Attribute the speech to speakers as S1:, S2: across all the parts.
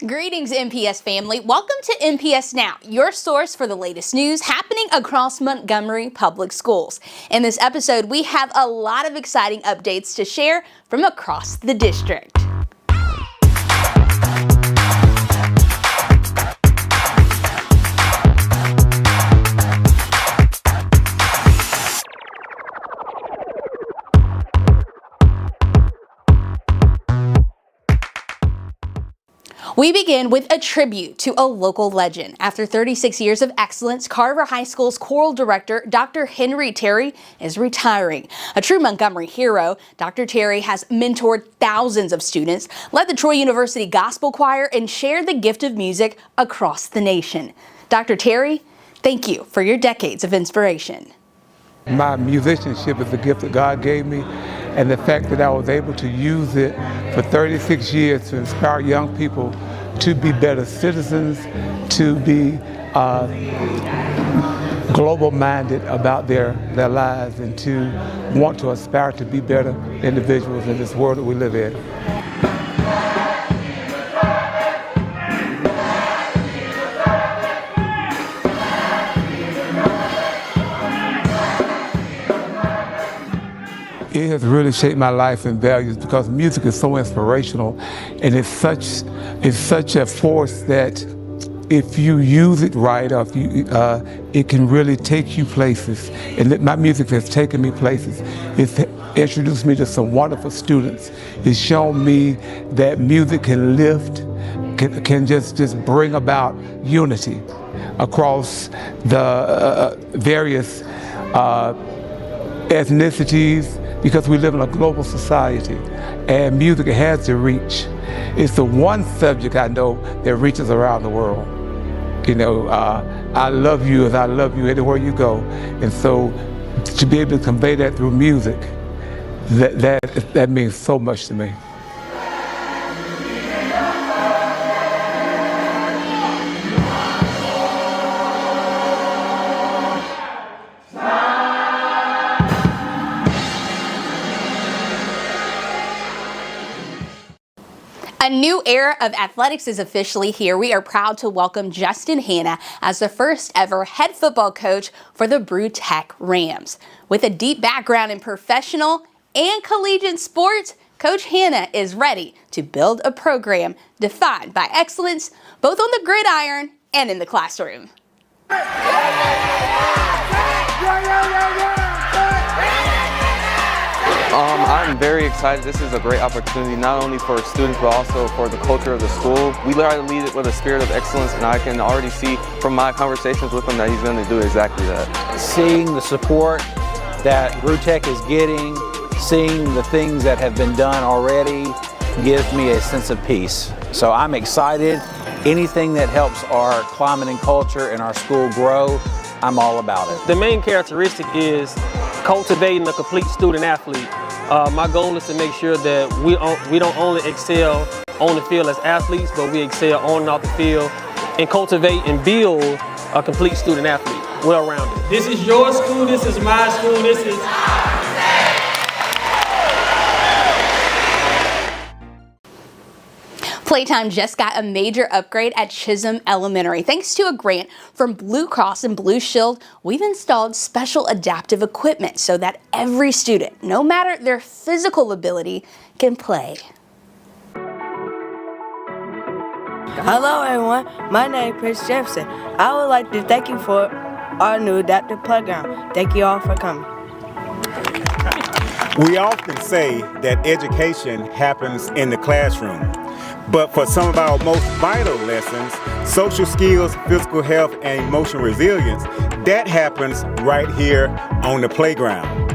S1: Greetings, MPS family. Welcome to MPS Now, your source for the latest news happening across Montgomery Public Schools. In this episode, we have a lot of exciting updates to share from across the district. We begin with a tribute to a local legend. After 36 years of excellence, Carver High School's choral director, Dr. Henry Terry, is retiring. A true Montgomery hero, Dr. Terry has mentored thousands of students, led the Troy University Gospel Choir, and shared the gift of music across the nation. Dr. Terry, thank you for your decades of inspiration.
S2: My musicianship is the gift that God gave me, and the fact that I was able to use it for 36 years to inspire young people to be better citizens, to be global-minded about their lives, and to want to aspire to be better individuals in this world that we live in. It has really shaped my life and values because music is so inspirational, and it's such a force that if you use it right, or if you, it can really take you places. And my music has taken me places. It's introduced me to some wonderful students. It's shown me that music can lift, can just bring about unity across the various ethnicities, because we live in a global society and music has to reach. It's the one subject I know that reaches around the world. You know, I love you as I love you anywhere you go. And so to be able to convey that through music, that means so much to me.
S1: A new era of athletics is officially here. We are proud to welcome Justin Hanna as the first ever head football coach for the Brew Tech Rams. With a deep background in professional and collegiate sports, Coach Hanna is ready to build a program defined by excellence, both on the gridiron and in the classroom.
S3: I'm very excited. This is a great opportunity, not only for students, but also for the culture of the school. We try to lead it with a spirit of excellence, and I can already see from my conversations with him that he's going to do exactly that.
S4: Seeing the support that Brew Tech is getting, seeing the things that have been done already, gives me a sense of peace. So I'm excited. Anything that helps our climate and culture and our school grow, I'm all about it.
S5: The main characteristic is cultivating a complete student athlete. My goal is to make sure that we don't only excel on the field as athletes, but we excel on and off the field and cultivate and build a complete student athlete, well-rounded.
S6: This is your school, this is my school, this is...
S1: Playtime just got a major upgrade at Chisholm Elementary. Thanks to a grant from Blue Cross and Blue Shield, we've installed special adaptive equipment so that every student, no matter their physical ability, can play.
S7: Hello everyone, my name is Chris Jefferson. I would like to thank you for our new adaptive playground. Thank you all for coming.
S8: We often say that education happens in the classroom. But for some of our most vital lessons, social skills, physical health, and emotional resilience, that happens right here on the playground.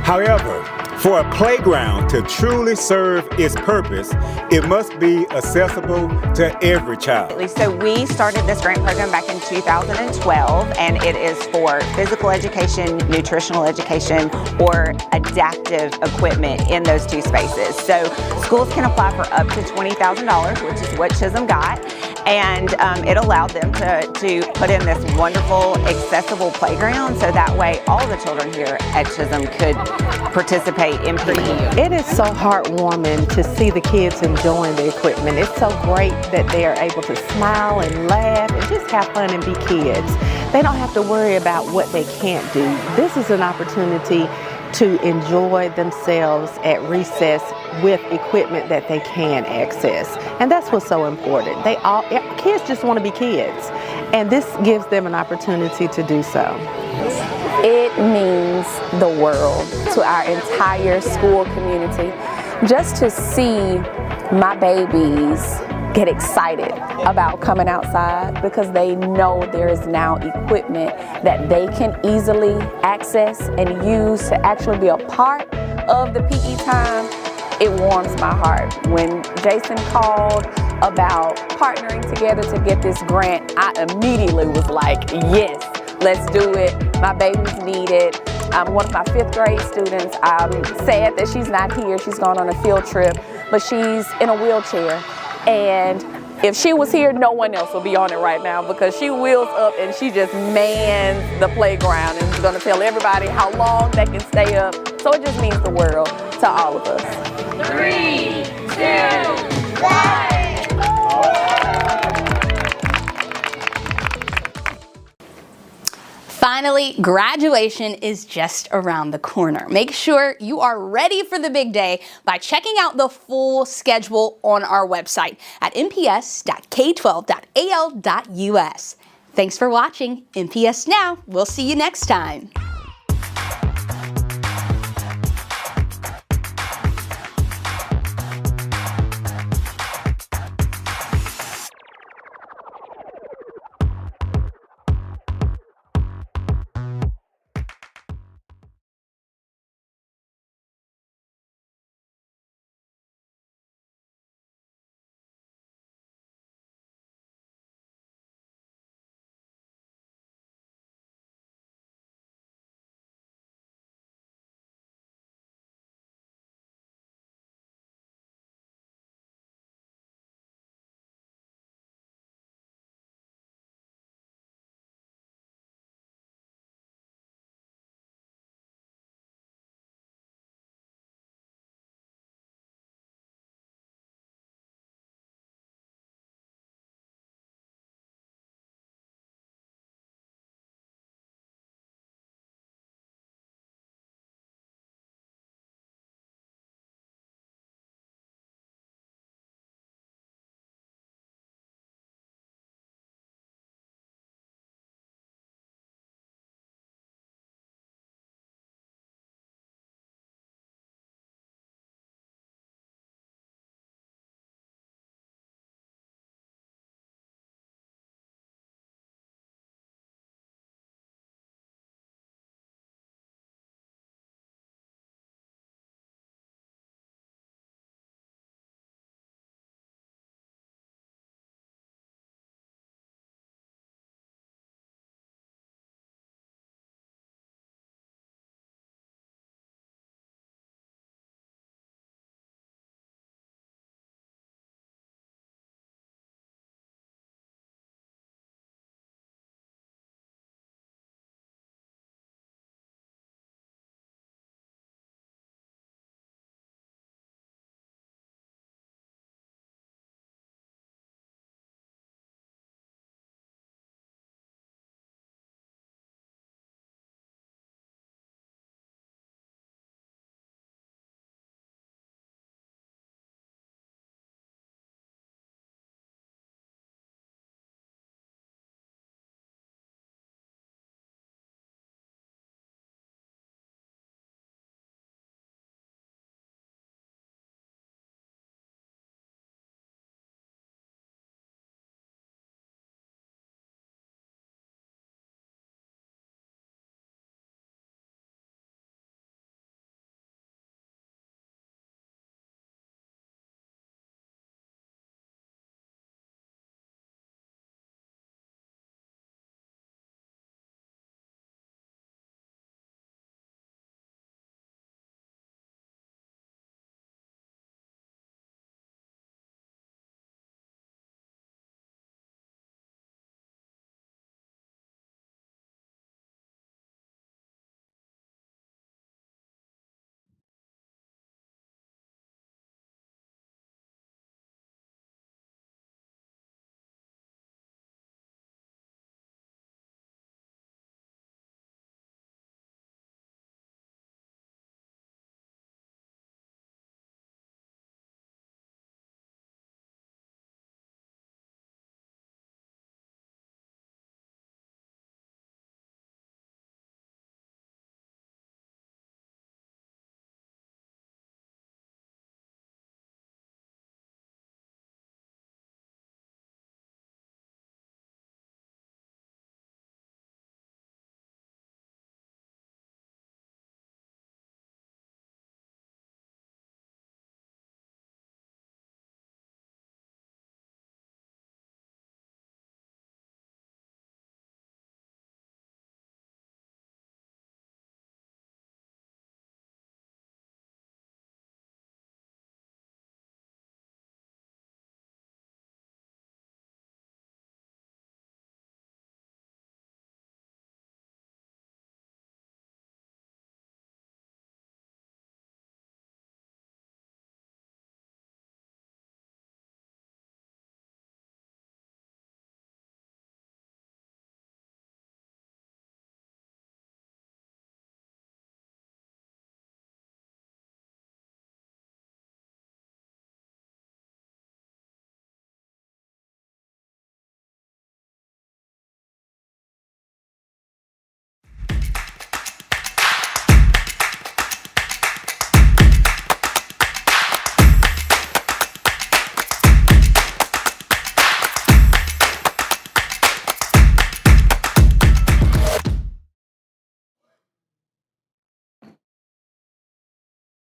S8: However, for a playground to truly serve its purpose, it must be accessible to every child.
S9: So we started this grant program back in 2012, and it is for physical education, nutritional education, or adaptive equipment in those two spaces. So schools can apply for up to $20,000, which is what Chisholm got, and it allowed them to put in this wonderful, accessible playground, so that way all the children here at Chisholm could participate participate in PE.
S10: It is so heartwarming to see the kids enjoying the equipment. It's so great that they are able to smile and laugh and just have fun and be kids. They don't have to worry about what they can't do. This is an opportunity to enjoy themselves at recess with equipment that they can access. And that's what's so important. Kids just want to be kids, and this gives them an opportunity to do so.
S11: It means the world to our entire school community. Just to see my babies get excited about coming outside because they know there is now equipment that they can easily access and use to actually be a part of the PE time, it warms my heart. When Jason called about partnering together to get this grant, I immediately was like, yes, let's do it. My babies need it. One of my 5th grade students, I'm sad that she's not here. She's gone on a field trip, but she's in a wheelchair. And if she was here, no one else would be on it right now because she wheels up and she just mans the playground and is going to tell everybody how long they can stay up. So it just means the world to all of us.
S1: 3, 2, 1. Finally, graduation is just around the corner. Make sure you are ready for the big day by checking out the full schedule on our website at mps.k12.al.us. Thanks for watching MPS Now. We'll see you next time.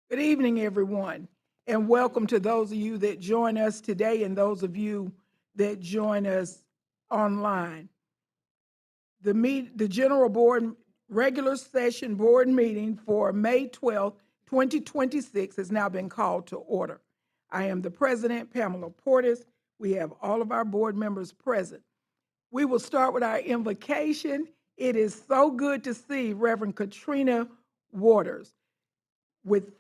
S12: Good evening, everyone, and welcome to those of you that join us today and those of you that join us online. The General Board Regular Session Board Meeting for May 12th, 2026 has now been called to order. I am the President, Pamela Portis. We have all of our board members present. We will start with our invocation. It is so good to see Reverend Katrina Waters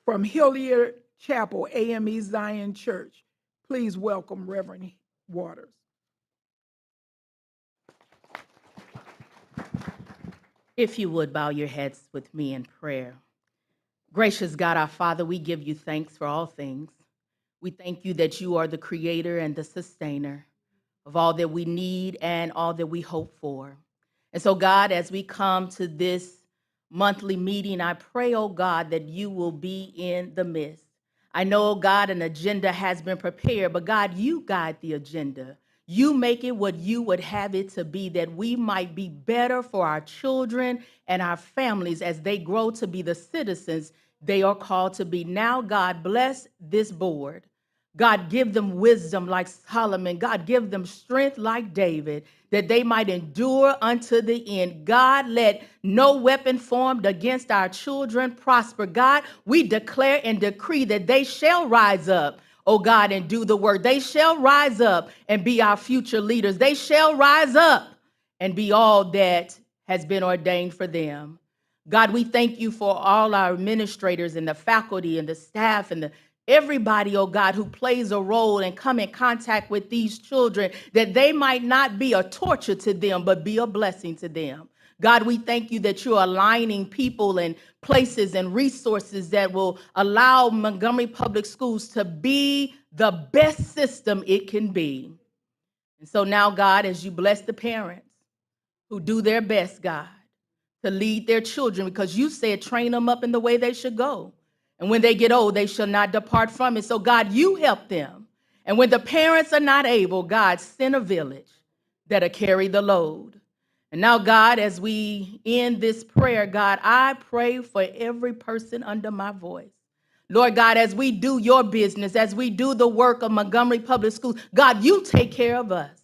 S12: from Hilliard Chapel, AME Zion Church. Please welcome Reverend Waters.
S13: If you would bow your heads with me in prayer. Gracious God, our Father, we give you thanks for all things. We thank you that you are the creator and the sustainer of all that we need and all that we hope for. And so, God, as we come to this monthly meeting, I pray, oh God, that you will be in the midst. I know, God, an agenda has been prepared, but God, you guide the agenda. You make it what you would have it to be, that we might be better for our children and our families as they grow to be the citizens they are called to be. Now, God, bless this board. God, give them wisdom like Solomon. God, give them strength like David, that they might endure unto the end. God, let no weapon formed against our children prosper. God, we declare and decree that they shall rise up, oh God, and do the work. They shall rise up and be our future leaders. They shall rise up and be all that has been ordained for them. God, we thank you for all our administrators and the faculty and the staff and everybody, oh God, who plays a role and come in contact with these children, that they might not be a torture to them, but be a blessing to them. God, we thank you that you're aligning people and places and resources that will allow Montgomery Public Schools to be the best system it can be. And so now, God, as you bless the parents who do their best, God, to lead their children, because you said train them up in the way they should go. And when they get old, they shall not depart from it. So God, you help them. And when the parents are not able, God, send a village that'll carry the load. And now, God, as we end this prayer, God, I pray for every person under my voice. Lord God, as we do your business, as we do the work of Montgomery Public Schools, God, you take care of us.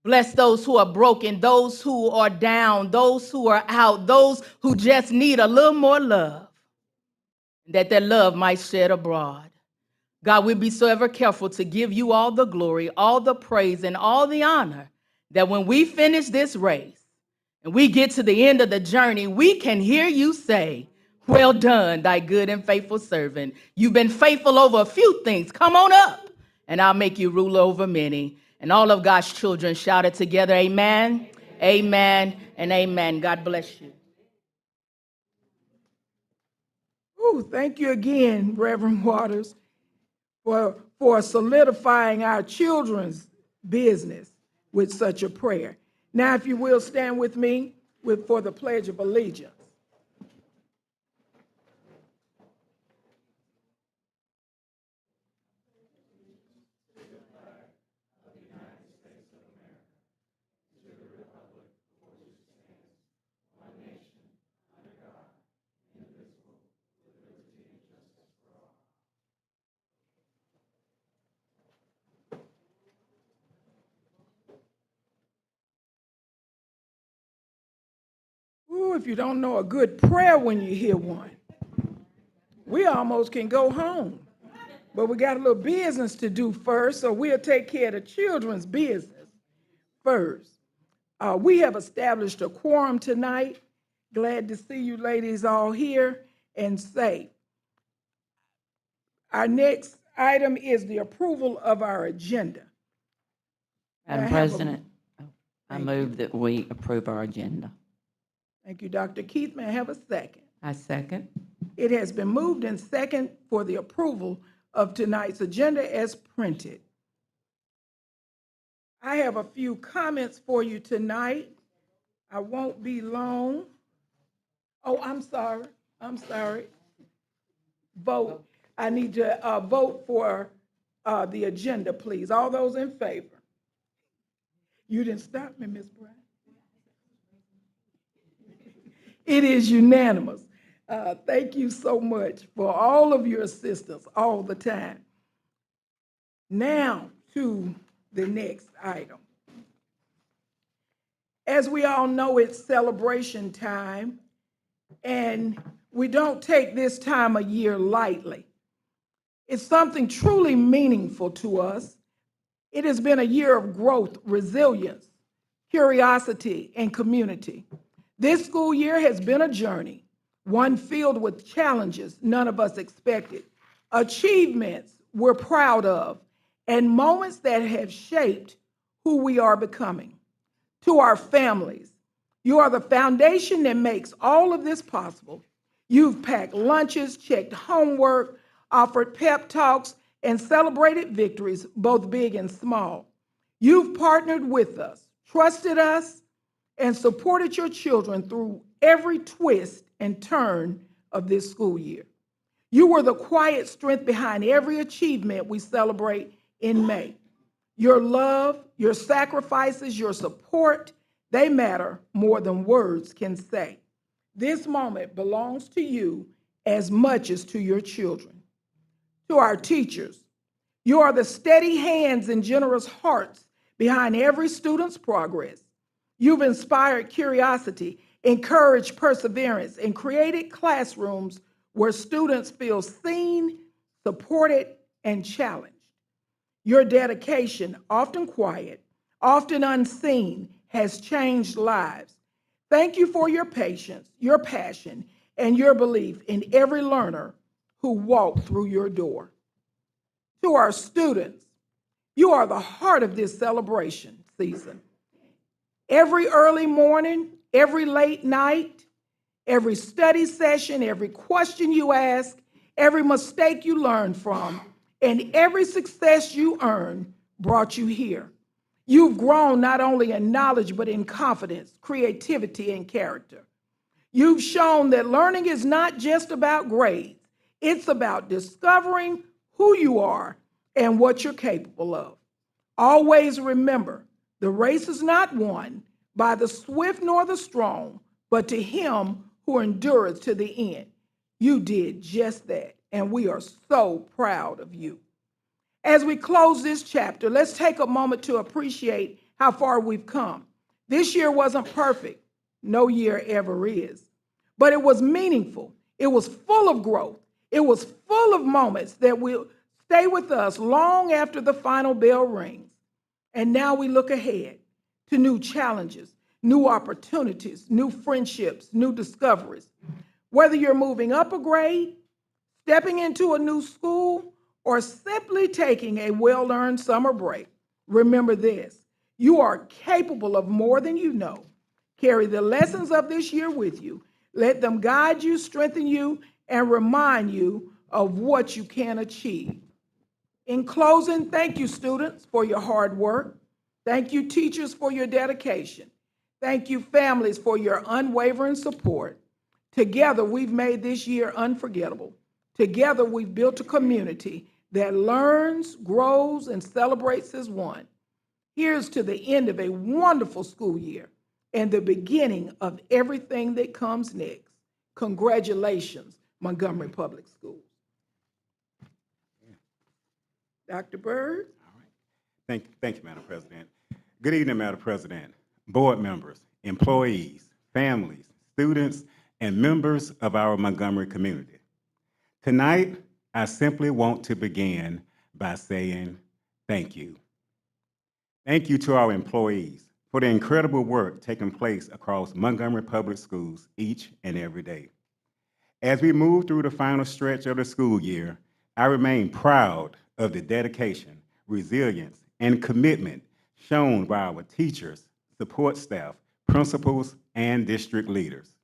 S13: Bless those who are broken, those who are down, those who are out, those who just need a little more love, that their love might shed abroad. God, we'll be so ever careful to give you all the glory, all the praise, and all the honor, that when we finish this race and we get to the end of the journey, we can hear you say, well done, thy good and faithful servant. You've been faithful over a few things. Come on up, and I'll make you ruler over many. And all of God's children shouted together, amen, amen, and amen. God bless you.
S12: Ooh, thank you again, Reverend Waters, for solidifying our children's business with such a prayer. Now, if you will, stand with me for the Pledge of Allegiance. Ooh, if you don't know a good prayer when you hear one, we almost can go home. But we got a little business to do first, so we'll take care of the children's business first. We have established a quorum tonight. Glad to see you ladies all here and safe. Our next item is the approval of our agenda.
S14: Madam President, I move that we approve our agenda.
S12: Thank you, Dr. Keith. May I have a second?
S14: I second.
S12: It has been moved and second for the approval of tonight's agenda as printed. I have a few comments for you tonight. I won't be long. Oh, I'm sorry. Vote. I need to vote for the agenda, please. All those in favor? You didn't stop me, Ms. Brown. It is unanimous. Thank you so much for all of your assistance all the time. Now to the next item. As we all know, it's celebration time, and we don't take this time of year lightly. It's something truly meaningful to us. It has been a year of growth, resilience, curiosity, and community. This school year has been a journey, one filled with challenges none of us expected, achievements we're proud of, and moments that have shaped who we are becoming. To our families, you are the foundation that makes all of this possible. You've packed lunches, checked homework, offered pep talks, and celebrated victories, both big and small. You've partnered with us, trusted us, and supported your children through every twist and turn of this school year. You were the quiet strength behind every achievement we celebrate in May. Your love, your sacrifices, your support, they matter more than words can say. This moment belongs to you as much as to your children. To our teachers, you are the steady hands and generous hearts behind every student's progress. You've inspired curiosity, encouraged perseverance, and created classrooms where students feel seen, supported, and challenged. Your dedication, often quiet, often unseen, has changed lives. Thank you for your patience, your passion, and your belief in every learner who walked through your door. To our students, you are the heart of this celebration season. Every early morning, every late night, every study session, every question you ask, every mistake you learn from, and every success you earned brought you here. You've grown not only in knowledge, but in confidence, creativity, and character. You've shown that learning is not just about grades. It's about discovering who you are and what you're capable of. Always remember, the race is not won by the swift nor the strong, but to him who endureth to the end. You did just that, and we are so proud of you. As we close this chapter, let's take a moment to appreciate how far we've come. This year wasn't perfect. No year ever is. But it was meaningful. It was full of growth. It was full of moments that will stay with us long after the final bell rings. And now we look ahead to new challenges, new opportunities, new friendships, new discoveries. Whether you're moving up a grade, stepping into a new school, or simply taking a well-earned summer break, remember this: you are capable of more than you know. Carry the lessons of this year with you. Let them guide you, strengthen you, and remind you of what you can achieve. In closing, thank you, students, for your hard work. Thank you, teachers, for your dedication. Thank you, families, for your unwavering support. Together, we've made this year unforgettable. Together, we've built a community that learns, grows, and celebrates as one. Here's to the end of a wonderful school year and the beginning of everything that comes next. Congratulations, Montgomery Public Schools. Dr. Bird?
S8: All right. Thank you, Madam President. Good evening, Madam President, board members, employees, families, students, and members of our Montgomery community. Tonight, I simply want to begin by saying thank you. Thank you to our employees for the incredible work taking place across Montgomery Public Schools each and every day. As we move through the final stretch of the school year, I remain proud of the dedication, resilience, and commitment shown by our teachers, support staff, principals, and district leaders.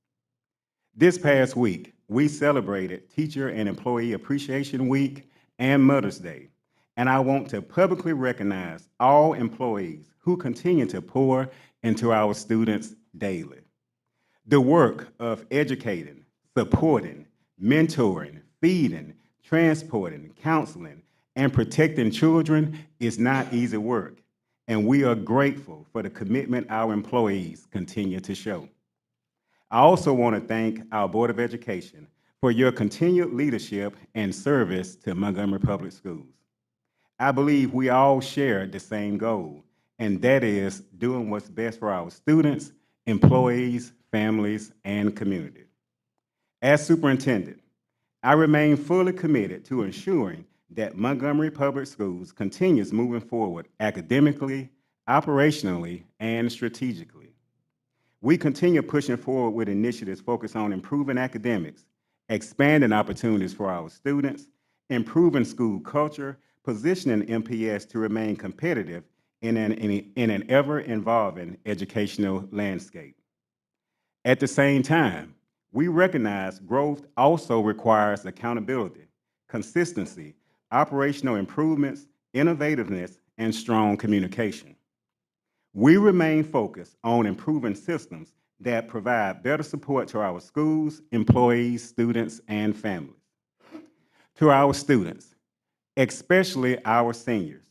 S8: This past week, we celebrated Teacher and Employee Appreciation Week and Mother's Day, and I want to publicly recognize all employees who continue to pour into our students daily. The work of educating, supporting, mentoring, feeding, transporting, counseling, and protecting children is not easy work, and we are grateful for the commitment our employees continue to show. I also want to thank our Board of Education for your continued leadership and service to Montgomery Public Schools. I believe we all share the same goal, and that is doing what's best for our students, employees, families, and community. As superintendent, I remain fully committed to ensuring that Montgomery Public Schools continues moving forward academically, operationally, and strategically. We continue pushing forward with initiatives focused on improving academics, expanding opportunities for our students, improving school culture, positioning MPS to remain competitive in an ever-evolving educational landscape. At the same time, we recognize growth also requires accountability, consistency, operational improvements, innovativeness, and strong communication. We remain focused on improving systems that provide better support to our schools, employees, students, and families. To our students, especially our seniors,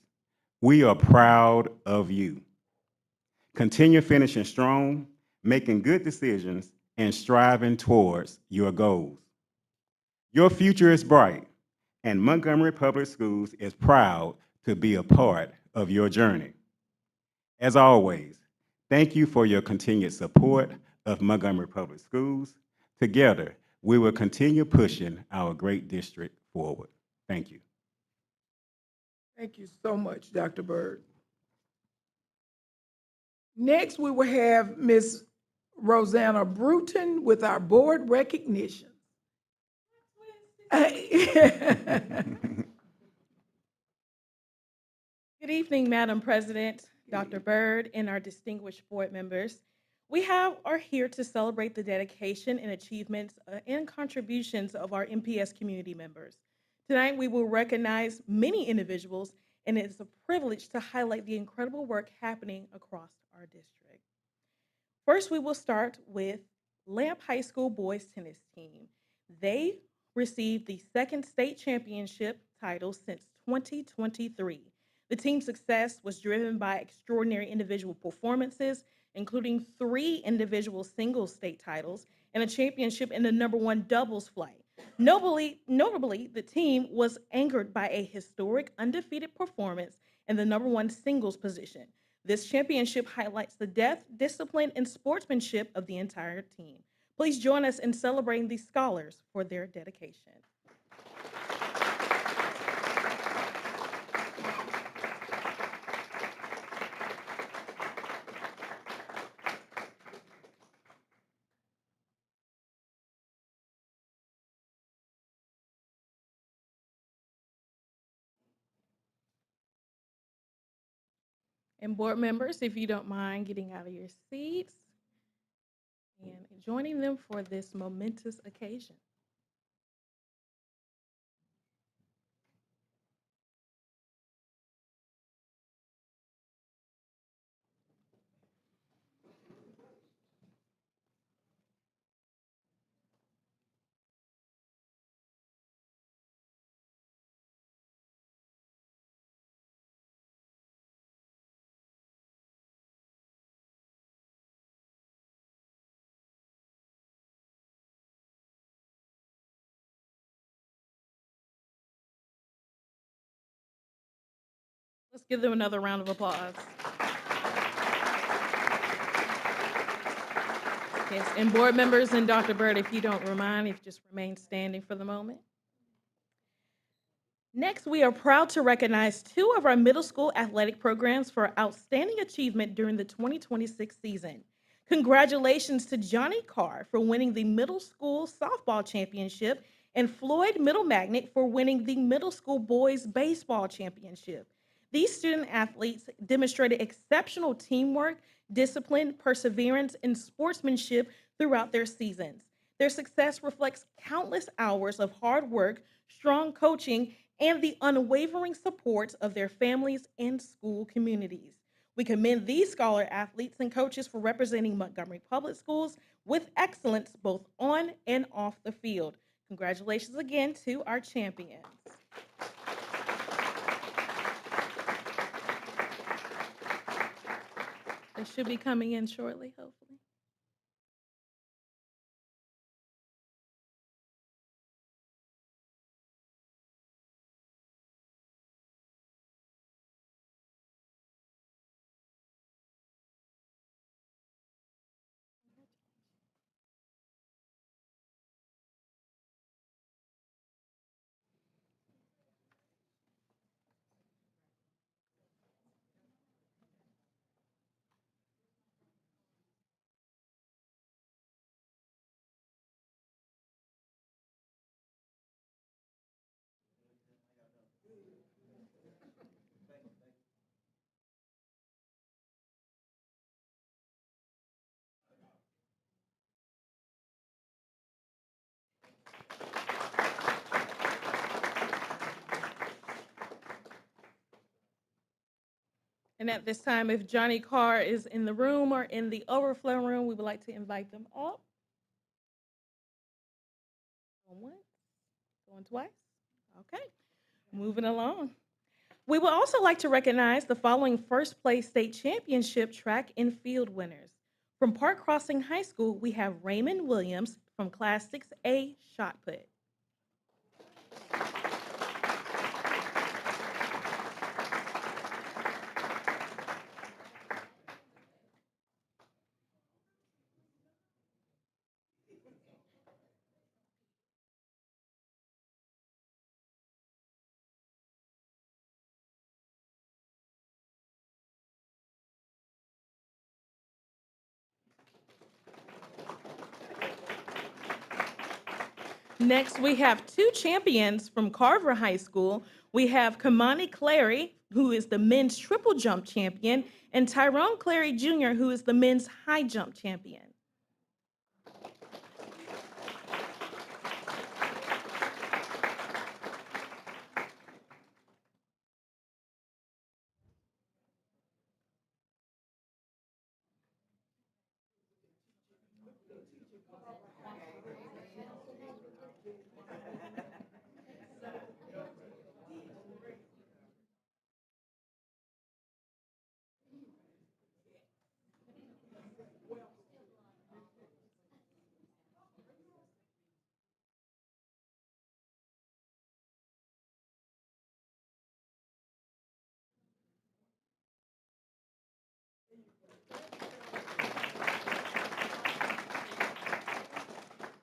S8: we are proud of you. Continue finishing strong, making good decisions, and striving towards your goals. Your future is bright, and Montgomery Public Schools is proud to be a part of your journey. As always, thank you for your continued support of Montgomery Public Schools. Together, we will continue pushing our great district forward. Thank you.
S12: Thank you so much, Dr. Byrd. Next, we will have Ms. Rosanna Bruton with our board recognition.
S15: Good evening, Madam President, Dr. Byrd, and our distinguished board members. We are here to celebrate the dedication and achievements and contributions of our MPS community members. Tonight, we will recognize many individuals, and it is a privilege to highlight the incredible work happening across our district. First, we will start with Lamp High School boys tennis team. They received the second state championship title since 2023. The team's success was driven by extraordinary individual performances, including 3 individual singles state titles and a championship in the #1 doubles flight. Notably, the team was anchored by a historic undefeated performance in the #1 singles position. This championship highlights the depth, discipline, and sportsmanship of the entire team. Please join us in celebrating these scholars for their dedication. And board members, if you don't mind getting out of your seats and joining them for this momentous occasion. Let's give them another round of applause. Yes, and board members and Dr. Byrd, if you don't mind, if you just remain standing for the moment. Next, we are proud to recognize 2 of our middle school athletic programs for outstanding achievement during the 2026 season. Congratulations to Johnny Carr for winning the middle school softball championship and Floyd Middle Magnet for winning the middle school boys baseball championship. These student athletes demonstrated exceptional teamwork, discipline, perseverance, and sportsmanship throughout their seasons. Their success reflects countless hours of hard work, strong coaching, and the unwavering support of their families and school communities. We commend these scholar athletes and coaches for representing Montgomery Public Schools with excellence both on and off the field. Congratulations again to our champions. They should be coming in shortly, hopefully. And at this time, if Johnny Carr is in the room or in the overflow room, we would like to invite them up. Going once, going twice. Okay, moving along. We would also like to recognize the following first place state championship track and field winners. From Park Crossing High School, we have Raymond Williams from Class 6A shot put. Next, we have two champions from Carver High School. We have Kamani Clary, who is the men's triple jump champion, and Tyrone Clary Jr., who is the men's high jump champion.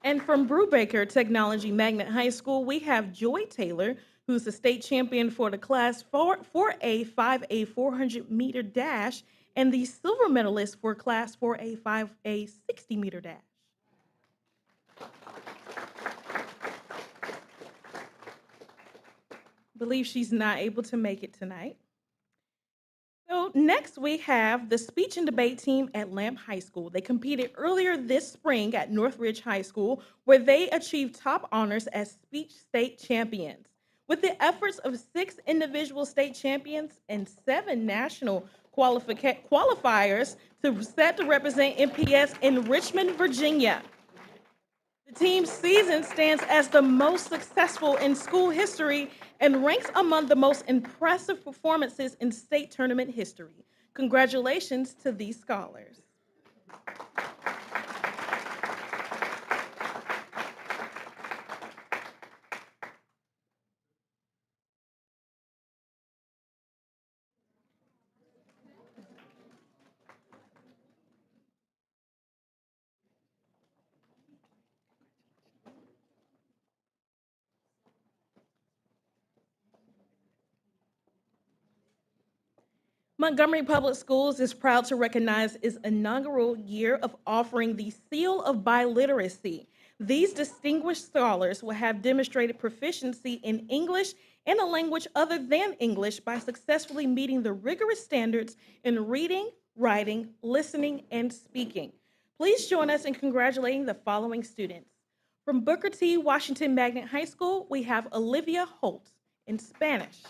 S15: And from Brubaker Technology Magnet High School, we have Joy Taylor, who's the state champion for the Class 4A 5A 400 meter dash, and the silver medalist for Class 4A 5A 60 meter dash. Believe she's not able to make it tonight. So next we have the speech and debate team at Lamp High School. They competed earlier this spring at Northridge High School, where they achieved top honors as speech state champions. With the efforts of 6 individual state champions and 7 national qualifiers set to represent MPS in Richmond, Virginia. The team's season stands as the most successful in school history and ranks among the most impressive performances in state tournament history. Congratulations to these scholars. Montgomery Public Schools is proud to recognize its inaugural year of offering the Seal of Biliteracy. These distinguished scholars will have demonstrated proficiency in English and a language other than English by successfully meeting the rigorous standards in reading, writing, listening, and speaking. Please join us in congratulating the following students. From Booker T. Washington Magnet High School, we have Olivia Holt in Spanish.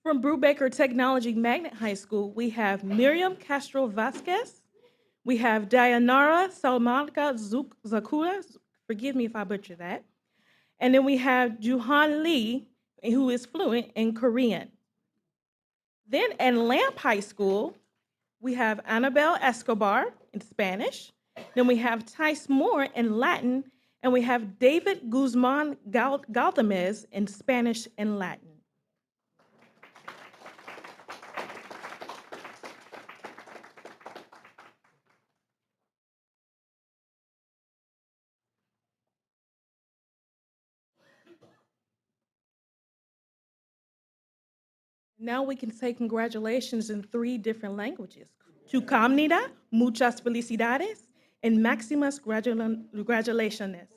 S15: From Brubaker Technology Magnet High School, we have Miriam Castro Vasquez. We have Dayanara Salmanka Zakura. Forgive me if I butcher that. And then we have Juhan Lee, who is fluent in Korean. Then at Lamp High School, we have Annabelle Escobar in Spanish. Then we have Tice Moore in Latin. And we have David Guzman Galdames in Spanish and Latin. Now we can say congratulations in 3 different languages. Chukamnida, muchas felicidades, and maximas congratulaciones.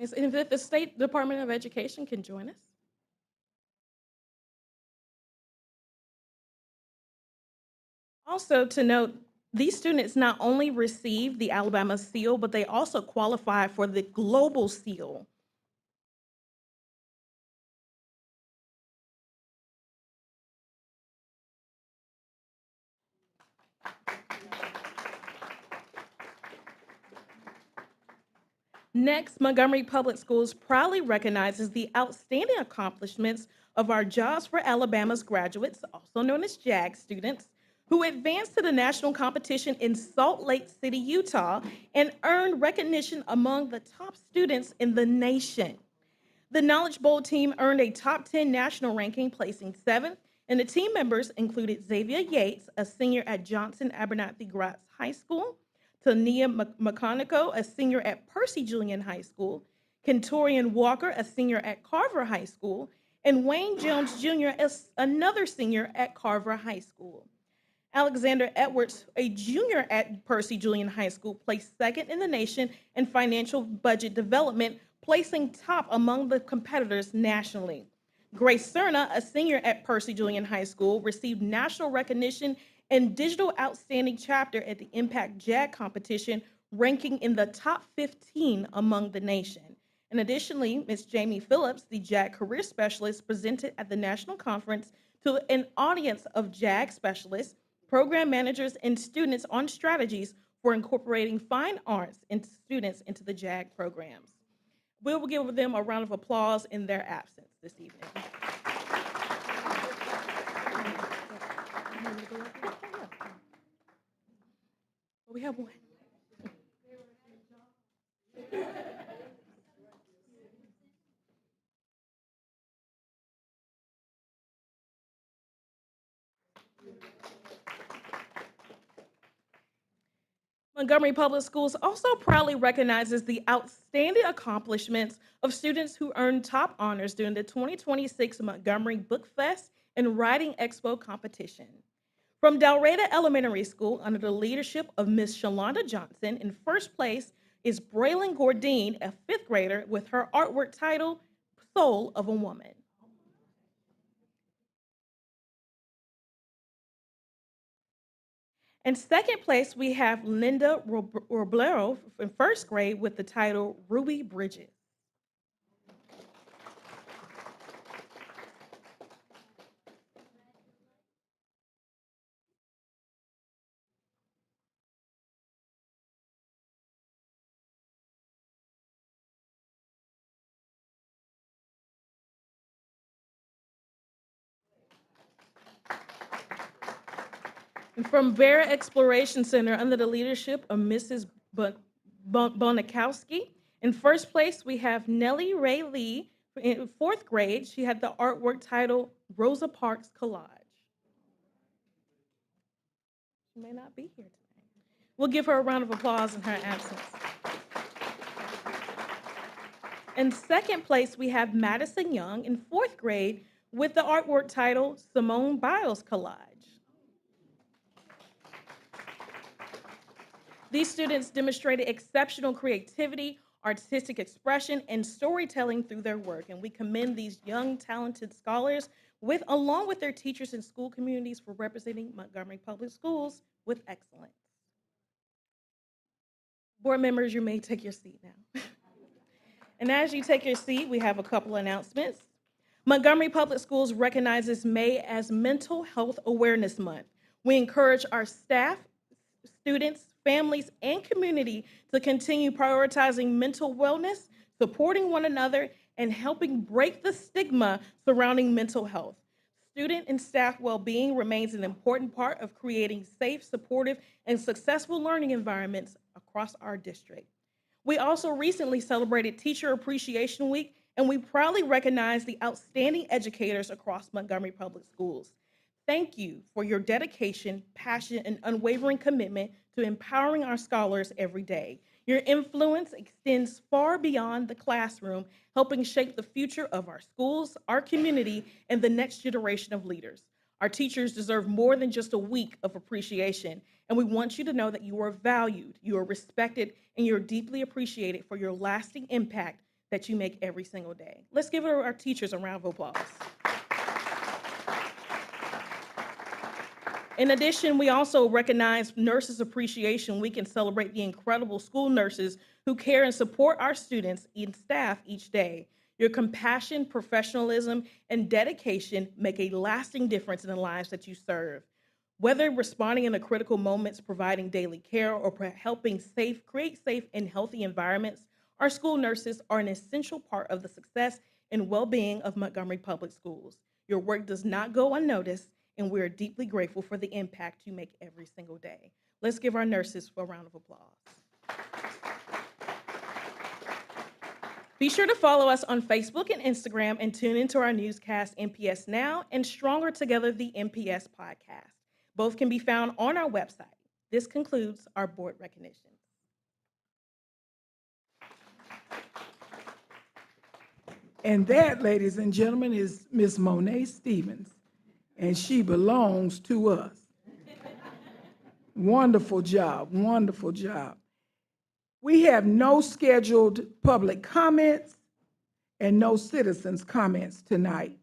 S15: And if the State Department of Education can join us. Also to note, these students not only received the Alabama Seal, but they also qualify for the Global Seal. Next, Montgomery Public Schools proudly recognizes the outstanding accomplishments of our Jobs for Alabama's graduates, also known as JAG students, who advanced to the national competition in Salt Lake City, Utah, and earned recognition among the top students in the nation. The Knowledge Bowl team earned a top 10 national ranking, placing 7th, and the team members included Xavier Yates, a senior at Johnson Abernathy Gratz High School, Tania McConico, a senior at Percy Julian High School, Kentorian Walker, a senior at Carver High School, and Wayne Jones Jr., another senior at Carver High School. Alexander Edwards, a junior at Percy Julian High School, placed 2nd in the nation in financial budget development, placing top among the competitors nationally. Grace Cerna, a senior at Percy Julian High School, received national recognition and Digital Outstanding Chapter at the Impact JAG competition, ranking in the top 15 among the nation. And additionally, Ms. Jamie Phillips, the JAG Career Specialist, presented at the national conference to an audience of JAG specialists, program managers, and students on strategies for incorporating fine arts and students into the JAG programs. We will give them a round of applause in their absence this evening. We have one. Montgomery Public Schools also proudly recognizes the outstanding accomplishments of students who earned top honors during the 2026 Montgomery Book Fest and Writing Expo competition. From Dalreda Elementary School, under the leadership of Ms. Shalonda Johnson, in first place is Braylon Gordine, a 5th grader, with her artwork titled Soul of a Woman. In 2nd place, we have Linda Roblero in 1st grade with the title Ruby Bridges. And from Vera Exploration Center, under the leadership of Mrs. Bonikowski, in 1st place, we have Nellie Ray Lee in 4th grade. She had the artwork titled Rosa Parks Collage. She may not be here today. We'll give her a round of applause in her absence. In 2nd place, we have Madison Young in 4th grade with the artwork titled Simone Biles Collage. These students demonstrated exceptional creativity, artistic expression, and storytelling through their work, and we commend these young, talented scholars along with their teachers and school communities for representing Montgomery Public Schools with excellence. Board members, you may take your seat now. And as you take your seat, we have a couple announcements. Montgomery Public Schools recognizes May as Mental Health Awareness Month. We encourage our staff, students, families, and community to continue prioritizing mental wellness, supporting one another, and helping break the stigma surrounding mental health. Student and staff well-being remains an important part of creating safe, supportive, and successful learning environments across our district. We also recently celebrated Teacher Appreciation Week, and we proudly recognize the outstanding educators across Montgomery Public Schools. Thank you for your dedication, passion, and unwavering commitment to empowering our scholars every day. Your influence extends far beyond the classroom, helping shape the future of our schools, our community, and the next generation of leaders. Our teachers deserve more than just a week of appreciation, and we want you to know that you are valued, you are respected, and you're deeply appreciated for your lasting impact that you make every single day. Let's give our teachers a round of applause. In addition, we also recognize Nurses Appreciation Week and celebrate the incredible school nurses who care and support our students and staff each day. Your compassion, professionalism, and dedication make a lasting difference in the lives that you serve. Whether responding in the critical moments, providing daily care, or helping create safe and healthy environments, our school nurses are an essential part of the success and well-being of Montgomery Public Schools. Your work does not go unnoticed, and we are deeply grateful for the impact you make every single day. Let's give our nurses a round of applause. Be sure to follow us on Facebook and Instagram and tune into our newscast, MPS Now, and Stronger Together, the MPS podcast. Both can be found on our website. This concludes our board recognition.
S12: And that, ladies and gentlemen, is Ms. Monet Stevens, and she belongs to us. Wonderful job, wonderful job. We have no scheduled public comments and no citizens' comments tonight.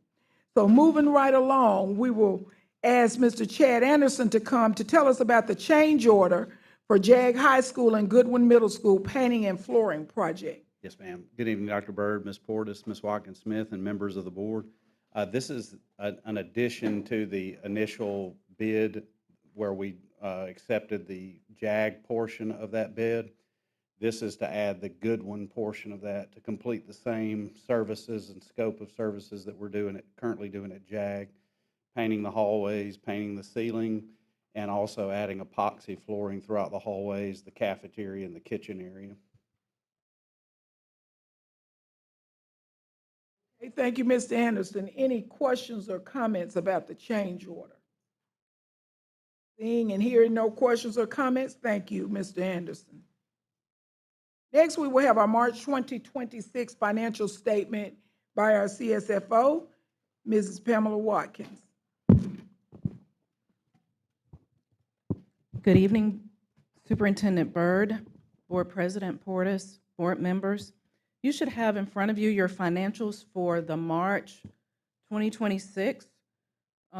S12: So moving right along, we will ask Mr. Chad Anderson to come to tell us about the change order for JAG High School and Goodwin Middle School painting and flooring project.
S16: Yes, ma'am. Good evening, Dr. Byrd, Ms. Portis, Ms. Watkins-Smith, and members of the board. This is an addition to the initial bid where we accepted the JAG portion of that bid. This is to add the Goodwin portion of that to complete the same services and scope of services that we're currently doing at JAG, painting the hallways, painting the ceiling, and also adding epoxy flooring throughout the hallways, the cafeteria, and the kitchen area.
S12: Hey, thank you, Mr. Anderson. Any questions or comments about the change order? Seeing and hearing no questions or comments, thank you, Mr. Anderson. Next, we will have our March 2026 financial statement by our CSFO, Mrs. Pamela Watkins.
S17: Good evening, Superintendent Byrd, Board President Portis, board members. You should have in front of you your financials for the March 2026,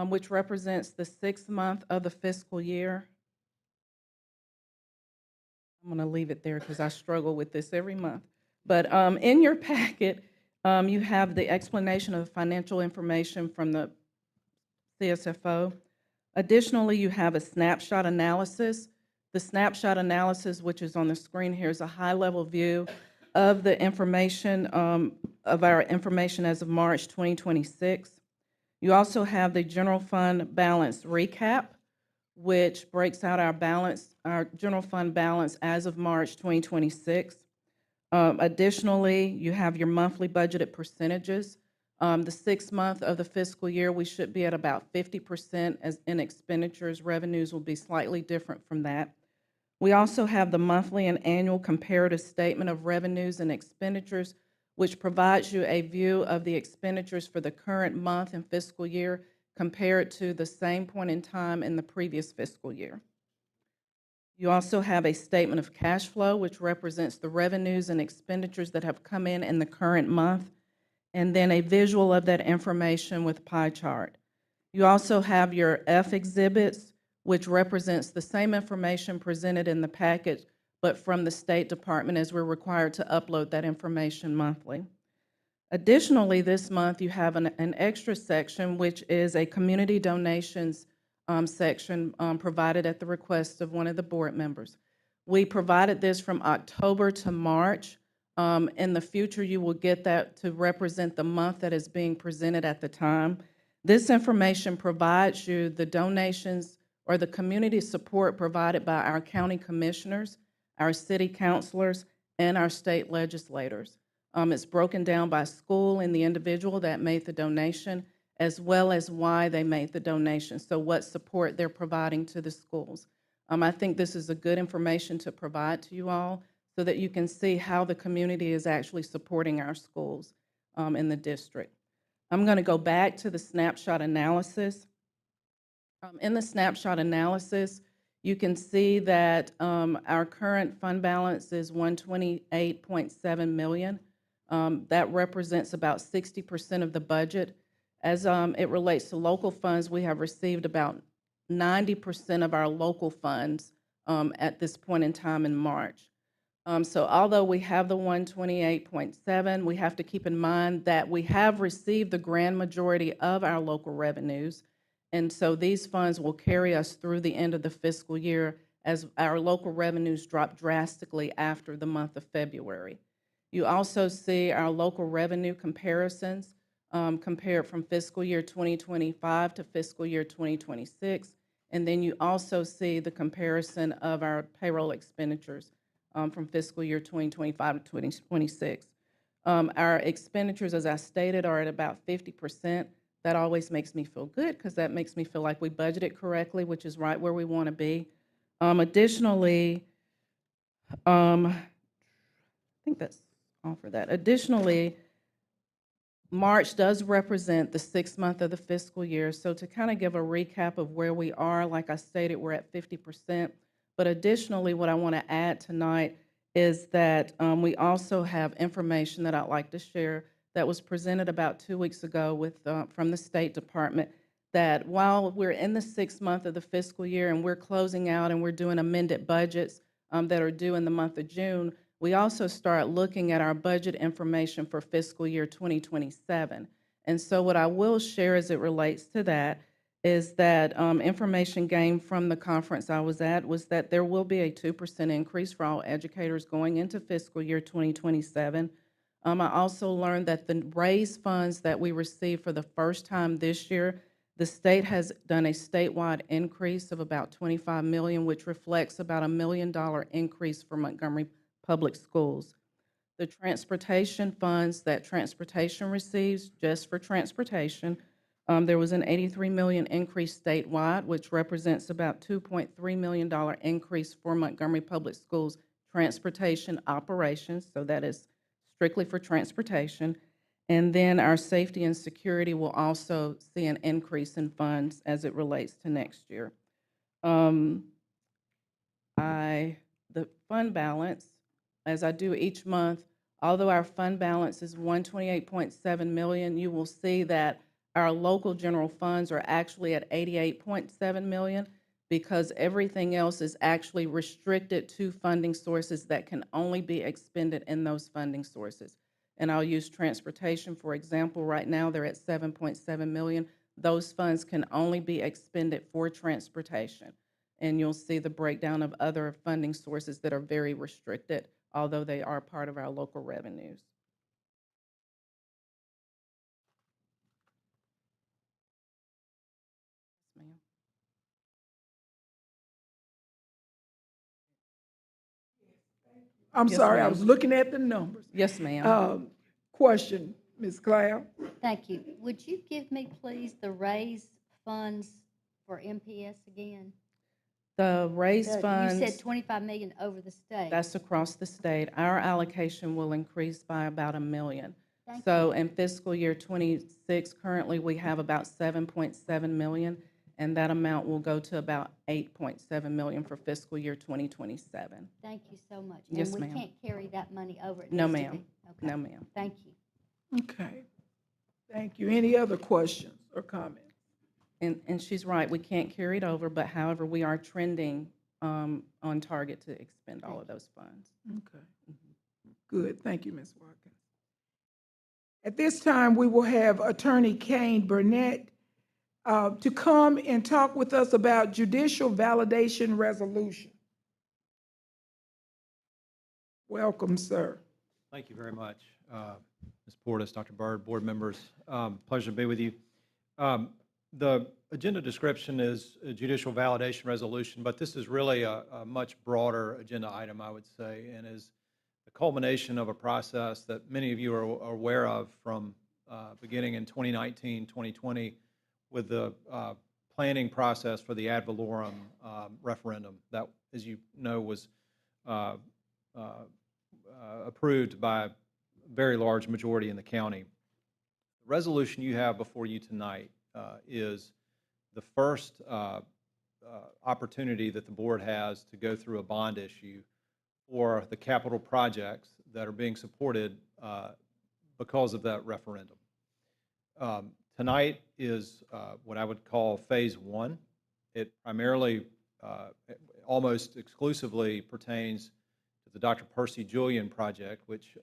S17: which represents the 6th month of the fiscal year. I'm going to leave it there because I struggle with this every month. But in your packet, you have the explanation of financial information from the CSFO. Additionally, you have a snapshot analysis. The snapshot analysis, which is on the screen here, is a high-level view of the information, of our information as of March 2026. You also have the general fund balance recap, which breaks out our general fund balance as of March 2026. Additionally, you have your monthly budgeted percentages. The 6th month of the fiscal year, we should be at about 50% as in expenditures. Revenues will be slightly different from that. We also have the monthly and annual comparative statement of revenues and expenditures, which provides you a view of the expenditures for the current month and fiscal year compared to the same point in time in the previous fiscal year. You also have a statement of cash flow, which represents the revenues and expenditures that have come in the current month, and then a visual of that information with pie chart. You also have your F exhibits, which represents the same information presented in the package, but from the State Department, as we're required to upload that information monthly. Additionally, this month you have an extra section, which is a community donations section provided at the request of one of the board members. We provided this from October to March. In the future, you will get that to represent the month that is being presented at the time. This information provides you the donations or the community support provided by our county commissioners, our city councilors, and our state legislators. It's broken down by school and the individual that made the donation, as well as why they made the donation, so what support they're providing to the schools. I think this is a good information to provide to you all so that you can see how the community is actually supporting our schools in the district. I'm going to go back to the snapshot analysis. In the snapshot analysis, you can see that our current fund balance is $128.7 million. That represents about 60% of the budget. As it relates to local funds, we have received about 90% of our local funds at this point in time in March. So although we have the 128.7, we have to keep in mind that we have received the grand majority of our local revenues. And so these funds will carry us through the end of the fiscal year as our local revenues drop drastically after the month of February. You also see our local revenue comparisons compared from fiscal year 2025 to fiscal year 2026. And then you also see the comparison of our payroll expenditures from fiscal year 2025 to 2026. Our expenditures, as I stated, are at about 50%. That always makes me feel good because that makes me feel like we budgeted correctly, which is right where we want to be. Additionally, I think that's all for that. Additionally, March does represent the 6th month of the fiscal year. So to kind of give a recap of where we are, like I stated, we're at 50%. But additionally, what I want to add tonight is that we also have information that I'd like to share that was presented about 2 weeks ago from the State Department, that while we're in the 6th month of the fiscal year and we're closing out and we're doing amended budgets that are due in the month of June, we also start looking at our budget information for fiscal year 2027. And so what I will share as it relates to that is that information gained from the conference I was at was that there will be a 2% increase for all educators going into fiscal year 2027. I also learned that the raise funds that we received for the first time this year, the state has done a statewide increase of about $25 million, which reflects about $1 million increase for Montgomery Public Schools. The transportation funds that transportation receives, just for transportation, there was an $83 million increase statewide, which represents about $2.3 million increase for Montgomery Public Schools transportation operations, so that is strictly for transportation. And then our safety and security will also see an increase in funds as it relates to next year. The fund balance, as I do each month, although our fund balance is $128.7 million, you will see that our local general funds are actually at $88.7 million because everything else is actually restricted to funding sources that can only be expended in those funding sources. And I'll use transportation, for example. Right now, they're at $7.7 million. Those funds can only be expended for transportation. And you'll see the breakdown of other funding sources that are very restricted, although they are part of our local revenues.
S12: I'm
S17: Yes,
S12: sorry, I
S17: ma'am.
S12: was looking at the numbers.
S17: Yes, ma'am.
S12: Question, Ms. Claire?
S18: Thank you. Would you give me, please, the raise funds for MPS again?
S17: The raise funds.
S18: You said 25 million over the state.
S17: That's across the state. Our allocation will increase by about $1 million.
S18: Thank
S17: So
S18: you.
S17: in fiscal year 26, currently we have about $7.7 million, and that amount will go to about $8.7 million for fiscal year 2027.
S18: Thank you so much.
S17: Yes,
S18: and we
S17: ma'am.
S18: can't carry that money over. It
S17: No,
S18: needs to
S17: ma'am.
S18: be. Okay.
S17: No, ma'am.
S18: Thank you.
S12: Okay. Thank you. Any other questions or comments?
S17: And she's right, we can't carry it over, but however, we are trending on target to expend all of those funds.
S12: Okay. Good. Thank you, Ms. Watkins. At this time, we will have Attorney Kane Burnett to come and talk with us about judicial validation resolution. Welcome, sir.
S19: Thank you very much, Ms. Portis, Dr. Byrd, board members. Pleasure to be with you. The agenda description is a judicial validation resolution, but this is really a much broader agenda item, I would say, and is the culmination of a process that many of you are aware of from beginning in 2019, 2020, with the planning process for the ad valorem referendum that, as you know, was approved by a very large majority in the county. The resolution you have before you tonight is the first opportunity that the board has to go through a bond issue for the capital projects that are being supported because of that referendum. Tonight is what I would call phase one. It primarily, almost exclusively pertains to the Dr. Percy Julian project, which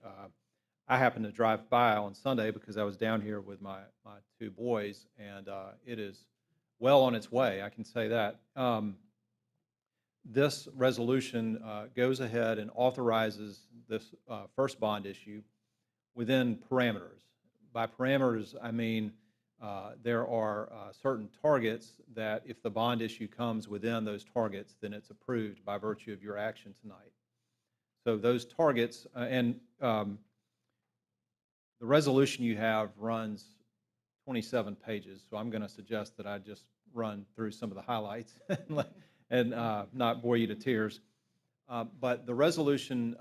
S19: I happened to drive by on Sunday because I was down here with my two boys, and it is well on its way, I can say that. This resolution goes ahead and authorizes this first bond issue within parameters. By parameters, I mean there are certain targets that if the bond issue comes within those targets, then it's approved by virtue of your action tonight. So those targets, and the resolution you have runs 27 pages, so I'm going to suggest that I just run through some of the highlights and not bore you to tears. But the resolution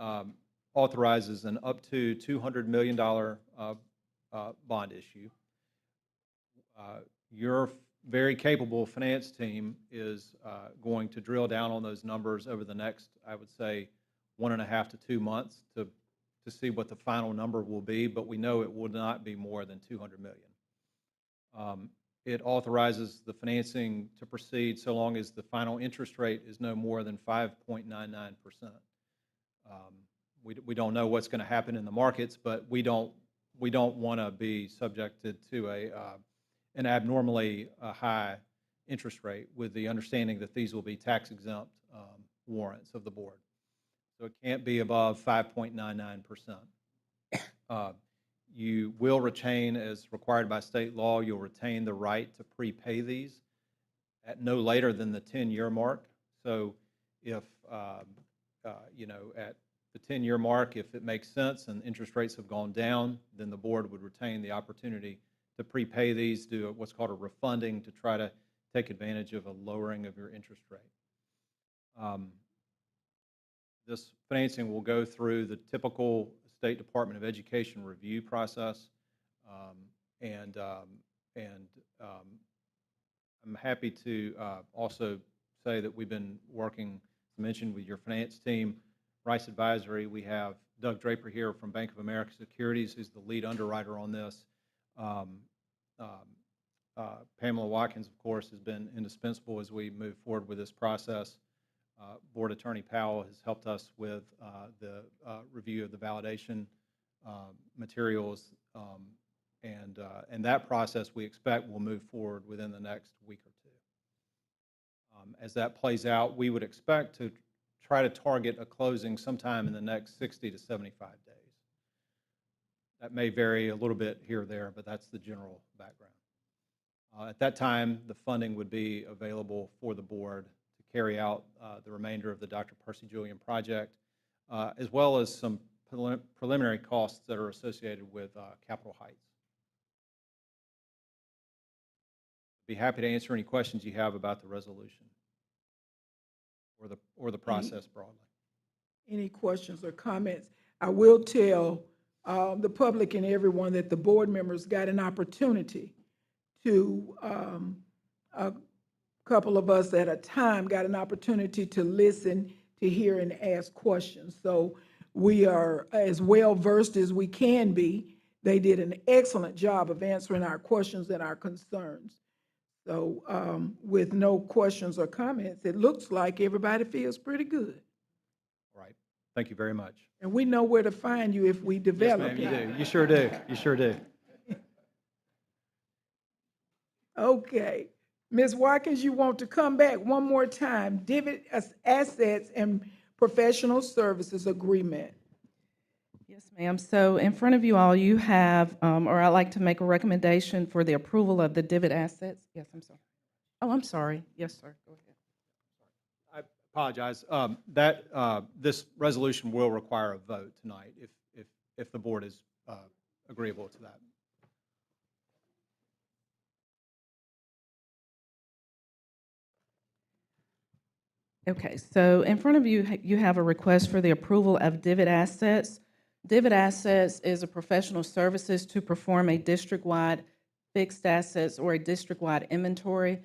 S19: authorizes an up to $200 million bond issue. Your very capable finance team is going to drill down on those numbers over the next, I would say, 1.5 to 2 months to see what the final number will be, but we know it will not be more than $200 million. It authorizes the financing to proceed so long as the final interest rate is no more than 5.99%. We don't know what's going to happen in the markets, but we don't want to be subjected to an abnormally high interest rate, with the understanding that these will be tax-exempt warrants of the board. So it can't be above 5.99%. You will retain, as required by state law, you'll retain the right to prepay these at no later than the 10-year mark. So if, you know, at the 10-year mark, if it makes sense and interest rates have gone down, then the board would retain the opportunity to prepay these, do what's called a refunding to try to take advantage of a lowering of your interest rate. This financing will go through the typical State Department of Education review process, and I'm happy to also say that we've been working, as mentioned, with your finance team, Rice Advisory. We have Doug Draper here from Bank of America Securities, who's the lead underwriter on this. Pamela Watkins, of course, has been indispensable as we move forward with this process. Board Attorney Powell has helped us with the review of the validation materials, and that process we expect will move forward within the next week or two. As that plays out, we would expect to try to target a closing sometime in the next 60 to 75 days. That may vary a little bit here or there, but that's the general background. At that time, the funding would be available for the board to carry out the remainder of the Dr. Percy Julian project, as well as some preliminary costs that are associated with Capitol Heights. I'd be happy to answer any questions you have about the resolution or the process broadly.
S12: Any questions or comments? I will tell the public and everyone that the board members got an opportunity to, a couple of us at a time got an opportunity to listen, to hear, and ask questions. So we are as well versed as we can be. They did an excellent job of answering our questions and our concerns. So with no questions or comments, it looks like everybody feels pretty good.
S19: All right. Thank you very much.
S12: And we know where to find you if we develop.
S19: Yes, ma'am, you do. You sure do. You sure do.
S12: Okay. Ms. Watkins, you want to come back one more time. Divot assets and professional services agreement.
S17: Yes, ma'am. So in front of you all, you have, or I'd like to make a recommendation for the approval of the divot assets. Yes, I'm sorry. Oh, I'm sorry. Yes, sir. Go ahead.
S19: I apologize. This resolution will require a vote tonight if the board is agreeable to that.
S17: Okay, so in front of you, you have a request for the approval of divot assets. Divot assets is a professional services to perform a district-wide fixed assets or a district-wide inventory.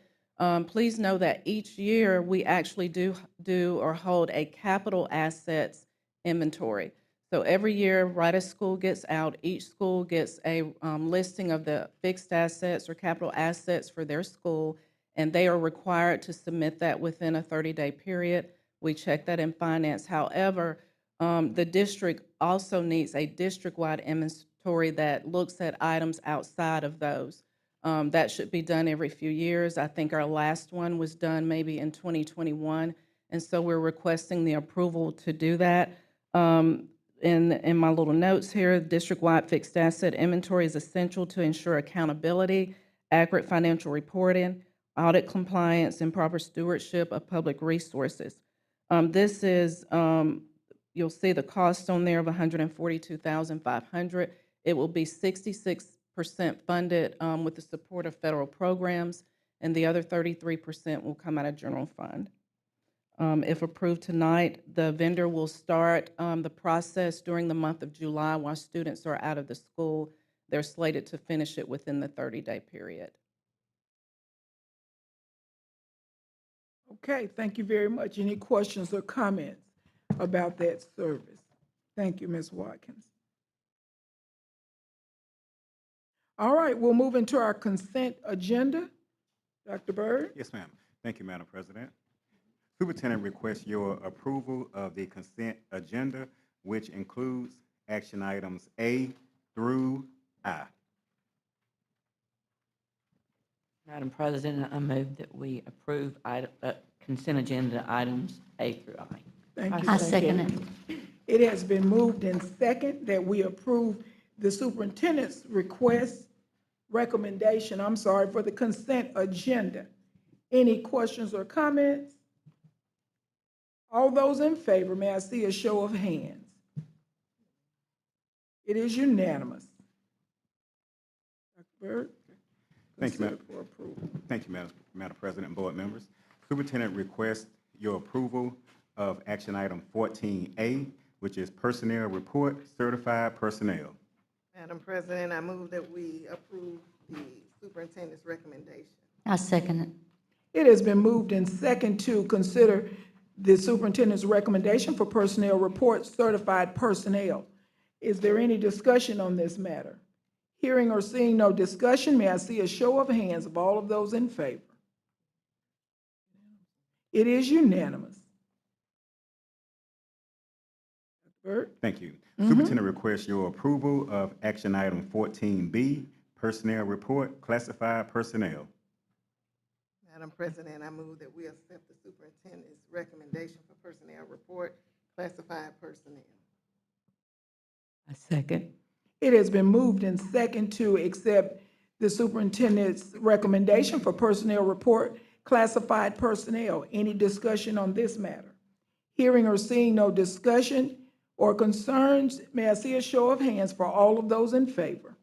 S17: Please know that each year we actually do or hold a capital assets inventory. So every year, right as school gets out, each school gets a listing of the fixed assets or capital assets for their school, and they are required to submit that within a 30-day period. We check that in finance. However, the district also needs a district-wide inventory that looks at items outside of those. That should be done every few years. I think our last one was done maybe in 2021, and so we're requesting the approval to do that. In my little notes here, district-wide fixed asset inventory is essential to ensure accountability, accurate financial reporting, audit compliance, and proper stewardship of public resources. This is, you'll see the cost on there of $142,500. It will be 66% funded with the support of federal programs, and the other 33% will come out of general fund. If approved tonight, the vendor will start the process during the month of July while students are out of the school. They're slated to finish it within the 30-day period.
S12: Okay, thank you very much. Any questions or comments about that service? Thank you, Ms. Watkins. All right, we'll move into our consent agenda. Dr. Byrd?
S8: Yes, ma'am. Thank you, Madam President. Superintendent requests your approval of the consent agenda, which includes action items A through I.
S14: Madam President, I move that we approve consent agenda items A through I.
S12: Thank you.
S18: I second it.
S12: It has been moved in second that we approve the superintendent's recommendation for the consent agenda. Any questions or comments? All those in favor, may I see a show of hands? It is unanimous. Dr. Byrd?
S8: Thank you, Madam.
S12: For approval.
S8: Thank you, Madam President and board members. Superintendent requests your approval of action item 14A, which is personnel report, certified personnel.
S20: Madam President, I move that we approve the superintendent's recommendation.
S18: I second it.
S12: It has been moved in second to consider the superintendent's recommendation for personnel report, certified personnel. Is there any discussion on this matter? Hearing or seeing no discussion, may I see a show of hands of all of those in favor? It is unanimous. Dr. Byrd?
S8: Thank you. Superintendent requests your approval of action item 14B, personnel report, classified personnel.
S20: Madam President, I move that we accept the superintendent's recommendation for personnel report, classified personnel.
S14: I second.
S12: It has been moved in second to accept the superintendent's recommendation for personnel report, classified personnel. Any discussion on this matter? Hearing or seeing no discussion or concerns, may I see a show of hands for all of those in favor?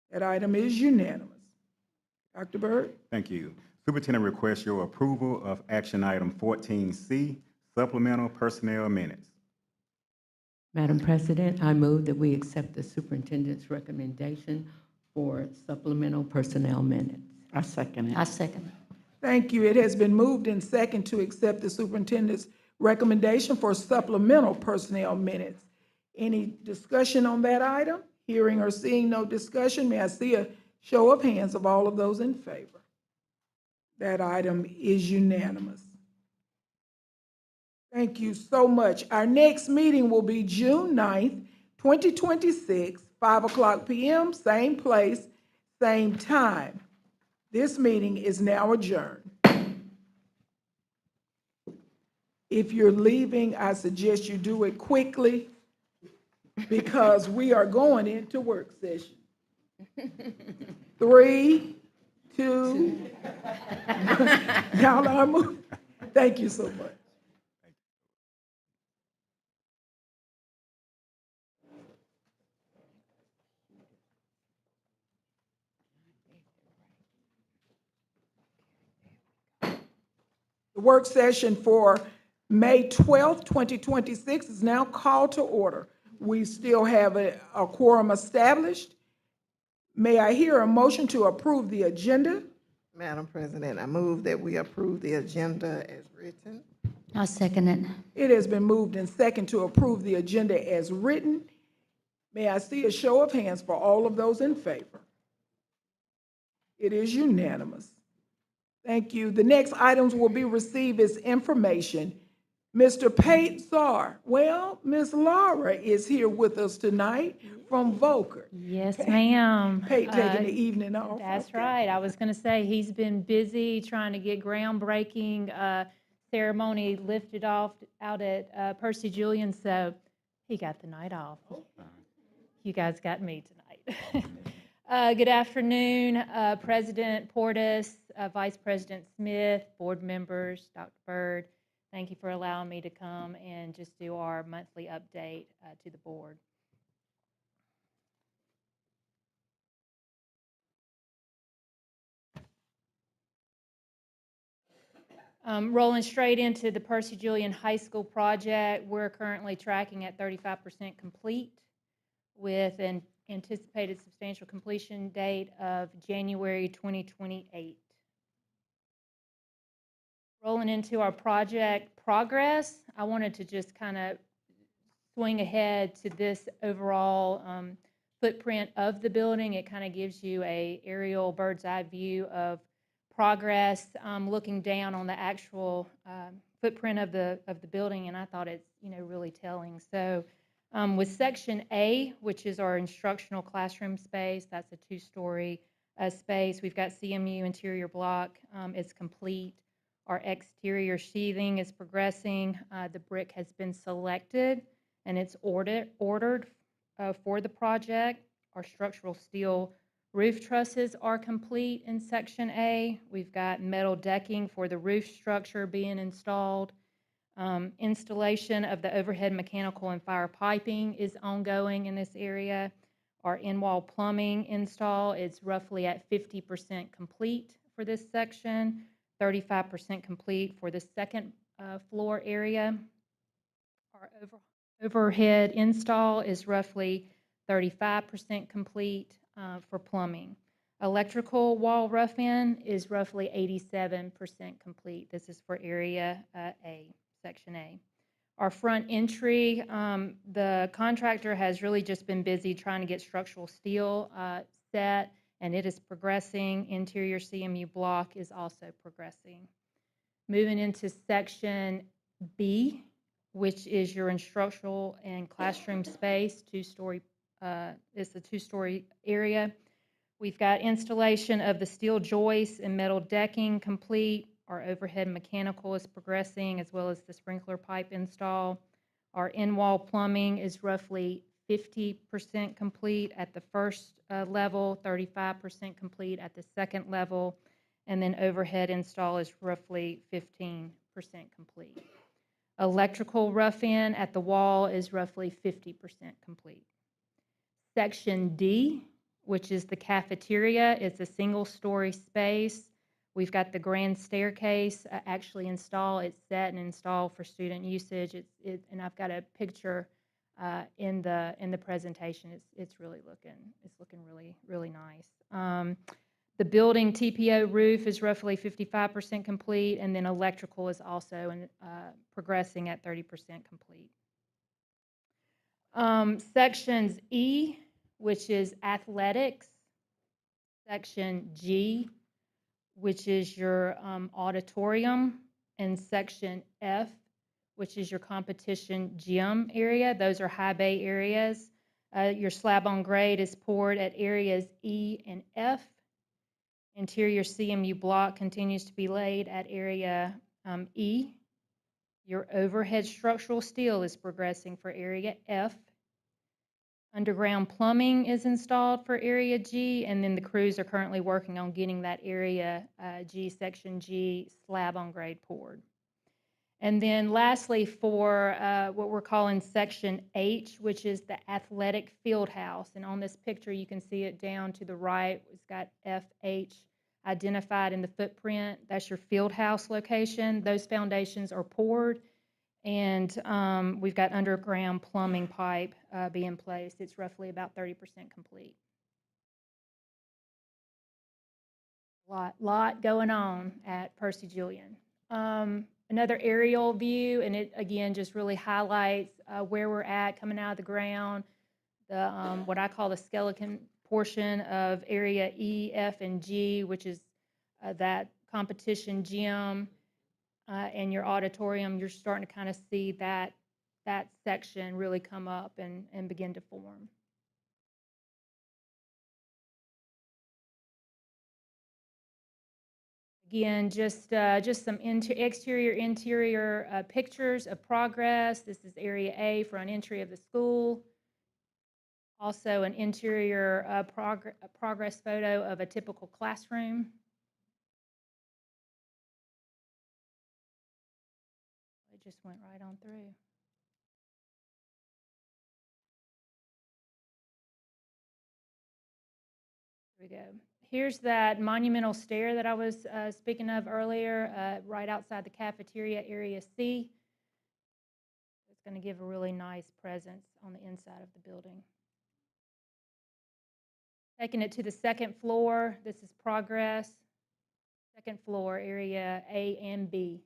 S12: That item is unanimous. Dr. Byrd?
S8: Thank you. Superintendent requests your approval of action item 14C, supplemental personnel minutes.
S14: Madam President, I move that we accept the superintendent's recommendation for supplemental personnel minutes. I second it.
S18: I second it.
S12: Thank you. It has been moved in second to accept the superintendent's recommendation for supplemental personnel minutes. Any discussion on that item? Hearing or seeing no discussion, may I see a show of hands of all of those in favor? That item is unanimous. Thank you so much. Our next meeting will be June 9th, 2026, 5:00 p.m., same place, same time. This meeting is now adjourned. If you're leaving, I suggest you do it quickly because we are going into work session. 3, 2, y'all are moving. Thank you so much. The work session for May 12th, 2026 is now called to order. We still have a quorum established. May I hear a motion to approve the agenda?
S20: Madam President, I move that we approve the agenda as written.
S18: I'll second it.
S12: It has been moved and second to approve the agenda as written. May I see a show of hands for all of those in favor? It is unanimous. Thank you. The next items will be received as information. Mr. Pate Czar. Well, Miss Laura is here with us tonight from Volker.
S21: Yes, ma'am.
S12: Pate taking the evening off.
S21: That's right. I was going to say he's been busy trying to get groundbreaking ceremony lifted off out at Percy Julian, so he got the night off. You guys got me tonight. Good afternoon, President Portis, Vice President Smith, board members, Dr. Byrd. Thank you for allowing me to come and just do our monthly update to the board. Rolling straight into the Percy Julian High School project, we're currently tracking at 35% complete with an anticipated substantial completion date of January 2028. Rolling into our project progress, I wanted to just kind of swing ahead to this overall footprint of the building. It kind of gives you a aerial bird's eye view of progress, looking down on the actual footprint of the building, and I thought it's really telling. So with section A, which is our instructional classroom space, that's a 2-story space. We've got CMU interior block, it's complete. Our exterior sheathing is progressing. The brick has been selected and it's ordered for the project. Our structural steel roof trusses are complete in section A. We've got metal decking for the roof structure being installed. Installation of the overhead mechanical and fire piping is ongoing in this area. Our in-wall plumbing install is roughly at 50% complete for this section, 35% complete for the second floor area. Our overhead install is roughly 35% complete for plumbing. Electrical wall rough-in is roughly 87% complete. This is for area A, section A. Our front entry, the contractor has really just been busy trying to get structural steel set, and it is progressing. Interior CMU block is also progressing. Moving into section B, which is your instructional and classroom space, 2-story. It's a 2-story area. We've got installation of the steel joists and metal decking complete. Our overhead mechanical is progressing, as well as the sprinkler pipe install. Our in-wall plumbing is roughly 50% complete at the first level, 35% complete at the second level, and then overhead install is roughly 15% complete. Electrical rough-in at the wall is roughly 50% complete. Section D, which is the cafeteria, is a single-story space. We've got the grand staircase actually installed. It's set and installed for student usage. And I've got a picture in the presentation. It's looking really nice. The building TPO roof is roughly 55% complete, and then electrical is also progressing at 30% complete. Sections E, which is athletics. Section G, which is your auditorium, and section F, which is your competition gym area. Those are high bay areas. Your slab on grade is poured at areas E and F. Interior CMU block continues to be laid at area E. Your overhead structural steel is progressing for area F. Underground plumbing is installed for area G, and then the crews are currently working on getting that area G, section G, slab on grade poured. And then lastly, for what we're calling section H, which is the athletic field house. And on this picture, you can see it down to the right. It's got FH identified in the footprint. That's your field house location. Those foundations are poured, and we've got underground plumbing pipe being placed. It's roughly about 30% complete. Lot going on at Percy Julian. another aerial view, and it again just really highlights where we're at coming out of the ground, the what I call the skeleton portion of area E, F, and G, which is that competition gym and your auditorium. You're starting to kind of see that section really come up and begin to form. Again, just some exterior, interior pictures of progress. This is area A for an entry of the school. Also an interior progress photo of a typical classroom. It just went right on through. Here we go. Here's that monumental stair that I was speaking of earlier, right outside the cafeteria, area C. It's going to give a really nice presence on the inside of the building. Taking it to the second floor, this is progress. Second floor, area A and B.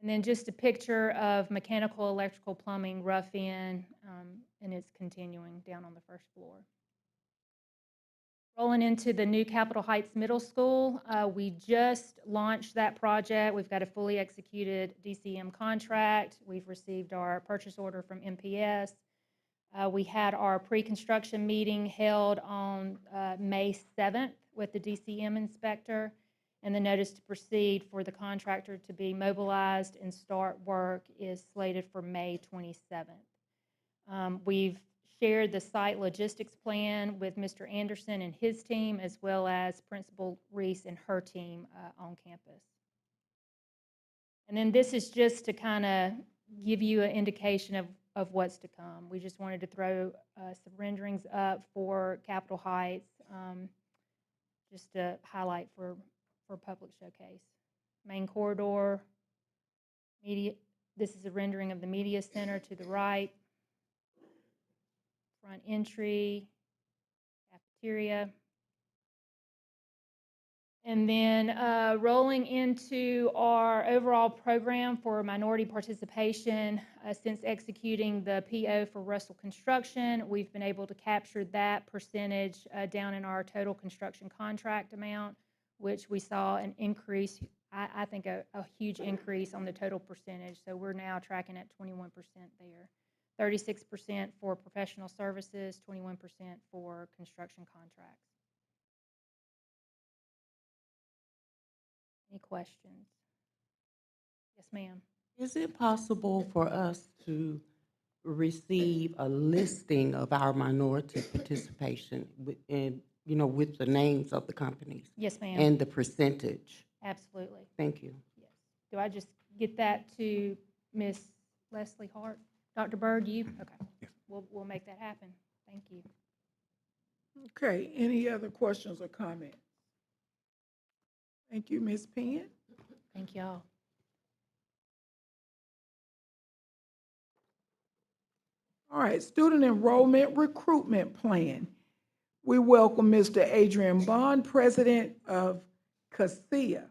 S21: And then just a picture of mechanical, electrical, plumbing, rough in, and it's continuing down on the first floor. Rolling into the new Capitol Heights Middle School, we just launched that project. We've got a fully executed DCM contract. We've received our purchase order from MPS. We had our pre-construction meeting held on May 7th with the DCM inspector, and the notice to proceed for the contractor to be mobilized and start work is slated for May 27th. We've shared the site logistics plan with Mr. Anderson and his team, as well as Principal Reese and her team on campus. And then this is just to kind of give you an indication of what's to come. We just wanted to throw some renderings up for Capitol Heights, just to highlight for public showcase. Main corridor, media. This is a rendering of the media center to the right. Front entry, cafeteria. And then rolling into our overall program for minority participation, since executing the PO for Russell Construction, we've been able to capture that percentage down in our total construction contract amount, which we saw an increase, I think a huge increase on the total percentage. So we're now tracking at 21% there. 36% for professional services, 21% for construction contracts. Any questions? Yes, ma'am.
S2: Is it possible for us to receive a listing of our minority participation with the names of the companies?
S21: Yes, ma'am.
S2: And the percentage?
S21: Absolutely.
S2: Thank you.
S21: Yes. Do I just get that to Miss Leslie Hart? Dr. Byrd, you? Okay. Yes. We'll make that happen. Thank you.
S12: Okay, any other questions or comments? Thank you, Ms. Penn.
S21: Thank y'all.
S12: All right, student enrollment recruitment plan. We welcome Mr. Adrian Bond, president of CASIA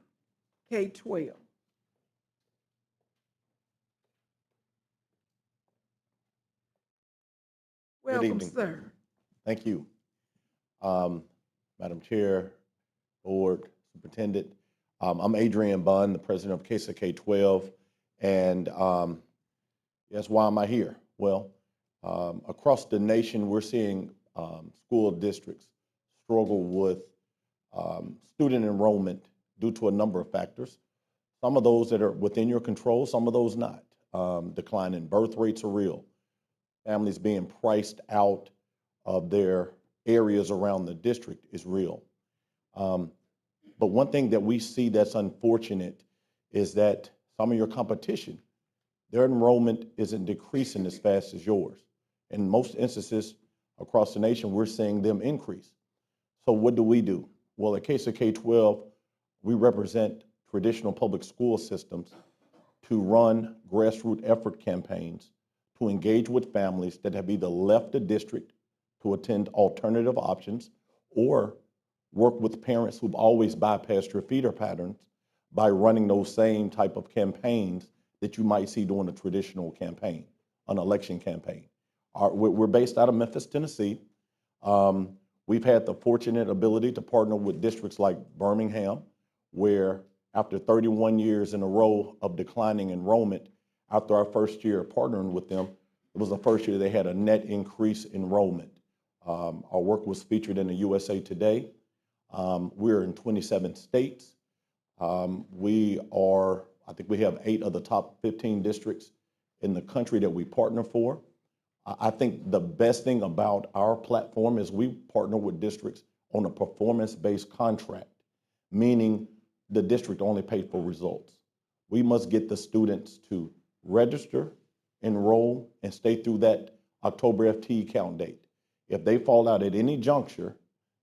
S12: K-12.
S22: Good
S12: Welcome,
S22: evening.
S12: sir.
S22: Thank you. Madam Chair, Board, Superintendent. I'm Adrian Bunn, the president of CASA K-12, and yes, why am I here? Well, across the nation, we're seeing school districts struggle with student enrollment due to a number of factors. Some of those that are within your control, some of those not. Decline in birth rates are real. Families being priced out of their areas around the district is real. But one thing that we see that's unfortunate is that some of your competition, their enrollment isn't decreasing as fast as yours. In most instances across the nation, we're seeing them increase. So what do? Well, at CASA K-12, we represent traditional public school systems to run grassroots effort campaigns to engage with families that have either left the district to attend alternative options or work with parents who've always bypassed your feeder patterns by running those same type of campaigns that you might see during a traditional campaign, an election campaign. We're based out of Memphis, Tennessee. We've had the fortunate ability to partner with districts like Birmingham, where after 31 years in a row of declining enrollment, after our first year partnering with them, it was the first year they had a net increase in enrollment. Our work was featured in the USA Today. We're in 27 states. I think we have 8 of the top 15 districts in the country that we partner for. I think the best thing about our platform is we partner with districts on a performance-based contract, meaning the district only pays for results. We must get the students to register, enroll, and stay through that October FTE count date. If they fall out at any juncture,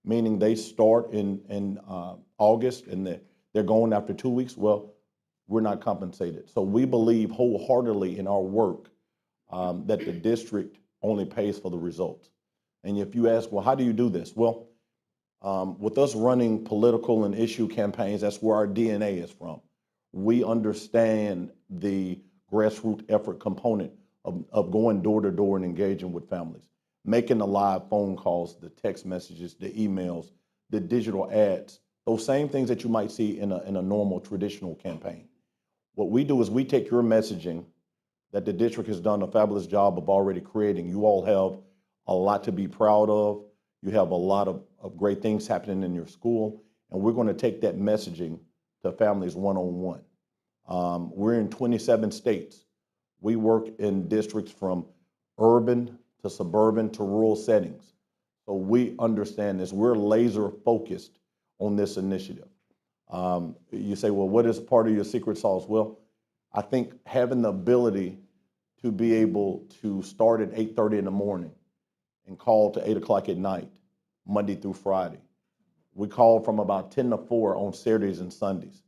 S22: meaning they start in August and they're going after 2 weeks, well, we're not compensated. So we believe wholeheartedly in our work that the district only pays for the results. And if you ask, well, how do you do this? Well, with us running political and issue campaigns, that's where our DNA is from. We understand the grassroots effort component of going door to door and engaging with families, making the live phone calls, the text messages, the emails, the digital ads, those same things that you might see in a normal traditional campaign. What we do is we take your messaging that the district has done a fabulous job of already creating. You all have a lot to be proud of. You have a lot of great things happening in your school, and we're going to take that messaging to families one-on-one. We're in 27 states. We work in districts from urban to suburban to rural settings. So we understand this. We're laser focused on this initiative. You say, well, what is part of your secret sauce? Well, I think having the ability to be able to start at 8:30 in the morning and call to 8 o'clock at night, Monday through Friday. We call from about 10 to 4 on Saturdays and Sundays.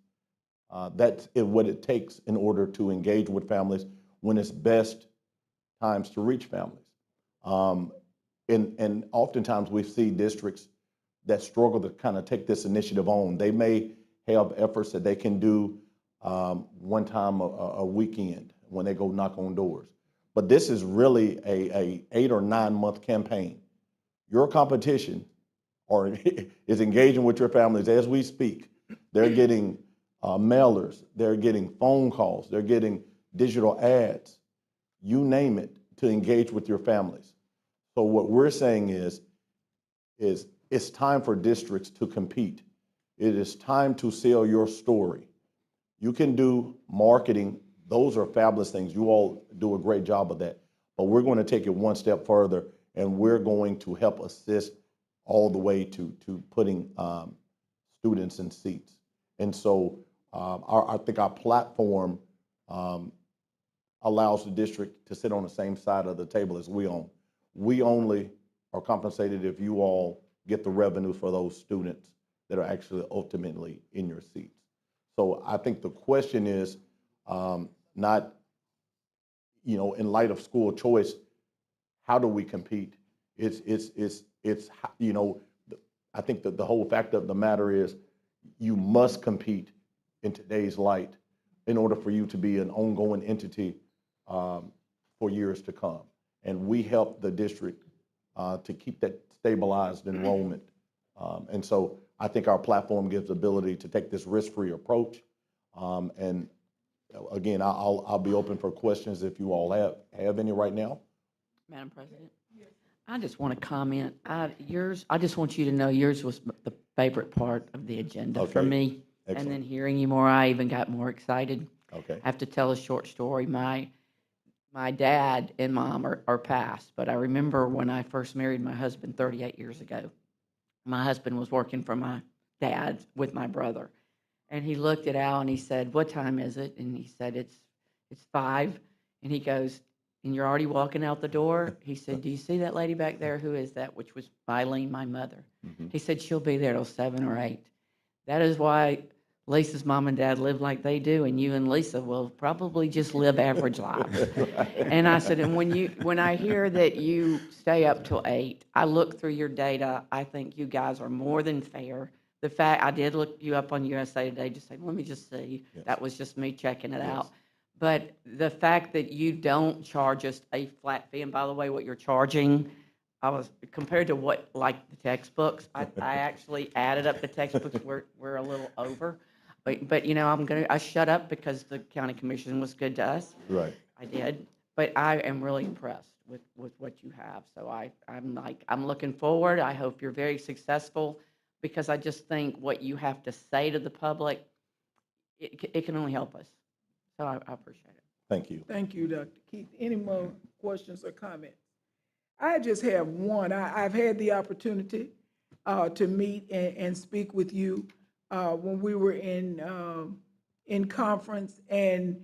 S22: That's what it takes in order to engage with families when it's best times to reach families. And oftentimes we see districts that struggle to kind of take this initiative on. They may have efforts that they can do one time a weekend when they go knock on doors. But this is really a 8 or 9 month campaign. Your competition is engaging with your families as we speak. They're getting mailers, they're getting phone calls, they're getting digital ads, you name it, to engage with your families. So what we're saying is it's time for districts to compete. It is time to sell your story. You can do marketing. Those are fabulous things. You all do a great job of that. But we're going to take it one step further, and we're going to help assist all the way to putting students in seats. And so I think our platform allows the district to sit on the same side of the table as we own. We only are compensated if you all get the revenue for those students that are actually ultimately in your seats. So I think the question is not, in light of school choice, how do we compete? It's I think that the whole fact of the matter is you must compete in today's light in order for you to be an ongoing entity for years to come. And we help the district to keep that stabilized enrollment. And so I think our platform gives the ability to take this risk-free approach. And again, I'll be open for questions if you all have any right now.
S3: Madam President, I just want to comment. I just want you to know yours was the favorite part of the agenda for me. Excellent. And then hearing you more, I even got more excited. Okay. I have to tell a short story. My dad and mom are passed, but I remember when I first married my husband 38 years ago. My husband was working for my dad with my brother, and he looked at Al and he said, "What time is it?" And he said, "It's 5." And he goes, "And you're already walking out the door?" He said, "Do you see that lady back there? Who is that?" Which was Eileen, my mother. Mm-hmm. He said, "She'll be there till 7 or 8. That is why Lisa's mom and dad live like they do, and you and Lisa will probably just live average lives." And I said, "And when I hear that you stay up till 8, I look through your data. I think you guys are more than fair the fact, I did look you up on USA Today, just saying, let me just see.
S22: Yes.
S3: That was just me checking it
S22: Yes.
S3: out. But the fact that you don't charge us a flat fee, and by the way, what you're charging, I was, compared to what, like the textbooks, I actually added up the textbooks, we're a little over. But you know, I shut up because the county commission was good to us.
S22: Right.
S3: I did, but I am really impressed with what you have. So I'm looking forward. I hope you're very successful, because I just think what you have to say to the public, it can only help us. So I appreciate it.
S22: Thank you.
S12: Thank you, Dr. Keith. Any more questions or comments? I just have one. I've had the opportunity to meet and speak with you when we were in conference, and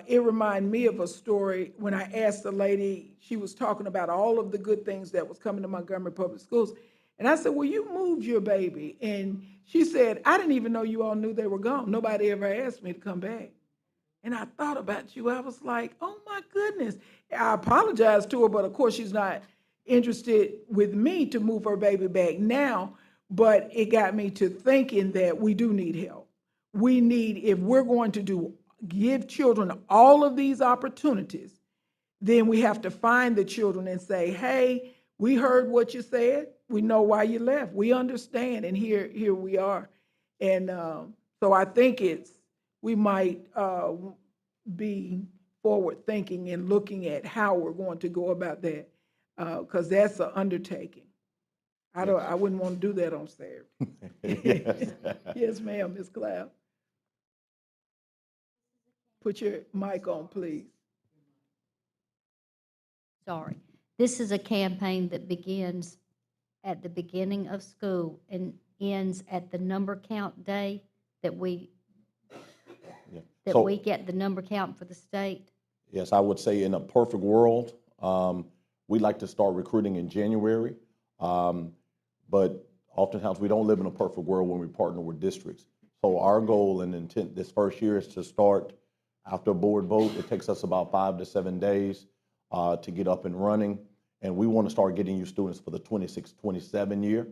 S12: it reminded me of a story when I asked the lady, she was talking about all of the good things that was coming to Montgomery Public Schools. And I said, well, you moved your baby. And she said, I didn't even know you all knew they were gone. Nobody ever asked me to come back. And I thought about you. I was like, oh my goodness. I apologized to her, but of course she's not interested with me to move her baby back now. But it got me to thinking that we do need help. We need, if we're going to give children all of these opportunities, then we have to find the children and say, hey, we heard what you said. We know why you left. We understand, and here we are. And so I think we might be forward thinking and looking at how we're going to go about that, because that's an undertaking. I wouldn't want to do that on Saturday.
S22: Yes.
S12: Yes, ma'am, Ms. Cloud. Put your mic on, please.
S18: Sorry. This is a campaign that begins at the beginning of school and ends at the number count day that we get the number count for the state.
S22: Yes, I would say in a perfect world, we'd like to start recruiting in January. But oftentimes we don't live in a perfect world when we partner with districts. So our goal and intent this first year is to start after a board vote. It takes us about 5 to 7 days to get up and running. And we want to start getting you students for the 26-27 year.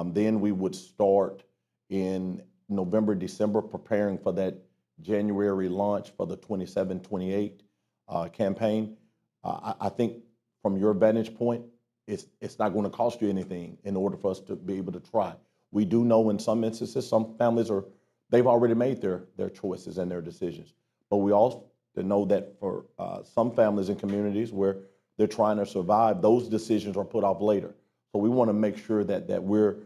S22: Then we would start in November, December, preparing for that January launch for the 27-28 campaign. I think from your vantage point, it's not going to cost you anything in order for us to be able to try. We do know in some instances, some families they've already made their choices and their decisions. But we also know that for some families and communities where they're trying to survive, those decisions are put off later. So we want to make sure that we're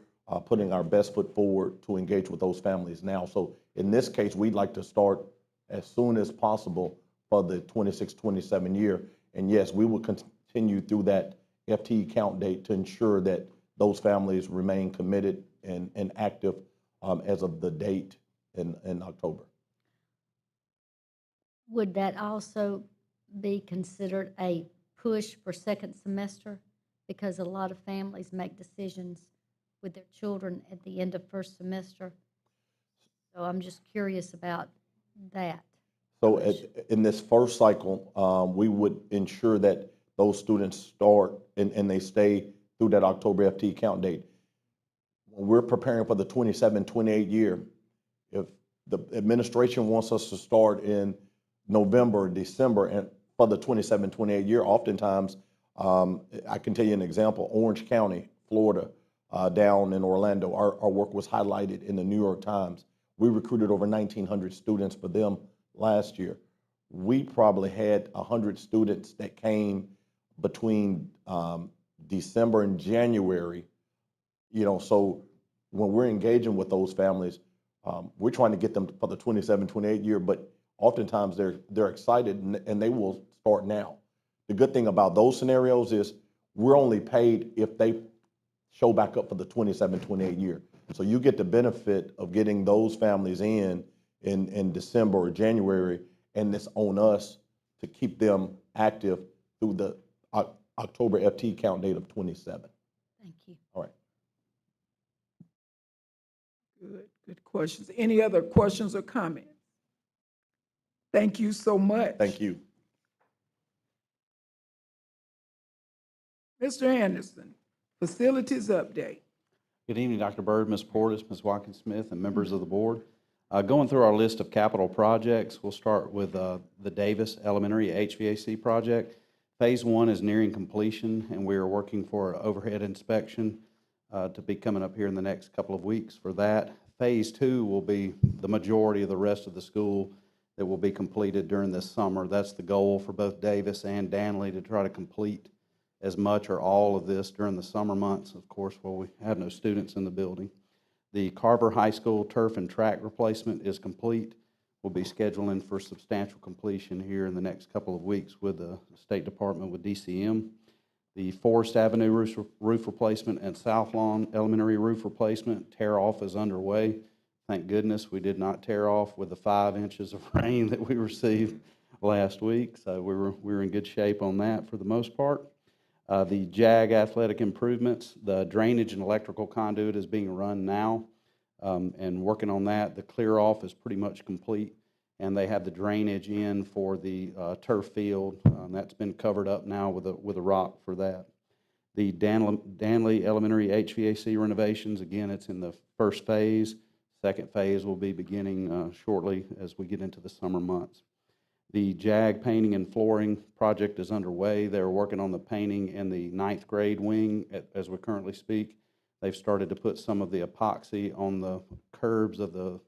S22: putting our best foot forward to engage with those families now. So in this case, we'd like to start as soon as possible for the 26-27 year. And yes, we will continue through that FTE count date to ensure that those families remain committed and active as of the date in October.
S18: Would that also be considered a push for second semester? Because a lot of families make decisions with their children at the end of first semester. So I'm just curious about that.
S22: So in this first cycle, we would ensure that those students start and they stay through that October FTE count date. When we're preparing for the 27-28 year, if the administration wants us to start in November, December, and for the 27-28 year, oftentimes, I can tell you an example, Orange County, Florida, down in Orlando, our work was highlighted in the New York Times. We recruited over 1,900 students for them last year. We probably had 100 students that came between December and January. So when we're engaging with those families, we're trying to get them for the 27-28 year, but oftentimes they're excited and they will start now. The good thing about those scenarios is we're only paid if they show back up for the 27-28 year. So you get the benefit of getting those families in December or January, and it's on us to keep them active through the October FT count date of 27.
S18: Thank you.
S22: All right.
S12: Good questions. Any other questions or comments? Thank you so much.
S22: Thank you.
S12: Mr. Anderson, facilities update.
S16: Good evening, Dr. Byrd, Ms. Portis, Ms. Watkins-Smith, and members of the board. Going through our list of capital projects, we'll start with the Davis Elementary HVAC project. Phase 1 is nearing completion, and we are working for an overhead inspection to be coming up here in the next couple of weeks for that. Phase 2 will be the majority of the rest of the school that will be completed during this summer. That's the goal for both Davis and Danley, to try to complete as much or all of this during the summer months, of course, while we have no students in the building. The Carver High School turf and track replacement is complete. We'll be scheduling for substantial completion here in the next couple of weeks with the State Department with DCM. The Forest Avenue roof replacement and South Lawn Elementary roof replacement tear-off is underway. Thank goodness we did not tear off with the 5 inches of rain that we received last week, so we were in good shape on that for the most part. The JAG athletic improvements, the drainage and electrical conduit is being run now, and working on that. The clear off is pretty much complete, and they have the drainage in for the turf field. That's been covered up now with a rock for that. The Danley Elementary HVAC renovations, again, it's in the first phase. Second phase will be beginning shortly as we get into the summer months. The JAG painting and flooring project is underway. They're working on the painting in the 9th grade wing as we currently speak. They've started to put some of the epoxy on the curbs of the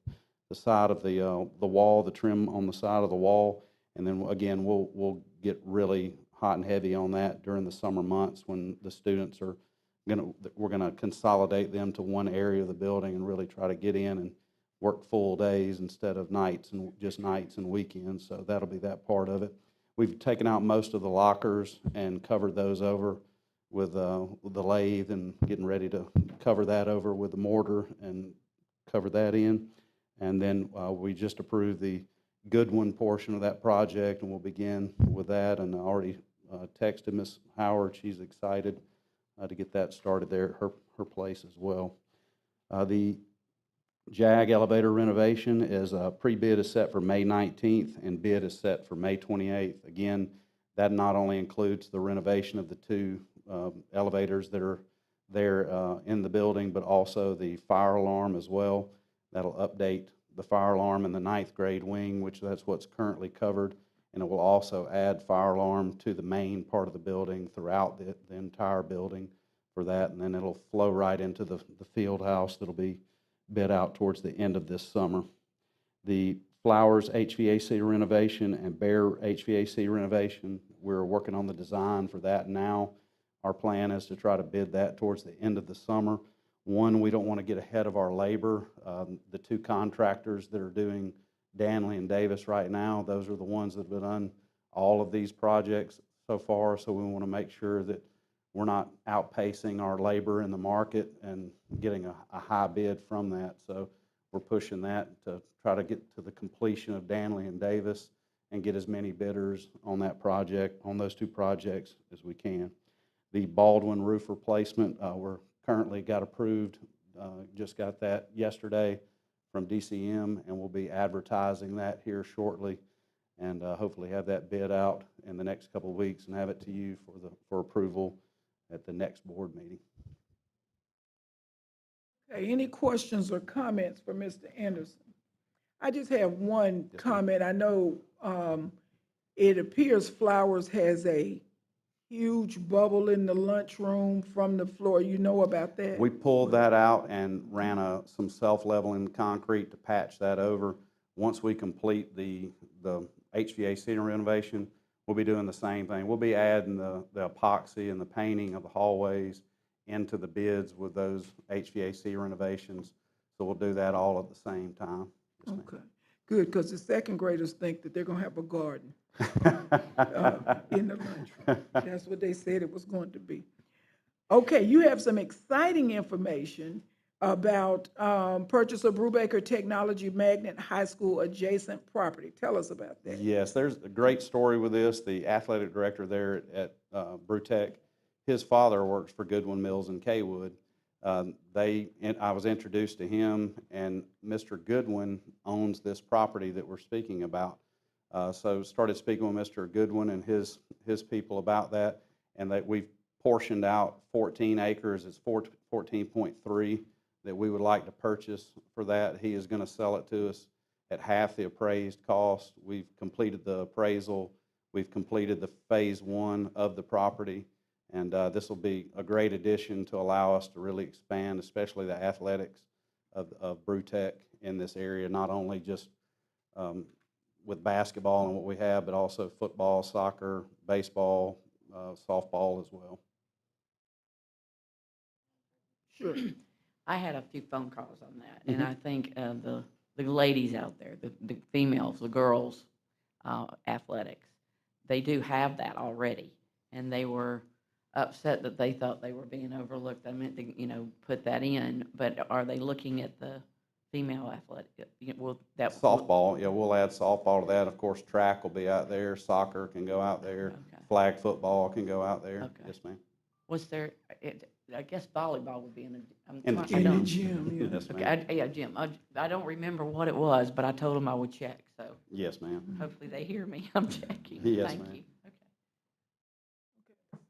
S16: side of the wall, the trim on the side of the wall, and then again we'll get really hot and heavy on that during the summer months when the students are we're gonna consolidate them to one area of the building and really try to get in and work full days instead of nights and just nights and weekends. So that'll be that part of it. We've taken out most of the lockers and covered those over with the lathe, and getting ready to cover that over with the mortar and cover that in. And then we just approved the Goodwin portion of that project, and we'll begin with that. And I already texted Ms. Howard. She's excited to get that started there at her place as well. The JAG elevator renovation is pre-bid is set for May 19th, and bid is set for May 28th. Again, that not only includes the renovation of the 2 elevators that are there in the building, but also the fire alarm as well. That'll update the fire alarm in the 9th grade wing, which that's what's currently covered, and it will also add fire alarm to the main part of the building throughout the entire building for that, and then it'll flow right into the field house that'll be bid out towards the end of this summer. The Flowers HVAC renovation and Bear HVAC renovation, we're working on the design for that now. Our plan is to try to bid that towards the end of the summer. One, we don't want to get ahead of our labor. The 2 contractors that are doing Danley and Davis right now, those are the ones that have done all of these projects so far, so we want to make sure that we're not outpacing our labor in the market and getting a high bid from that. So we're pushing that to try to get to the completion of Danley and Davis and get as many bidders on that project, on those 2 projects, as we can. The Baldwin roof replacement, we're currently got approved, just got that yesterday from DCM, and we'll be advertising that here shortly, and hopefully have that bid out in the next couple of weeks and have it to you for approval at the next board meeting.
S12: Okay, any questions or comments for Mr. Anderson? I just have one comment. I know it appears Flowers has a huge bubble in the lunchroom from the floor. You know about that?
S16: We pulled that out and ran some self-leveling concrete to patch that over. Once we complete the HVAC renovation, we'll be doing the same thing. We'll be adding the epoxy and the painting of the hallways into the bids with those HVAC renovations. So we'll do that all at the same time.
S12: Okay, good, because the 2nd graders think that they're going to have a garden in the lunchroom. That's what they said it was going to be. Okay, you have some exciting information about purchase of Brubaker Technology Magnet High School adjacent property. Tell us about that.
S16: Yes, there's a great story with this. The athletic director there at Brutech, his father works for Goodwin Mills in Kaywood. I was introduced to him, and Mr. Goodwin owns this property that we're speaking about. So started speaking with Mr. Goodwin and his people about that, and that we've portioned out 14 acres. It's 14.3 that we would like to purchase for that. He is going to sell it to us at half the appraised cost. We've completed the appraisal. We've completed the phase 1 of the property. And this will be a great addition to allow us to really expand, especially the athletics of Brewtech in this area, not only just with basketball and what we have, but also football, soccer, baseball, softball as well.
S12: Sure.
S3: I had a few phone calls on that, and I think the ladies out there, the females, the girls, athletics, they do have that already, and they were upset that they thought they were being overlooked. I meant to, put that in, but are they looking at the female athletic? Well, that
S16: Softball, yeah, we'll add softball to that. Of course, track will be out there. Soccer can go out there.
S3: Okay.
S16: Flag football can go out there.
S3: Okay.
S16: Yes, ma'am.
S3: Was there? I guess volleyball would be in the.
S16: In the
S3: I
S16: gym.
S3: don't-
S12: Gym,
S16: Yes,
S3: Okay,
S16: ma'am.
S3: yeah, Jim. I don't remember what it was, but I told them I would check. So
S16: Yes, ma'am.
S3: hopefully they hear me. I'm checking.
S16: Yes,
S3: Thank
S16: ma'am.
S3: you.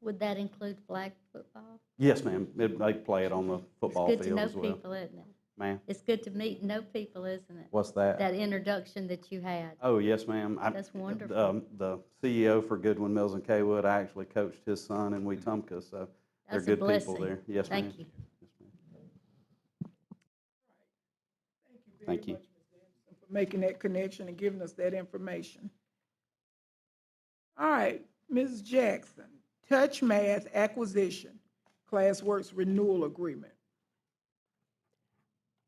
S18: Would that include flag football?
S16: Yes, ma'am. They play it on the football
S18: It's good to
S16: field
S18: know
S16: as well.
S18: people, isn't it?
S16: Ma'am,
S18: It's good to meet and know people, isn't it?
S16: what's that?
S18: That introduction that you had.
S16: Oh, yes, ma'am.
S18: That's wonderful.
S16: The CEO for Goodwin Mills and Kaywood, I actually coached his son in Wetumpka, so they're
S18: That's a
S16: good people
S18: blessing.
S16: there. Yes, ma'am.
S18: Thank you.
S16: Thank you.
S12: For making that connection and giving us that information. All right, Ms. Jackson, Touch Math Acquisition, Classworks Renewal Agreement.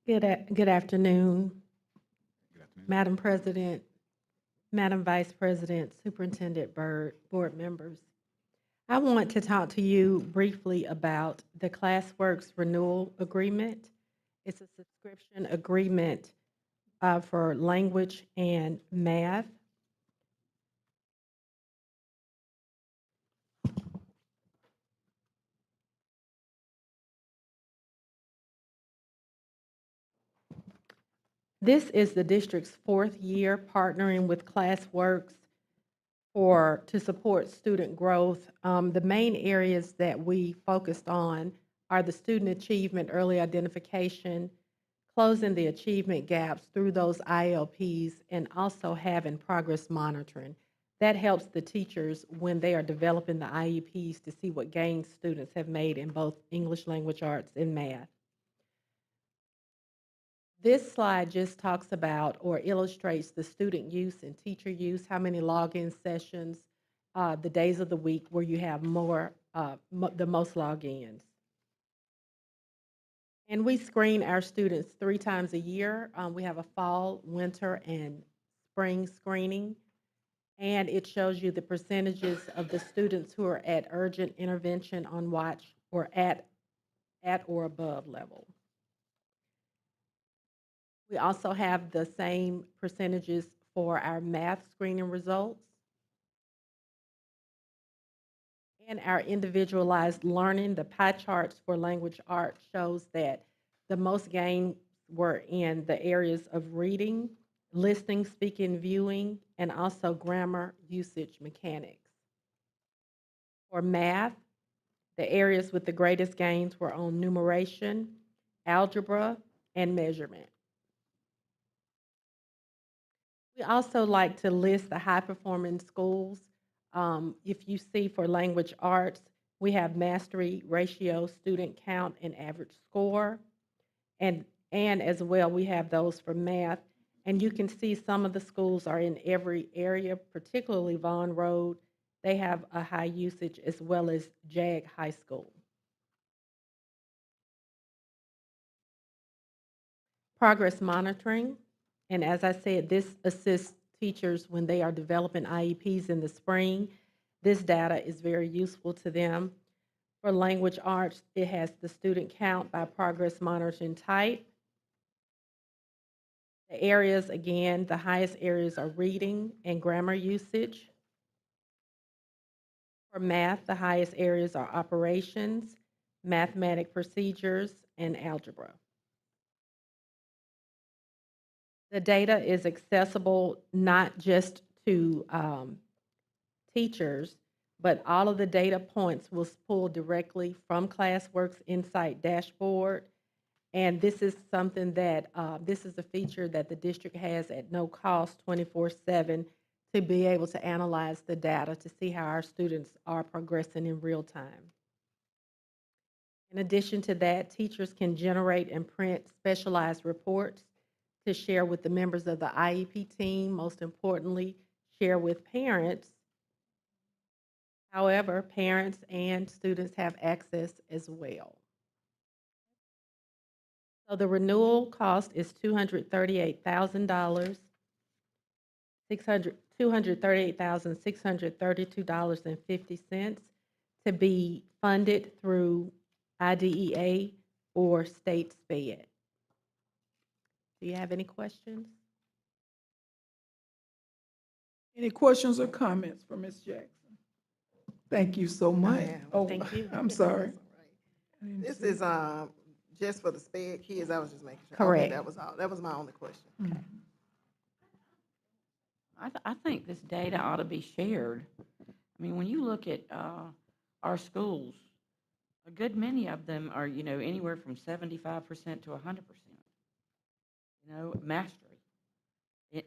S10: Good afternoon, Madam President, Madam Vice President, Superintendent Byrd, board members. I want to talk to you briefly about the Classworks Renewal Agreement. It's a subscription agreement for language and math. This is the district's 4th year partnering with Classworks to support student growth. The main areas that we focused on are the student achievement, early identification, closing the achievement gaps through those ILPs, and also having progress monitoring. That helps the teachers when they are developing the IEPs to see what gains students have made in both English language arts and math. This slide just talks about or illustrates the student use and teacher use, how many login sessions, the days of the week where you have the most logins. And we screen our students 3 times a year. We have a fall, winter, and spring screening. And it shows you the percentages of the students who are at urgent intervention on watch or at or above level. We also have the same percentages for our math screening results. And our individualized learning, the pie charts for language arts shows that the most gains were in the areas of reading, listening, speaking, viewing, and also grammar usage mechanics. For math, the areas with the greatest gains were on numeration, algebra, and measurement. We also like to list the high-performing schools. If you see for language arts, we have mastery, ratio, student count, and average score. And as well, we have those for math. And you can see some of the schools are in every area, particularly Vaughn Road. They have a high usage, as well as JAG High School. Progress monitoring. And as I said, this assists teachers when they are developing IEPs in the spring. This data is very useful to them. For language arts, it has the student count by progress monitoring type. The areas, again, the highest areas are reading and grammar usage. For math, the highest areas are operations, mathematic procedures, and algebra. The data is accessible not just to teachers, but all of the data points was pulled directly from Classworks Insight dashboard, And this is something that, this is a feature that the district has at no cost 24/7 to be able to analyze the data to see how our students are progressing in real time. In addition to that, teachers can generate and print specialized reports to share with the members of the IEP team, most importantly, share with parents. However, parents and students have access as well. So the renewal cost is $238,000, $238,632.50 to be funded through IDEA or state SPED. Do you have any questions?
S12: Any questions or comments for Ms. Jackson? Thank you so much. Oh,
S10: Thank you.
S12: I'm sorry.
S20: This is just for the SPED kids. I was just making sure.
S10: Correct.
S20: Okay, that was all. That was my only question.
S3: I think this data ought to be shared. I mean, when you look at our schools, a good many of them are, anywhere from 75% to 100%. Mastery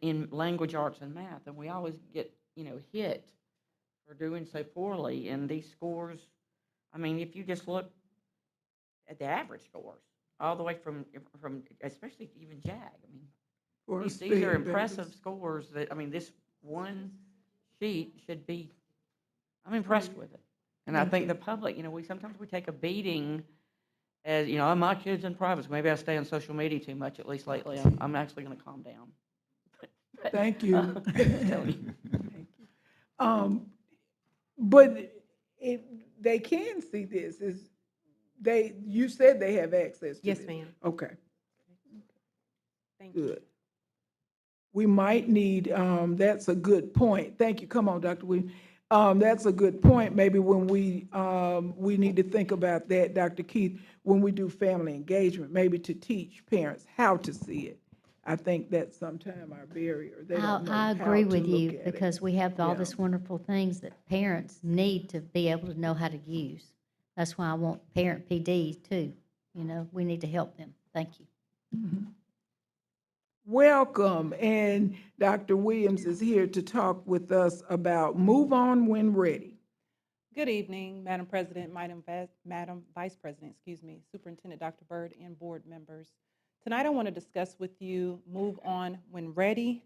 S3: in language arts and math, and we always get, hit for doing so poorly. And these scores, I mean, if you just look at the average scores, all the way from especially even JAG, I mean,
S12: For
S3: these
S12: SPED,
S3: are
S12: that
S3: impressive
S12: is-
S3: scores that, I mean, this one sheet should be, I'm impressed with it. And I think the public, sometimes we take a beating as, my kid's in private, so maybe I stay on social media too much, at least lately. I'm actually going to calm down.
S12: Thank you.
S3: I'm telling you.
S12: But they can see this. You said they have access to
S10: Yes,
S12: this.
S10: ma'am.
S12: Okay,
S10: Thank you.
S12: good. We might need, that's a good point. Thank you. Come on, Dr. Williams. That's a good point. Maybe when we need to think about that, Dr. Keith, when we do family engagement, maybe to teach parents how to see it. I think that's sometimes our barrier. They don't know
S18: I
S12: how
S18: agree
S12: to
S18: with you
S12: look at it.
S18: because we have all
S12: Yeah.
S18: this wonderful things that parents need to be able to know how to use. That's why I want parent PD too. We need to help them. Thank you.
S12: Welcome, and Dr. Williams is here to talk with us about Move On When Ready.
S4: Good evening, Madam President, Madam Vice President, Superintendent Dr. Byrd, and board members. Tonight I want to discuss with you Move On When Ready.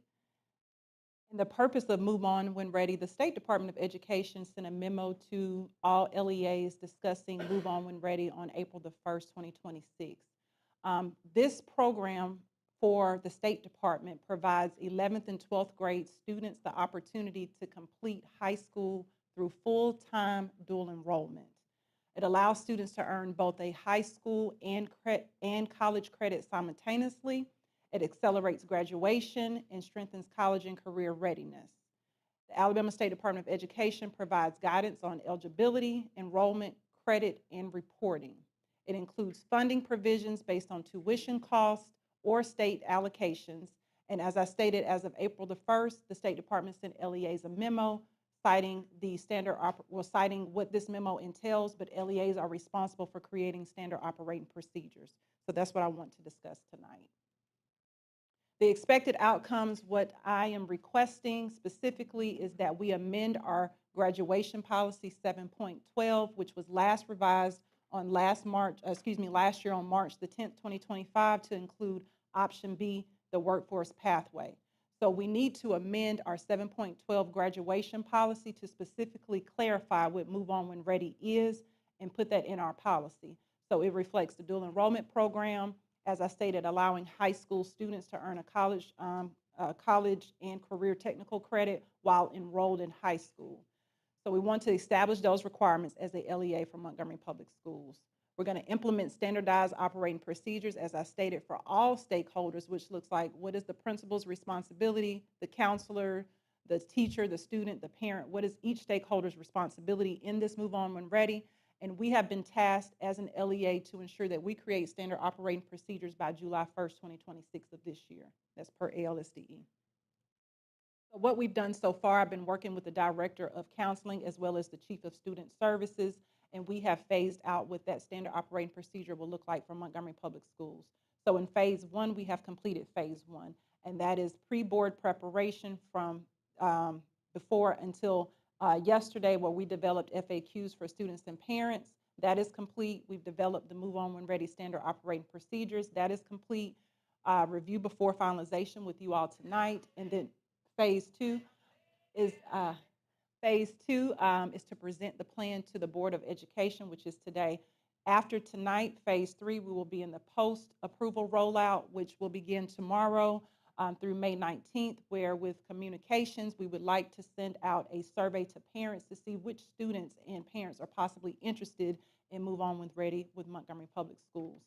S4: And the purpose of Move On When Ready, the State Department of Education sent a memo to all LEAs discussing Move On When Ready on April the 1st, 2026. This program for the State Department provides 11th and 12th grade students the opportunity to complete high school through full-time dual enrollment. It allows students to earn both a high school and college credit simultaneously. It accelerates graduation and strengthens college and career readiness. The Alabama State Department of Education provides guidance on eligibility, enrollment, credit, and reporting. It includes funding provisions based on tuition costs or state allocations. And as I stated, as of April the 1st, the State Department sent LEAs a memo citing citing what this memo entails, but LEAs are responsible for creating standard operating procedures. So that's what I want to discuss tonight. The expected outcomes, what I am requesting specifically is that we amend our graduation policy 7.12, which was last revised on last year on March the 10th, 2025 to include option B, the workforce pathway. So we need to amend our 7.12 graduation policy to specifically clarify what Move On When Ready is and put that in our policy. So it reflects the dual enrollment program, as I stated, allowing high school students to earn a college and career technical credit while enrolled in high school. So we want to establish those requirements as a LEA for Montgomery Public Schools. We're going to implement standardized operating procedures, as I stated, for all stakeholders, which looks like what is the principal's responsibility, the counselor, the teacher, the student, the parent, what is each stakeholder's responsibility in this Move On When Ready. And we have been tasked as an LEA to ensure that we create standard operating procedures by July 1st, 2026 of this year. That's per ALSDE. So what we've done so far, I've been working with the Director of Counseling as well as the Chief of Student Services, and we have phased out what that standard operating procedure will look like for Montgomery Public Schools. So in phase one, we have completed phase one, and that is pre-board preparation from before until yesterday, where we developed FAQs for students and parents. That is complete. We've developed the Move On When Ready standard operating procedures. That is complete. Review before finalization with you all tonight. And then phase two is to present the plan to the Board of Education, which is today. After tonight, phase three, we will be in the post-approval rollout, which will begin tomorrow through May 19th, where with communications, we would like to send out a survey to parents to see which students and parents are possibly interested in Move On When Ready with Montgomery Public Schools.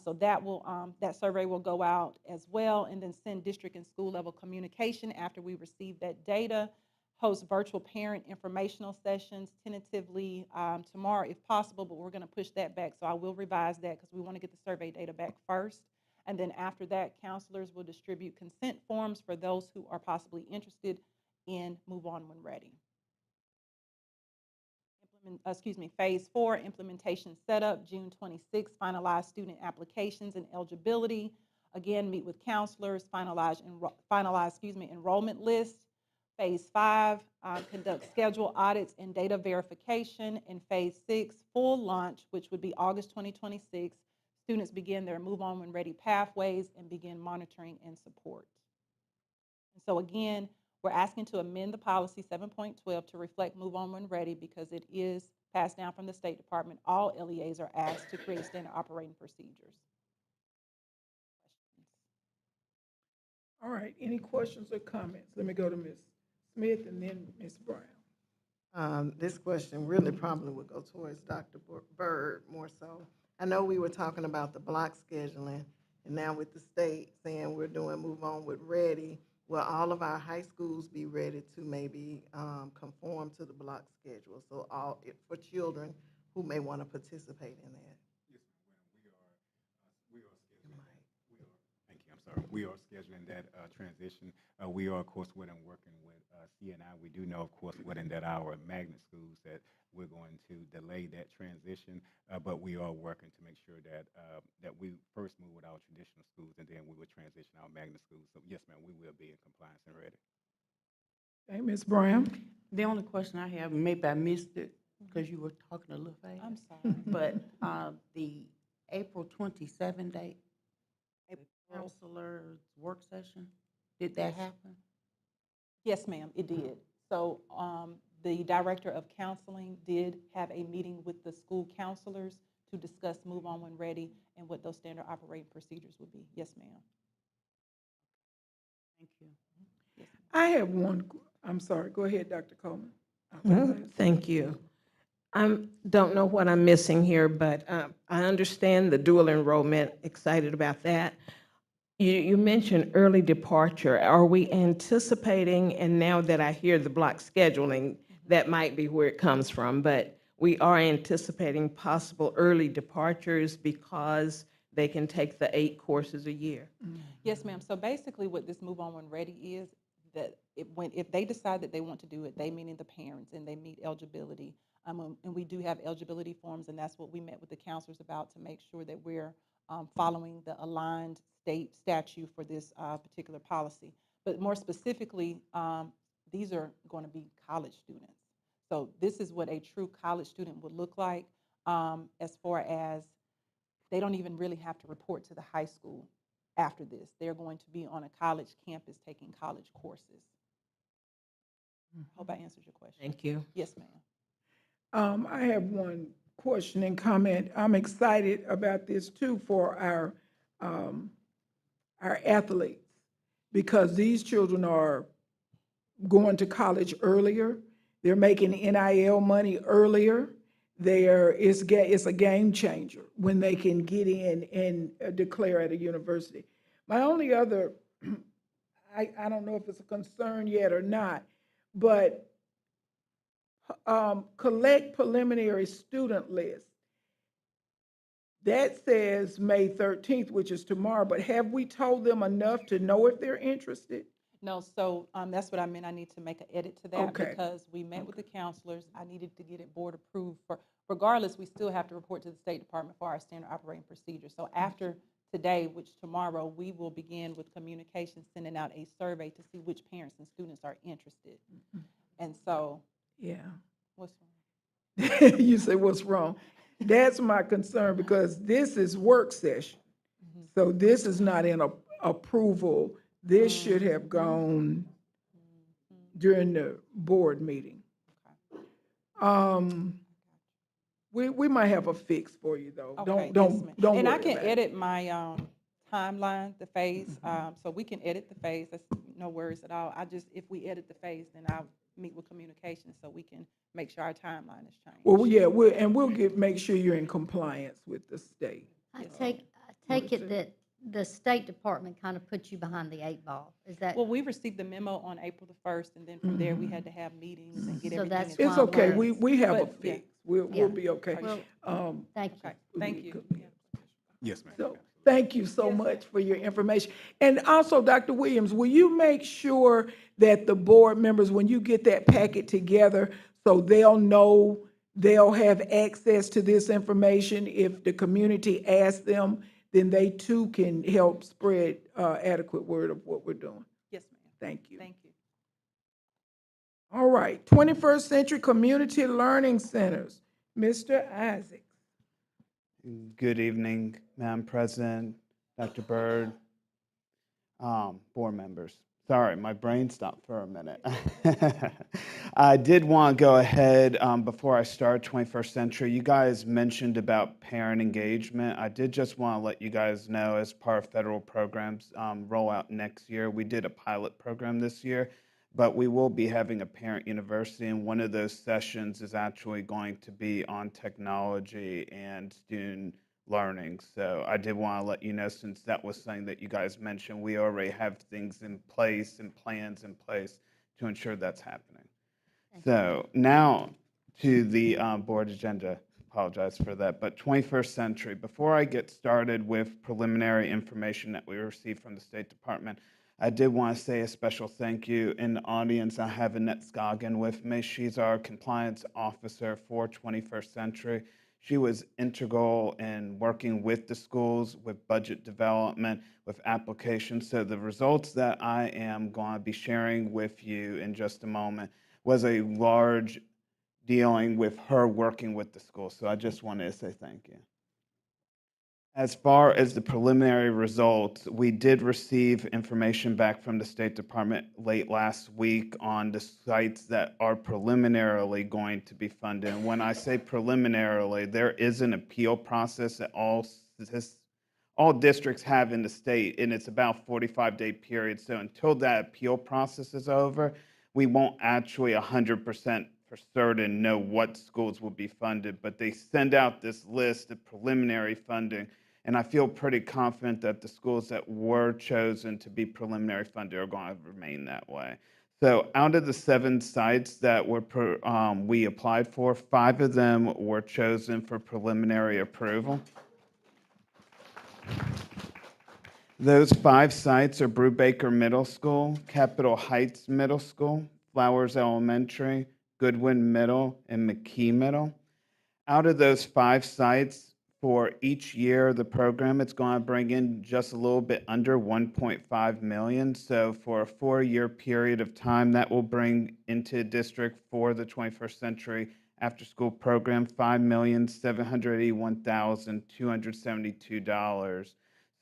S4: So that survey will go out as well, and then send district and school level communication after we receive that data. Host virtual parent informational sessions tentatively tomorrow if possible, but we're going to push that back. So I will revise that because we want to get the survey data back first. And then after that, counselors will distribute consent forms for those who are possibly interested in Move On When Ready. Phase four, implementation setup, June 26th, finalize student applications and eligibility. Again, meet with counselors, finalize enrollment list. Phase five, conduct schedule audits and data verification. And phase six, full launch, which would be August 2026. Students begin their Move On When Ready pathways and begin monitoring and support. And so again, we're asking to amend the policy 7.12 to reflect Move On When Ready because it is passed down from the State Department. All LEAs are asked to create standard operating procedures.
S12: All right, any questions or comments? Let me go to Ms. Smith and then Ms. Brown.
S20: This question really probably would go towards Dr. Byrd more so. I know we were talking about the block scheduling, and now with the state saying we're doing Move On With Ready, will all of our high schools be ready to maybe conform to the block schedule? So for children who may want to participate in that.
S8: We are scheduling that transition. We are, of course, working with CNI. We do know, of course, that our magnet schools that we're going to delay that transition, but we are working to make sure that we first move with our traditional schools and then we will transition our magnet schools. So yes, ma'am, we will be in compliance and ready.
S12: Okay, Ms. Brown.
S2: The only question I have, maybe I missed it because you were talking a little fast.
S4: I'm sorry.
S2: But the April 27 date, counselor's work session, did that happen?
S4: Yes, ma'am, it did. So the director of counseling did have a meeting with the school counselors to discuss Move On When Ready and what those standard operating procedures would be. Yes, ma'am.
S2: Thank you.
S4: Yes,
S12: I have one, I'm sorry, go ahead, Dr. Coleman.
S5: Thank you. I don't know what I'm missing here, but I understand the dual enrollment, excited about that. You mentioned early departure. Are we anticipating, and now that I hear the block scheduling, that might be where it comes from, but we are anticipating possible early departures because they can take the 8 courses a year?
S4: Yes, ma'am. So basically what this Move On When Ready is, that if they decide that they want to do it, they meaning the parents, and they meet eligibility, and we do have eligibility forms, and that's what we met with the counselors about to make sure that we're following the aligned state statute for this particular policy. But more specifically, these are going to be college students. So this is what a true college student would look like, as far as they don't even really have to report to the high school after this. They're going to be on a college campus taking college courses. Hope I answered your question.
S5: Thank you.
S4: Yes, ma'am.
S12: I have one question and comment. I'm excited about this too for our athletes, because these children are going to college earlier. They're making NIL money earlier. It's a game changer when they can get in and declare at a university. My only other, I don't know if it's a concern yet or not, but collect preliminary student list. That says May 13th, which is tomorrow, but have we told them enough to know if they're interested?
S4: No, so that's what I meant. I need to make an edit to that
S12: Okay.
S4: because we met with the counselors. I needed to get it board approved for, regardless, we still have to report to the State Department for our standard operating procedure. So after today, which tomorrow, we will begin with communication, sending out a survey to see which parents and students are interested. And so,
S12: Yeah.
S4: what's wrong?
S12: You say, what's wrong? That's my concern because this is work session. So this is not in approval. This should have gone during the board meeting. We might have a fix for you though.
S4: Okay,
S12: Don't
S4: yes, ma'am.
S12: don't
S4: And I
S12: worry
S4: can
S12: about it.
S4: edit my timeline, the phase, so we can edit the phase. That's no worries at all. If we edit the phase, then I'll meet with communications so we can make sure our timeline is changed.
S12: Well, yeah, we'll make sure you're in compliance with the state.
S18: I take it that the State Department kind of puts you behind the 8 ball. Is that?
S4: Well, we received the memo on April the 1st, and then from there, we had to have meetings and get
S18: So
S4: everything.
S18: that's
S4: in
S12: It's okay,
S4: compliance.
S12: we have a
S4: But, yeah.
S12: fix. We'll be okay.
S18: Well, thank you.
S4: Okay, thank you.
S8: Yes, ma'am.
S12: So, thank you so much for your information. And also, Dr. Williams, will you make sure that the board members, when you get that packet together, so they'll know, they'll have access to this information? If the community asks them, then they too can help spread adequate word of what we're doing.
S4: Yes, ma'am.
S12: Thank you.
S4: Thank you.
S12: All right, 21st Century Community Learning Centers, Mr. Isaac.
S6: Good evening, Madam President, Dr. Byrd, board members. Sorry, my brain stopped for a minute. I did want to go ahead before I start 21st Century. You guys mentioned about parent engagement. I did just want to let you guys know, as part of federal programs roll out next year, we did a pilot program this year, but we will be having a parent university, and one of those sessions is actually going to be on technology and student learning. So I did want to let you know, since that was something that you guys mentioned, we already have things in place and plans in place to ensure that's happening. So now to the board agenda. Apologize for that. But 21st Century, before I get started with preliminary information that we received from the State Department, I did want to say a special thank you. In the audience, I have Annette Scoggin with me. She's our compliance officer for 21st Century. She was integral in working with the schools, with budget development, with applications. So the results that I am going to be sharing with you in just a moment was a large dealing with her working with the school. So I just wanted to say thank you. As far as the preliminary results, we did receive information back from the State Department late last week on the sites that are preliminarily going to be funded. And when I say preliminarily, there is an appeal process that all districts have in the state, and it's about a 45-day period. So until that appeal process is over, we won't actually 100% for certain know what schools will be funded, but they send out this list of preliminary funding. And I feel pretty confident that the schools that were chosen to be preliminary funded are going to remain that way. So out of the 7 sites that we applied for, 5 of them were chosen for preliminary approval. Those 5 sites are Brubaker Middle School, Capitol Heights Middle School, Flowers Elementary, Goodwin Middle, and McKee Middle. Out of those 5 sites, for each year of the program, it's going to bring in just a little bit under $1.5 million. So for a 4-year period of time, that will bring into district for the 21st Century After School Program $5,781,272.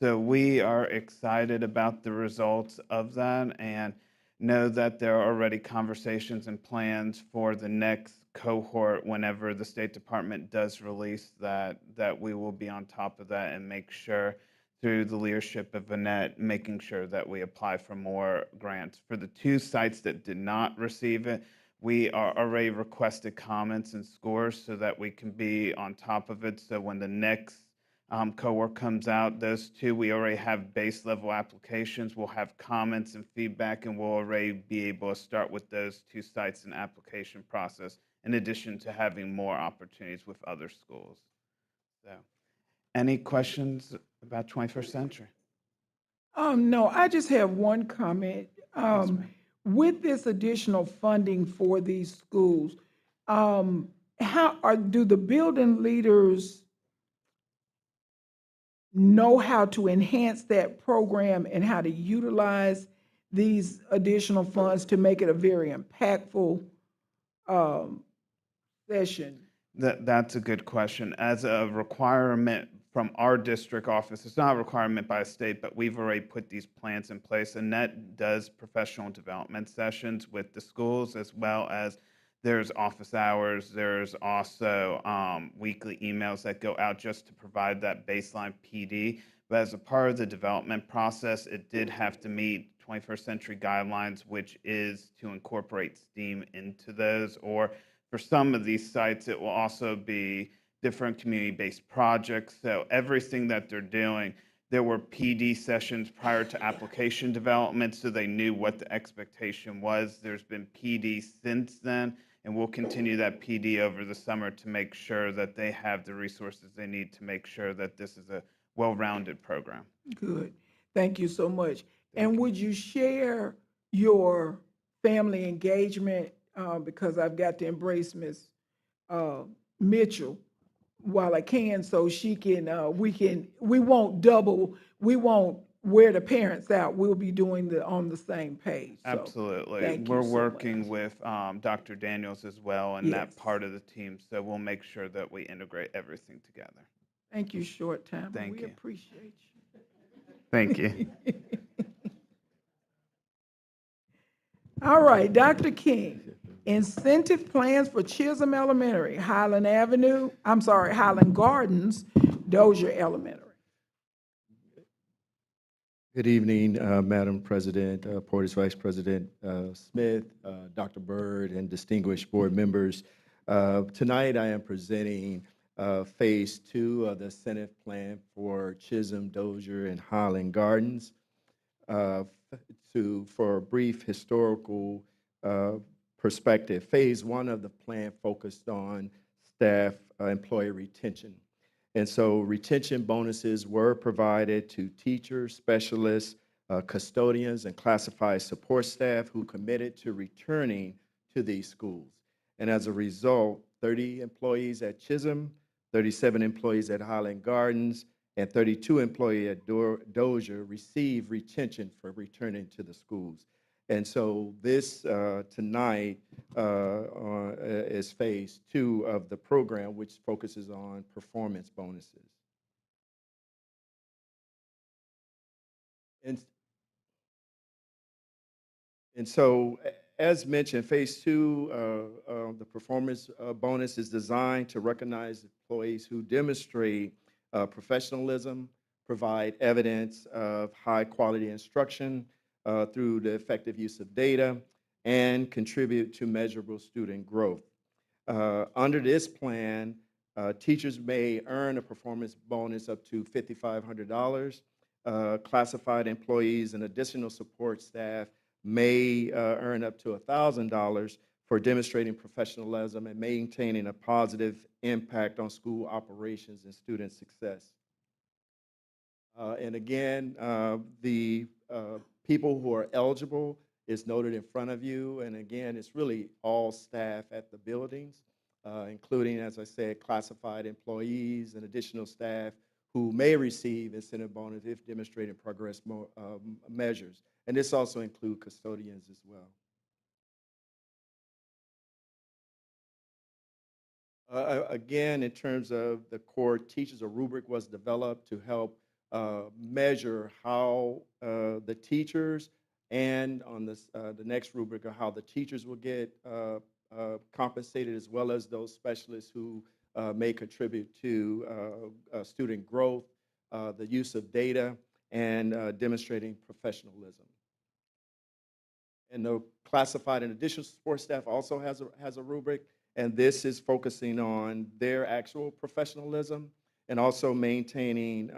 S6: So we are excited about the results of that and know that there are already conversations and plans for the next cohort whenever the State Department does release that we will be on top of that and make sure, through the leadership of Annette, making sure that we apply for more grants. For the 2 sites that did not receive it, we are already requested comments and scores so that we can be on top of it. So when the next cohort comes out, those 2, we already have base level applications. We'll have comments and feedback, and we'll already be able to start with those 2 sites in application process, in addition to having more opportunities with other schools. So, any questions about 21st Century?
S12: No, I just have one comment. With this additional funding for these schools, do the building leaders know how to enhance that program and how to utilize these additional funds to make it a very impactful session?
S6: That's a good question. As a requirement from our district office, it's not a requirement by state, but we've already put these plans in place. And that does professional development sessions with the schools, as well as there's office hours. There's also weekly emails that go out just to provide that baseline PD. But as a part of the development process, it did have to meet 21st century guidelines, which is to incorporate STEAM into those, or for some of these sites, it will also be different community-based projects. So everything that they're doing, there were PD sessions prior to application development, so they knew what the expectation was. There's been PD since then, and we'll continue that PD over the summer to make sure that they have the resources they need to make sure that this is a well-rounded program.
S12: Good. Thank you so much. And would you share your family engagement, because I've got to embrace Miss Mitchell while I can, so she can, we won't wear the parents out. We'll be doing on the same page. So,
S6: Absolutely.
S12: thank you
S6: We're
S12: so
S6: working
S12: much.
S6: with Dr. Daniels as well and that
S12: Yes.
S6: part of the team, so we'll make sure that we integrate everything together.
S12: Thank you, short time.
S6: Thank
S12: We
S6: you.
S12: appreciate you.
S6: Thank you.
S12: All right, Dr. King, incentive plans for Chisholm Elementary, Highland Gardens, Dozier Elementary.
S7: Good evening, Madam President, Portis Vice President Smith, Dr. Byrd, and distinguished board members. Tonight, I am presenting Phase 2 of the incentive plan for Chisholm, Dozier, and Highland Gardens. For a brief historical perspective, Phase 1 of the plan focused on staff employee retention. And so retention bonuses were provided to teachers, specialists, custodians, and classified support staff who committed to returning to these schools. And as a result, 30 employees at Chisholm, 37 employees at Highland Gardens, and 32 employees at Dozier received retention for returning to the schools. And so this tonight is Phase 2 of the program, which focuses on performance bonuses. And so, as mentioned, Phase 2 of the performance bonus is designed to recognize employees who demonstrate professionalism, provide evidence of high-quality instruction through the effective use of data, and contribute to measurable student growth. Under this plan, teachers may earn a performance bonus up to $5,500. Classified employees and additional support staff may earn up to $1,000 for demonstrating professionalism and maintaining a positive impact on school operations and student success. And again, the people who are eligible is noted in front of you. And again, it's really all staff at the buildings, including, as I said, classified employees and additional staff who may receive incentive bonus if demonstrating progress measures. And this also includes custodians as well. Again, in terms of the core teachers, a rubric was developed to help measure how the teachers, and on this, the next rubric, of how the teachers will get compensated, as well as those specialists who may contribute to student growth, the use of data, and demonstrating professionalism. And the classified and additional support staff also has a rubric, and this is focusing on their actual professionalism and also maintaining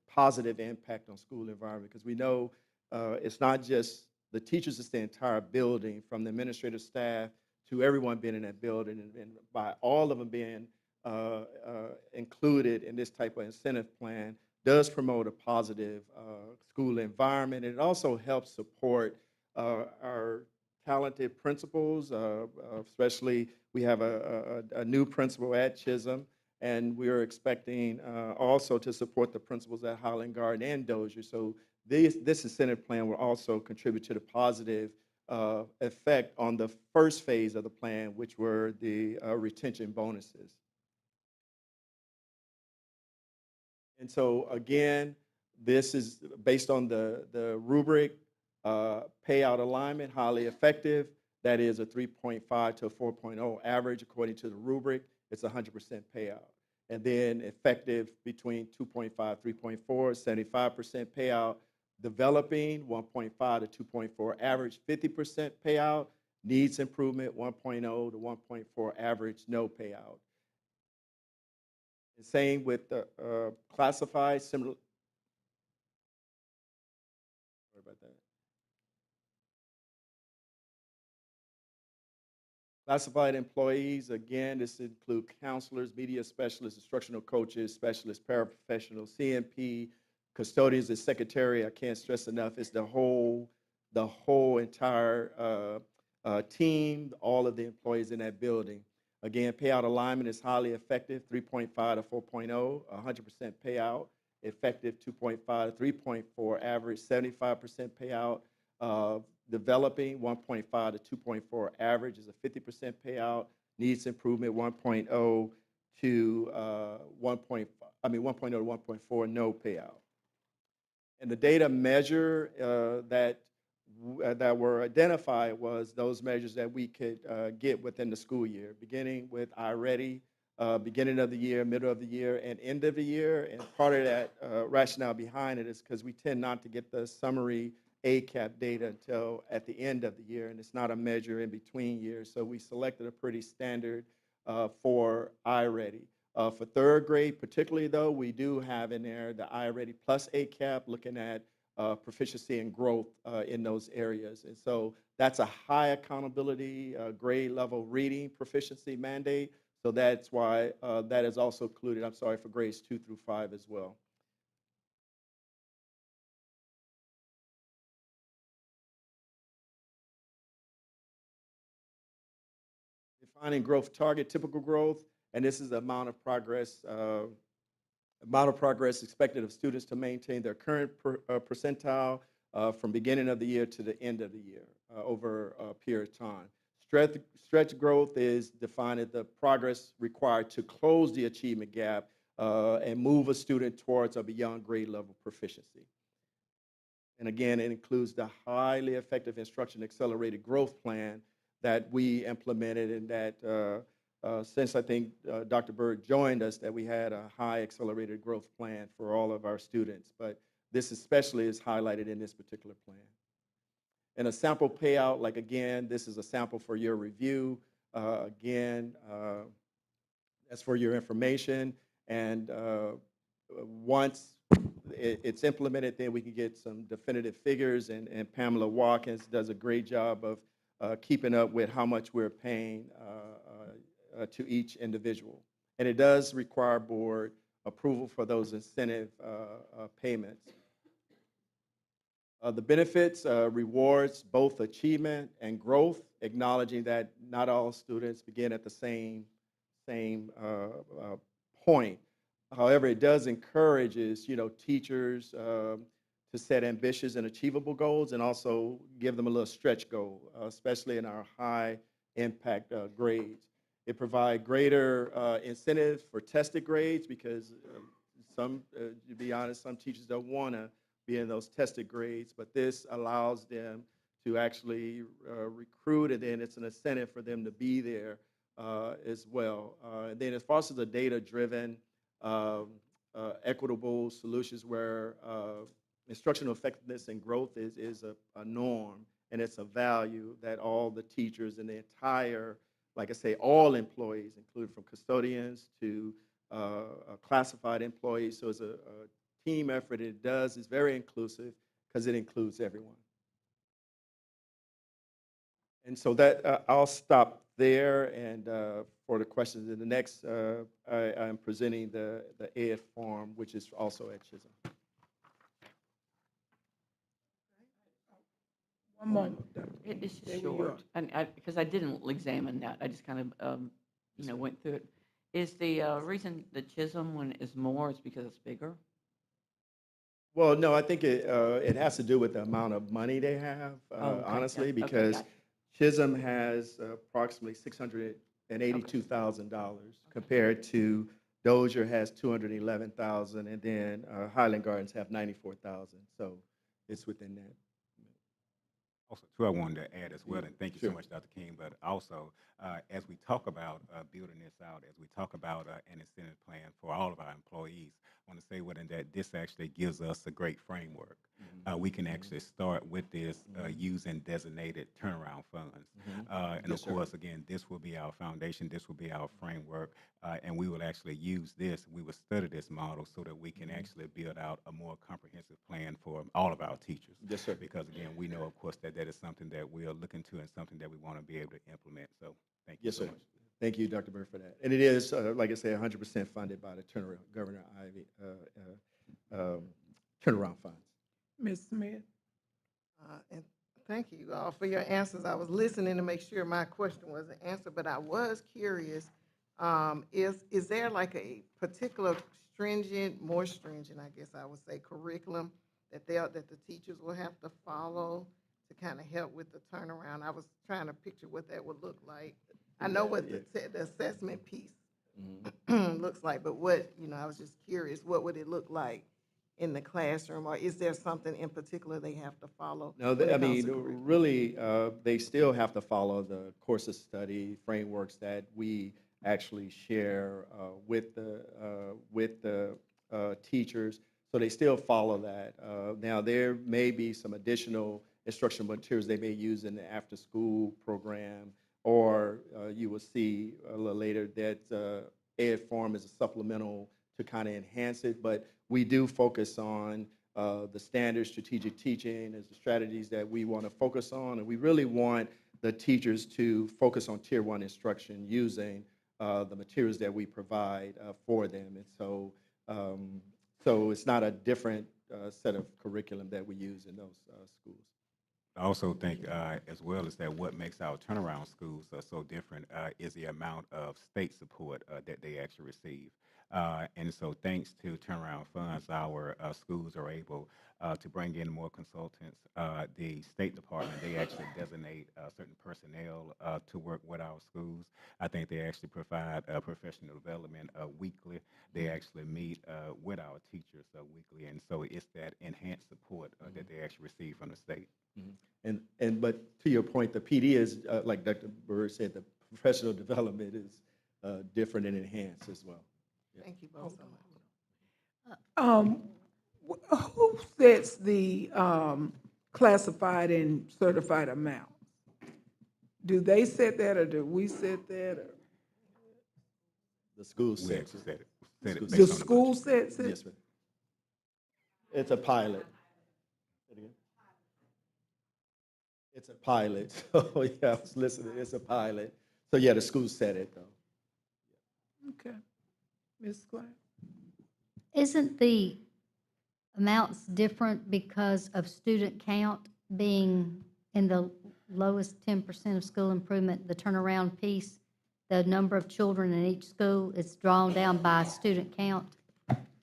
S7: positive impact on school environment, because we know it's not just the teachers, it's the entire building, from the administrative staff to everyone being in that building, and by all of them being included in this type of incentive plan, does promote a positive school environment. It also helps support our talented principals, especially we have a new principal at Chisholm, and we are expecting also to support the principals at Highland Garden and Dozier. So this incentive plan will also contribute to the positive effect on the first phase of the plan, which were the retention bonuses. And so again, this is based on the rubric payout alignment, highly effective. That is a 3.5 to a 4.0 average according to the rubric. It's 100% payout. And then effective between 2.5, 3.4, 75% payout. Developing 1.5 to 2.4 average, 50% payout. Needs improvement 1.0 to 1.4 average, no payout. The same with the classified, similar. Sorry about that. Classified employees, again, this include counselors, media specialists, instructional coaches, specialists, paraprofessionals, CMP, custodians, and secretary. I can't stress enough, it's the whole entire team, all of the employees in that building. Again, payout alignment is highly effective, 3.5 to 4.0, 100% payout. Effective 2.5 to 3.4, average 75% payout. Developing 1.5 to 2.4 average is a 50% payout. Needs improvement 1.0 to 1.0 to 1.4, no payout. And the data measure that were identified was those measures that we could get within the school year, beginning with iReady, beginning of the year, middle of the year, and end of the year. And part of that rationale behind it is because we tend not to get the summary ACAP data until at the end of the year, and it's not a measure in between years. So we selected a pretty standard for iReady. For third grade particularly, though, we do have in there the iReady plus ACAP, looking at proficiency and growth in those areas. And so that's a high accountability grade level reading proficiency mandate. So that's why that is also included, I'm sorry, for grades 2 through 5 as well. Defining growth target, typical growth, and this is the amount of progress expected of students to maintain their current percentile from beginning of the year to the end of the year over a period of time. Stretch growth is defined as the progress required to close the achievement gap and move a student towards or beyond grade level proficiency. And again, it includes the highly effective instruction accelerated growth plan that we implemented, and that since I think Dr. Bird joined us, that we had a high accelerated growth plan for all of our students. But this especially is highlighted in this particular plan. And a sample payout, like again, this is a sample for your review. Again, that's for your information. And once it's implemented, then we can get some definitive figures. And Pamela Watkins does a great job of keeping up with how much we're paying to each individual. And it does require board approval for those incentive payments. The benefits rewards both achievement and growth, acknowledging that not all students begin at the same point. However, it does encourages teachers to set ambitious and achievable goals, and also give them a little stretch goal, especially in our high impact grades. It provides greater incentives for tested grades, because to be honest, some teachers don't want to be in those tested grades, but this allows them to actually recruit, and then it's an incentive for them to be there as well. And then as far as the data-driven, equitable solutions where instructional effectiveness and growth is a norm, and it's a value that all the teachers and the entire, like I say, all employees, including from custodians to classified employees. So it's a team effort. It's very inclusive because it includes everyone. And so that I'll stop there, and for the questions. In the next, I'm presenting the ed form, which is also at Chisholm.
S12: One moment.
S3: It's
S12: There
S3: just
S12: we go.
S3: short, and because I didn't examine that, I just kind of, went through it. Is the reason the Chisholm one is more, is because it's bigger?
S7: Well, no, I think it has to do with the amount of money they have,
S3: Okay,
S7: honestly,
S3: okay,
S7: because
S3: gotcha.
S7: Chisholm has approximately $682,000 compared to Dozier has $211,000, and then Highland Gardens have $94,000. So it's within that.
S8: Also, too, I wanted to add as well, and thank you so
S7: Sure.
S8: much, Dr. King, but also, as we talk about building this out, as we talk about an incentive plan for all of our employees, I want to say that this actually gives us a great framework. We can actually start with this using designated turnaround funds. And
S7: Yes,
S8: of
S7: sir.
S8: course, again, this will be our foundation, this will be our framework, and we will actually use this, we will study this model so that we can actually build out a more comprehensive plan for all of our teachers.
S7: Yes, sir.
S8: Because again, we know, of course, that is something that we are looking to and something that we want to be able to implement. So thank you
S7: Yes,
S8: so
S7: sir.
S8: much.
S7: Thank you, Dr. Bird, for that. And it is, like I said, 100% funded by the Governor Ivey turnaround funds.
S12: Ms. Smith?
S20: And thank you all for your answers. I was listening to make sure my question wasn't answered, but I was curious, is there like a particular more stringent, I guess I would say, curriculum that the teachers will have to follow to kind of help with the turnaround? I was trying to picture what that would look like. I know what the assessment piece looks like, but I was just curious, what would it look like in the classroom, or is there something in particular they have to follow?
S7: No,
S20: when it
S7: I
S20: comes
S7: mean,
S20: to curriculum?
S7: really, they still have to follow the course of study frameworks that we actually share with the teachers. So they still follow that. Now, there may be some additional instructional materials they may use in the after-school program, or you will see a little later that ed form is a supplemental to kind of enhance it. But we do focus on the standard strategic teaching as the strategies that we want to focus on, and we really want the teachers to focus on Tier 1 instruction using the materials that we provide for them. And so, so it's not a different set of curriculum that we use in those schools.
S8: I also think, as well, is that what makes our turnaround schools so different is the amount of state support that they actually receive. And so thanks to turnaround funds, our schools are able to bring in more consultants. The State Department, they actually designate certain personnel to work with our schools. I think they actually provide professional development weekly. They actually meet with our teachers weekly. And so it's that enhanced support that they actually receive from the state.
S7: But to your point, the PD is, like Dr. Bird said, the professional development is different and enhanced as well. Yeah.
S20: Thank you both so much.
S12: Who sets the classified and certified amount? Do they set that, or do we set that? Or?
S7: The school
S8: We
S7: sets
S8: actually
S7: it.
S8: set it. Set it
S12: The
S8: based on the
S12: school
S8: budget.
S12: sets it?
S7: Yes, ma'am. It's a pilot. Say it again. It's a pilot. So yeah, I was listening. It's a pilot. So yeah, the school set it though.
S12: Okay. Ms. Clay?
S18: Isn't the amounts different because of student count being in the lowest 10% of school improvement, the turnaround piece? The number of children in each school is drawn down by student count.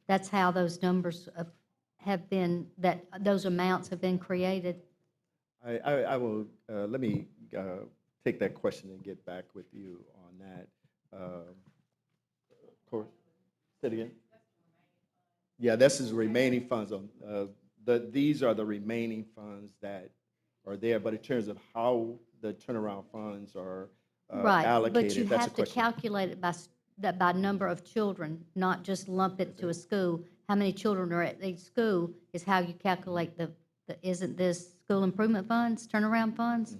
S18: That's how those numbers have been, those amounts have been created.
S7: I will, let me take that question and get back with you on that. Corey, say it again. Yeah, this is remaining funds. These are the remaining funds that are there, but in terms of how the turnaround funds are
S18: Right,
S7: allocated,
S18: but you
S7: that's a
S18: have to
S7: question.
S18: calculate it by number of children, not just lump it to a school. How many children are at each school is how you calculate isn't this school improvement funds, turnaround funds?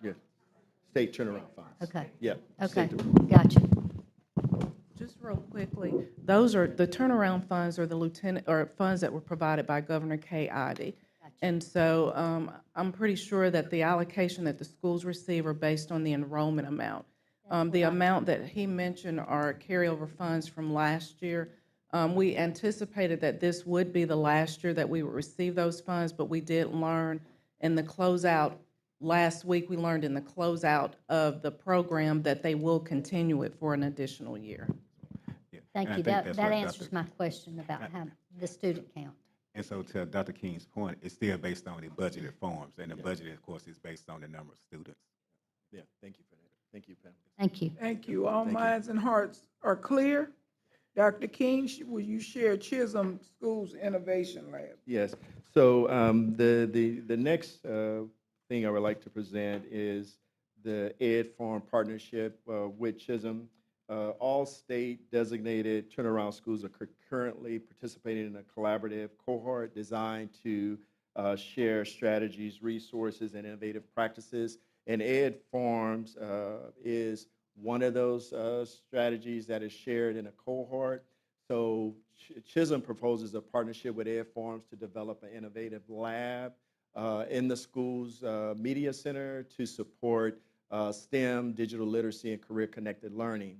S7: Yeah, state turnaround funds.
S18: Okay.
S7: Yeah.
S18: Okay,
S7: state
S18: gotcha.
S17: Just real quickly, those are, the turnaround funds are funds that were provided by Governor Kay Ivey. And so I'm pretty sure that the allocation that the schools receive are based on the enrollment amount. The amount that he mentioned are carryover funds from last year. We anticipated that this would be the last year that we would receive those funds, but we did learn in the closeout, last week, we learned in the closeout of the program that they will continue it for an additional year.
S18: Thank
S8: And I
S18: you.
S8: think
S18: That,
S8: that's
S18: that
S8: what
S18: answers my question about how the student count.
S8: And so to Dr. King's point, it's still based on the budgeted forms, and the budget, of course, is based on the number of students.
S7: Yeah, thank you for that. Thank you, Pam.
S18: Thank you.
S12: Thank you. All
S7: Thank you.
S12: minds and hearts are clear. Dr. King, will you share Chisholm School's Innovation Lab?
S7: Yes. So the next thing I would like to present is the Ed Farm partnership with Chisholm. All state designated turnaround schools are currently participating in a collaborative cohort designed to share strategies, resources, and innovative practices. And Ed Farms is one of those strategies that is shared in a cohort. So Chisholm proposes a partnership with Ed Farms to develop an innovative lab in the school's media center to support STEM, digital literacy, and career-connected learning.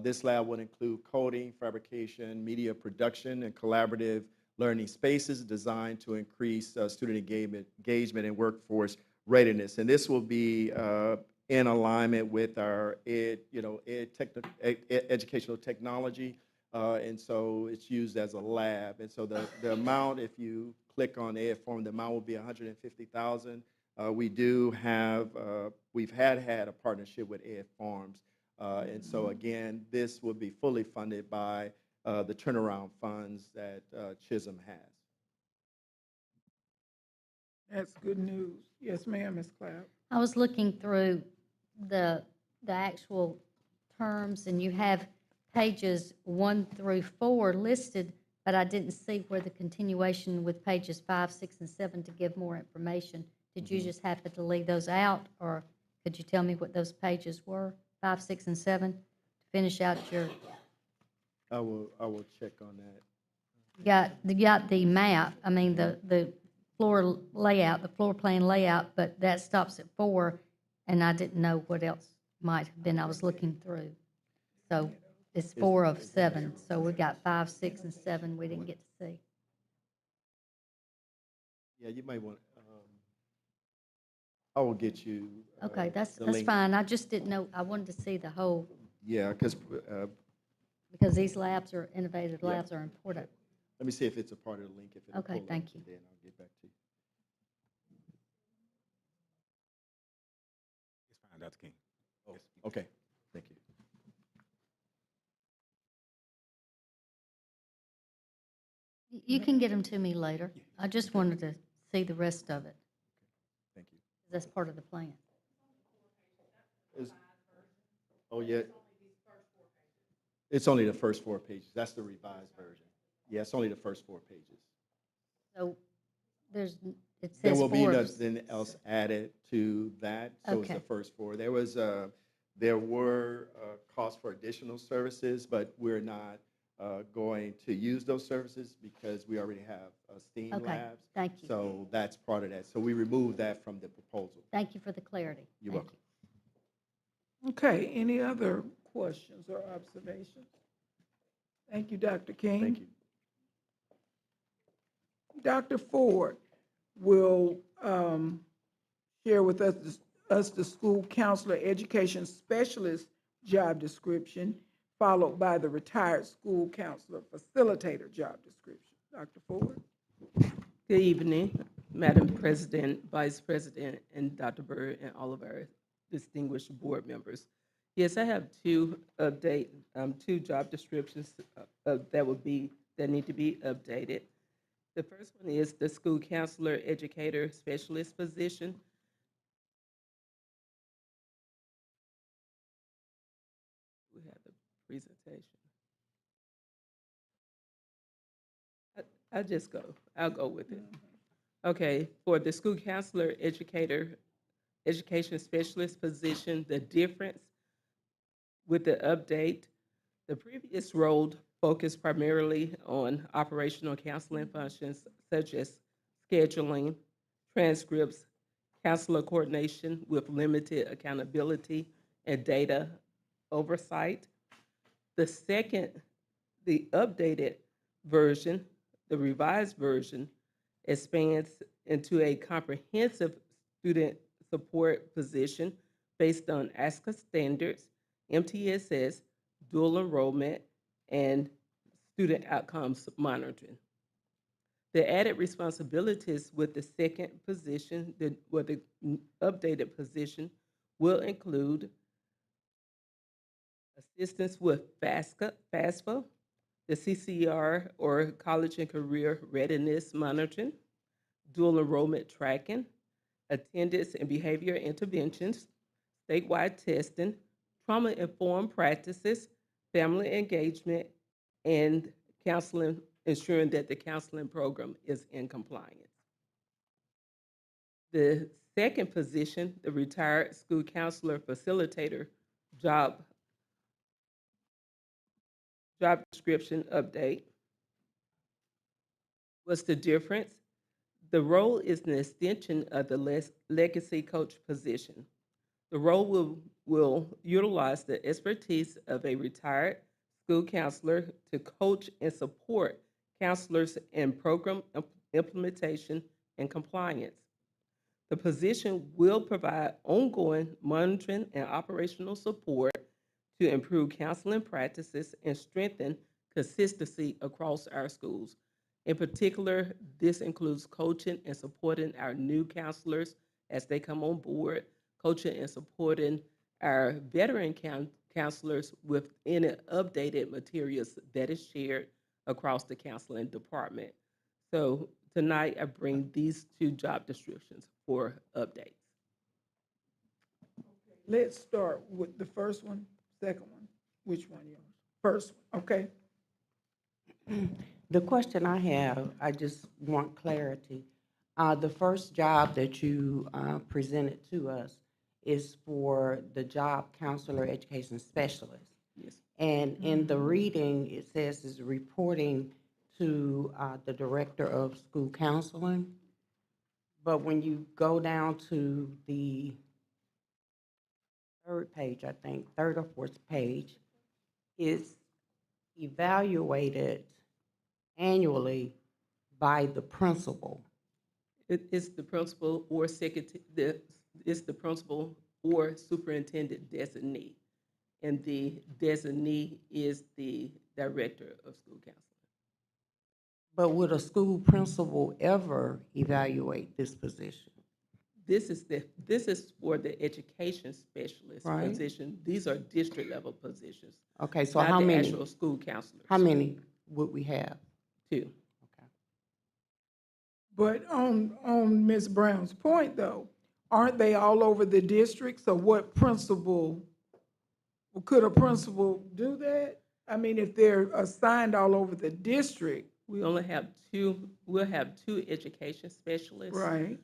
S7: This lab would include coding, fabrication, media production, and collaborative learning spaces designed to increase student engagement and workforce readiness. And this will be in alignment with our educational technology. And so it's used as a lab. And so the amount, if you click on Ed Farm, the amount will be $150,000. We do have, we've had a partnership with Ed Farms. And so again, this will be fully funded by the turnaround funds that Chisholm has.
S12: That's good news. Yes, ma'am, Ms. Cloud.
S18: I was looking through the actual terms, and you have pages 1 through 4 listed, but I didn't see where the continuation with pages 5, 6, and 7 to give more information. Did you just happen to leave those out, or could you tell me what those pages were, 5, 6, and 7, to finish out your?
S7: I will check on that.
S18: You got the map, I mean, the floor layout, the floor plan layout, but that stops at 4, and I didn't know what else might have been. I was looking through. So it's 4 of 7, so we got 5, 6, and 7 we didn't get to see.
S7: Yeah, you might want, I will get you.
S18: Okay, that's
S7: the link.
S18: fine. I just didn't know, I wanted to see the whole,
S7: Yeah, because
S18: because these labs are, innovative
S7: Yeah.
S18: labs are important.
S7: let me see if it's a part of the link. If it'll
S18: Okay,
S7: pull up,
S18: thank you.
S7: Then I'll get back to you.
S8: It's fine, Dr. King.
S7: Oh, okay, thank you.
S18: You can get them to me later. I just wanted to see the rest of it.
S7: Thank you.
S18: That's part of the plan.
S7: Oh, yeah. It's only the first 4 pages. That's the revised version. Yeah, it's only the first 4 pages.
S18: So it says
S7: There will be
S18: 4 of
S7: nothing else added to that, so it's
S18: Okay.
S7: the first 4. There were costs for additional services, but we're not going to use those services because we already have STEAM
S18: Okay,
S7: labs.
S18: thank you.
S7: So that's part of that. So we removed that from the proposal.
S18: Thank you for the clarity.
S7: You're
S18: Thank
S7: welcome.
S12: Okay, any other questions or observations? Thank you, Dr. King.
S7: Thank you.
S12: Dr. Ford will share with us the school counselor education specialist job description, followed by the retired school counselor facilitator job description. Dr. Ford?
S9: Good evening, Madam President, Vice President, and Dr. Byrd, and all of our distinguished board members. Yes, I have two job descriptions that need to be updated. The first one is the school counselor educator specialist position. We have the presentation. I'll go with it. Okay, for the school counselor education specialist position, the difference with the update, the previous role focused primarily on operational counseling functions such as scheduling, transcripts, counselor coordination with limited accountability, and data oversight. The second, the updated version, the revised version, expands into a comprehensive student support position based on ASCA standards, MTSS, dual enrollment, and student outcomes monitoring. The added responsibilities with the second position, the updated position, will include assistance with FAFSA, the CCR or College and Career Readiness Monitoring, dual enrollment tracking, attendance and behavior interventions, statewide testing, trauma-informed practices, family engagement, and counseling, ensuring that the counseling program is in compliance. The second position, the retired school counselor facilitator job description update. What's the difference? The role is an extension of the legacy coach position. The role will utilize the expertise of a retired school counselor to coach and support counselors in program implementation and compliance. The position will provide ongoing monitoring and operational support to improve counseling practices and strengthen consistency across our schools. In particular, this includes coaching and supporting our new counselors as they come on board, coaching and supporting our veteran counselors with any updated materials that is shared across the counseling department. So tonight, I bring these two job descriptions for updates.
S12: Let's start with the first one, second one. Which one, yours? First one, okay.
S2: The question I have, I just want clarity. The first job that you presented to us is for the job counselor education specialist.
S9: Yes.
S2: And in the reading, it says is reporting to the director of school counseling. But when you go down to the third page, I think, third or fourth page, is evaluated annually by the principal.
S9: It's the principal or secretary, it's the principal or superintendent designee. And the designee is the director of school counseling.
S2: But would a school principal ever evaluate this position?
S9: This is for the education specialist
S2: Right.
S9: position. These are district level positions.
S2: Okay, so
S9: not
S2: how
S9: the
S2: many?
S9: actual school counselors.
S2: How many would we have?
S9: 2.
S12: But on Ms. Brown's point, though, aren't they all over the district? So what principal, could a principal do that? I mean, if they're assigned all over the district.
S9: We only have 2, we'll have 2 education specialists.
S12: Right.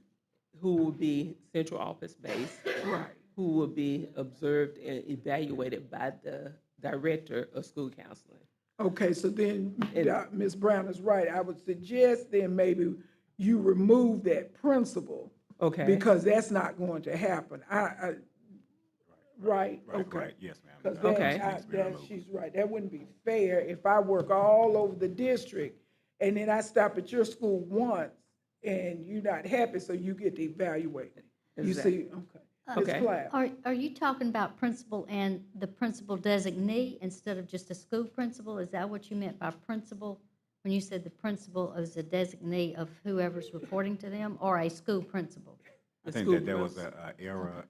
S9: Who will be central office based.
S12: Right.
S9: Who will be observed and evaluated by the director of school counseling.
S12: Okay, so then Ms. Brown is right. I would suggest then maybe you remove that principal.
S9: Okay.
S12: Because that's not going to happen. Right, okay.
S8: Right, yes, ma'am.
S12: Because
S9: Okay.
S12: she's right. That wouldn't be fair if I work all over the district and then I stop at your school once and you're not happy, so you get to evaluate it. You see, okay. Ms.
S9: Okay.
S12: Platt.
S18: Are you talking about principal and the principal designee instead of just a school principal? Is that what you meant by principal? When you said the principal is a designee of whoever's reporting to them, or a school principal?
S8: I think that there was an error.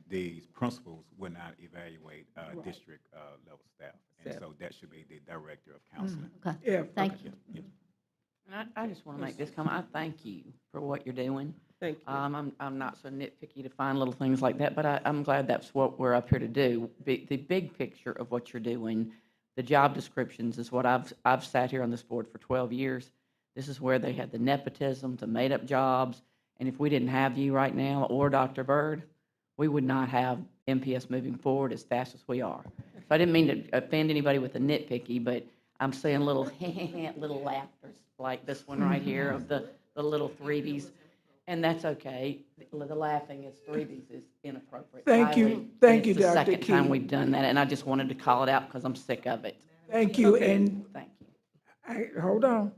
S8: These principals would not evaluate district level staff. And so that should be the director of counseling.
S18: Okay,
S12: Yeah.
S18: thank you.
S8: Yes.
S3: And I just want to make this comment. I thank you for what you're doing.
S9: Thank you.
S3: I'm not so nitpicky to find little things like that, but I'm glad that's what we're up here to do. The big picture of what you're doing, the job descriptions is what I've sat here on this board for 12 years. This is where they had the nepotism, the made-up jobs, and if we didn't have you right now or Dr. Bird, we would not have MPS moving forward as fast as we are. So I didn't mean to offend anybody with the nitpicky, but I'm saying little little laughters like this one right here of the little 3Ds. And that's okay. The laughing is 3Bs is inappropriate.
S12: Thank you.
S3: Highly.
S12: Thank you,
S3: It's the
S12: Dr.
S3: second time
S12: Key.
S3: we've done that, and I just wanted to call it out because I'm sick of it.
S12: Thank you,
S3: Okay.
S12: and
S3: Thank you.
S12: hold on.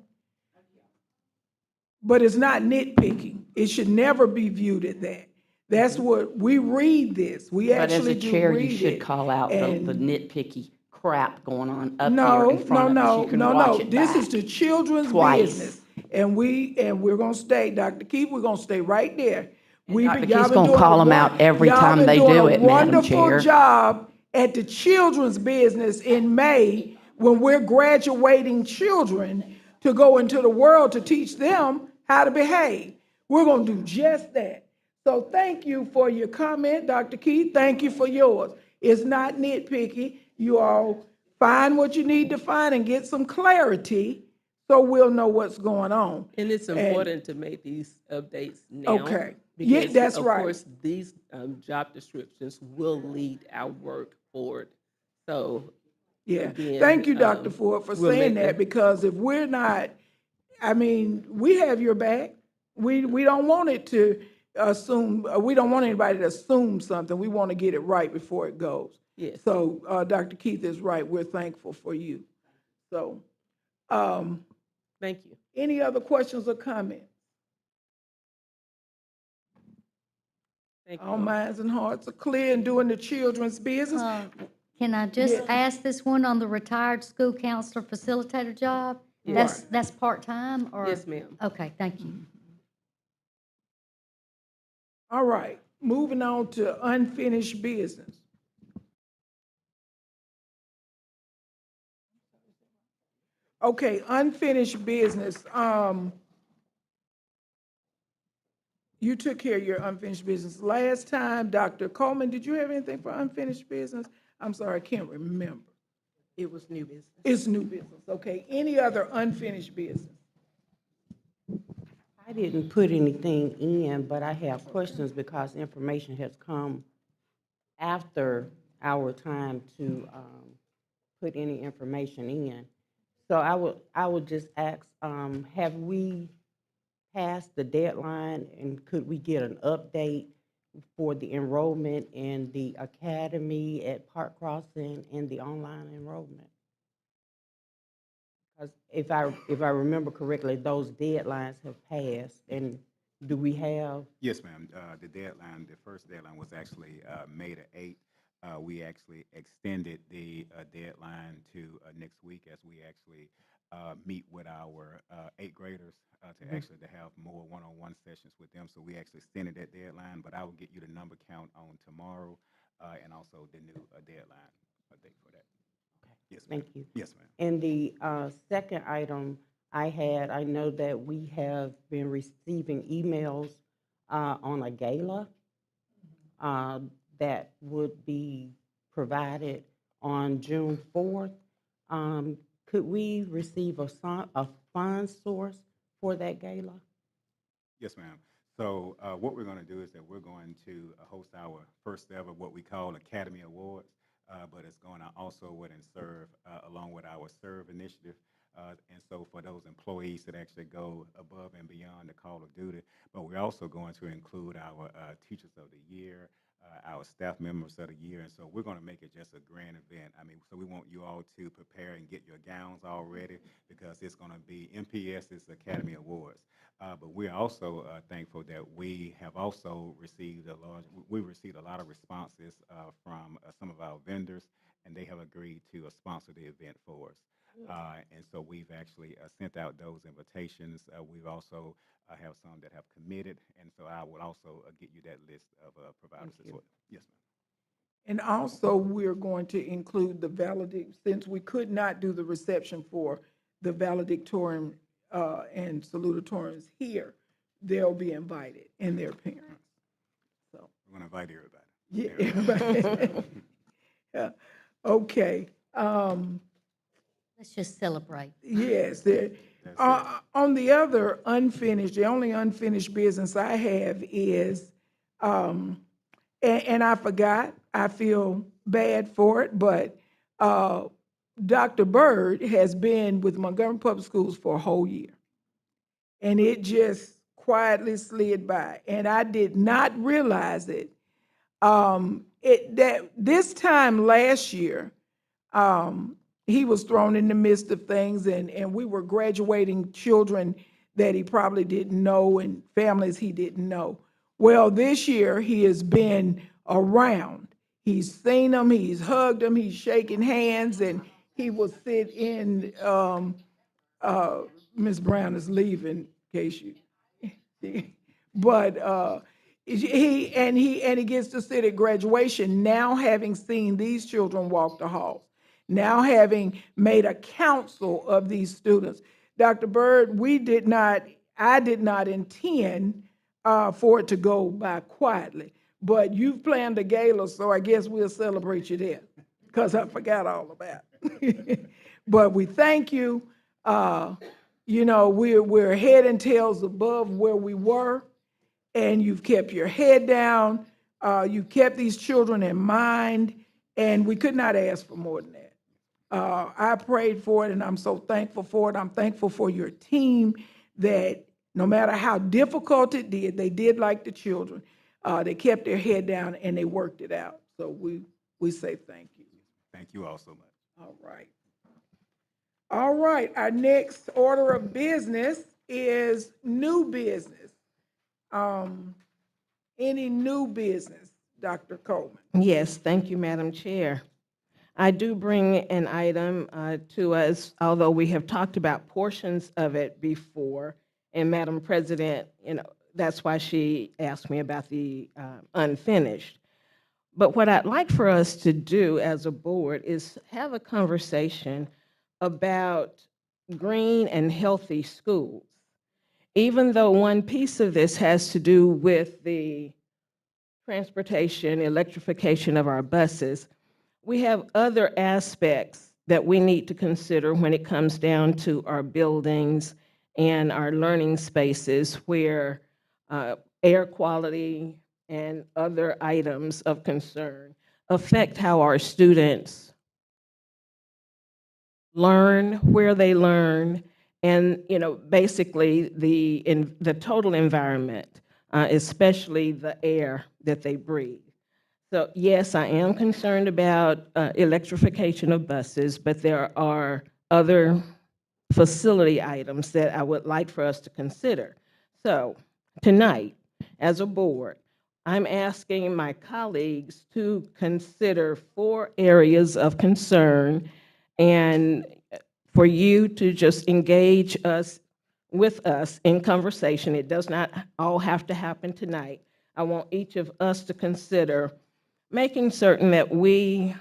S12: But it's not nitpicking. It should never be viewed at that. That's what, we read this. We
S3: But as
S12: actually
S3: a
S12: do
S3: chair, you
S12: read
S3: should
S12: it.
S3: call out the
S12: And
S3: nitpicky crap going on up here
S12: no,
S3: in front of us. You can watch it
S12: This
S3: back
S12: is the children's
S3: twice.
S12: business. And we're gonna stay, Dr. Keith, we're gonna stay right there.
S3: Dr. Keith's gonna call them out every time they do it, Madam
S12: Wonderful
S3: Chair.
S12: job at the children's business in May when we're graduating children to go into the world to teach them how to behave. We're gonna do just that. So thank you for your comment, Dr. Keith. Thank you for yours. It's not nitpicky. You all find what you need to find and get some clarity so we'll know what's going on.
S9: And it's important to make these updates now.
S12: Okay. Yeah,
S9: because,
S12: that's
S9: of
S12: right.
S9: course, these job descriptions will lead our work forward. So,
S12: Yeah,
S9: again,
S12: thank you, Dr. Ford, for
S9: we'll
S12: saying
S9: make
S12: that, because if we're not, I mean, we have your back. We don't want it to assume, we don't want anybody to assume something. We want to get it right before it goes.
S9: Yes.
S12: So, Dr. Keith is right. We're thankful for you. So,
S9: Thank you.
S12: any other questions or comments?
S9: Thank
S12: All minds and hearts are clear in doing the children's business.
S18: Can I just
S12: Yes.
S18: ask this one on the retired school counselor facilitator job?
S9: Yes.
S18: That's part-time or?
S9: Yes, ma'am.
S18: Okay, thank you.
S12: All right, moving on to unfinished business. Okay, unfinished business. You took care of your unfinished business. Last time, Dr. Coleman, did you have anything for unfinished business? I'm sorry, I can't remember.
S9: It was new business.
S12: It's new business, okay. Any other unfinished business?
S2: I didn't put anything in, but I have questions because information has come after our time to put any information in. So I would just ask, have we passed the deadline, and could we get an update for the enrollment in the academy at Park Crossing and the online enrollment? Because if I remember correctly, those deadlines have passed, and do we have?
S8: Yes, ma'am. The deadline, the first deadline was actually May the 8th. We actually extended the deadline to next week as we actually meet with our 8th graders to actually to have more one-on-one sessions with them. So we actually extended that deadline, but I will get you the number count on tomorrow and also the new deadline date for that. Yes, ma'am.
S2: Thank you.
S8: Yes, ma'am.
S2: And the second item I know that we have been receiving emails on a gala that would be provided on June 4th. Could we receive a fund source for that gala?
S8: Yes, ma'am. So what we're going to do is that we're going to host our first ever what we call Academy Awards, but it's going to also serve along with our Serve initiative. And so for those employees that actually go above and beyond the call of duty, but we're also going to include our Teachers of the Year, our staff members of the year, and so we're going to make it just a grand event. I mean, so we want you all to prepare and get your gowns all ready because it's going to be MPS's Academy Awards. But we're also thankful that we have also received a lot of responses from some of our vendors, and they have agreed to sponsor the event for us. And so we've actually sent out those invitations. We've also have some that have committed, and so I would also get you that list of providers as well. Yes, ma'am.
S12: And also, we're going to include the since we could not do the reception for the valedictorian and salutatorians here, they'll be invited and their parents. So
S8: we're going to invite everybody.
S12: Yeah, everybody. Yeah. Okay.
S18: Let's just celebrate.
S12: Yes. On the other the only unfinished business I have is, and I forgot, I feel bad for it, but Dr. Byrd has been with Montgomery Public Schools for a whole year. And it just quietly slid by, and I did not realize it. That this time last year, he was thrown in the midst of things, and we were graduating children that he probably didn't know and families he didn't know. Well, this year he has been around. He's seen them, he's hugged them, he's shaking hands, and he will sit in, Ms. Brown is leaving, in case you, but he gets to sit at graduation now, having seen these children walk the halls, now having made a council of these students. Dr. Byrd, I did not intend for it to go by quietly, but you've planned a gala, so I guess we'll celebrate you there, because I forgot all about it. But we thank you. You know, we're head and tails above where we were, and you've kept your head down. You've kept these children in mind, and we could not ask for more than that. I prayed for it, and I'm so thankful for it. I'm thankful for your team that no matter how difficult it did, they did like the children. They kept their head down, and they worked it out. So we say thank you.
S8: Thank you all so much.
S12: All right. All right, our next order of business is new business. Any new business, Dr. Coleman?
S5: Yes, thank you, Madam Chair. I do bring an item to us, although we have talked about portions of it before, and Madam President, you know, that's why she asked me about the unfinished. But what I'd like for us to do as a board is have a conversation about green and healthy schools. Even though one piece of this has to do with the transportation, electrification of our buses, we have other aspects that we need to consider when it comes down to our buildings and our learning spaces where air quality and other items of concern affect how our students learn, where they learn, and basically the total environment, especially the air that they breathe. So yes, I am concerned about electrification of buses, but there are other facility items that I would like for us to consider. So tonight, as a board, I'm asking my colleagues to consider 4 areas of concern and for you to just engage with us in conversation. It does not all have to happen tonight. I want each of us to consider making certain that we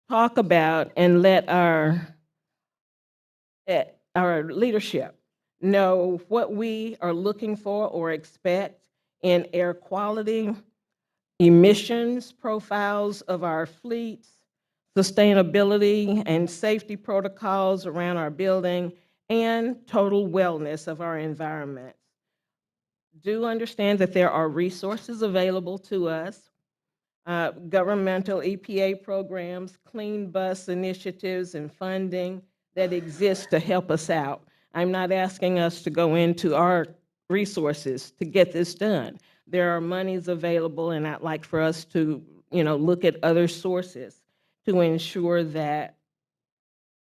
S5: talk about and let our leadership know what we are looking for or expect in air quality, emissions profiles of our fleets, sustainability and safety protocols around our building, and total wellness of our environment. Do understand that there are resources available to us, governmental EPA programs, clean bus initiatives, and funding that exist to help us out. I'm not asking us to go into our resources to get this done. There are monies available, and I'd like for us to, look at other sources to ensure that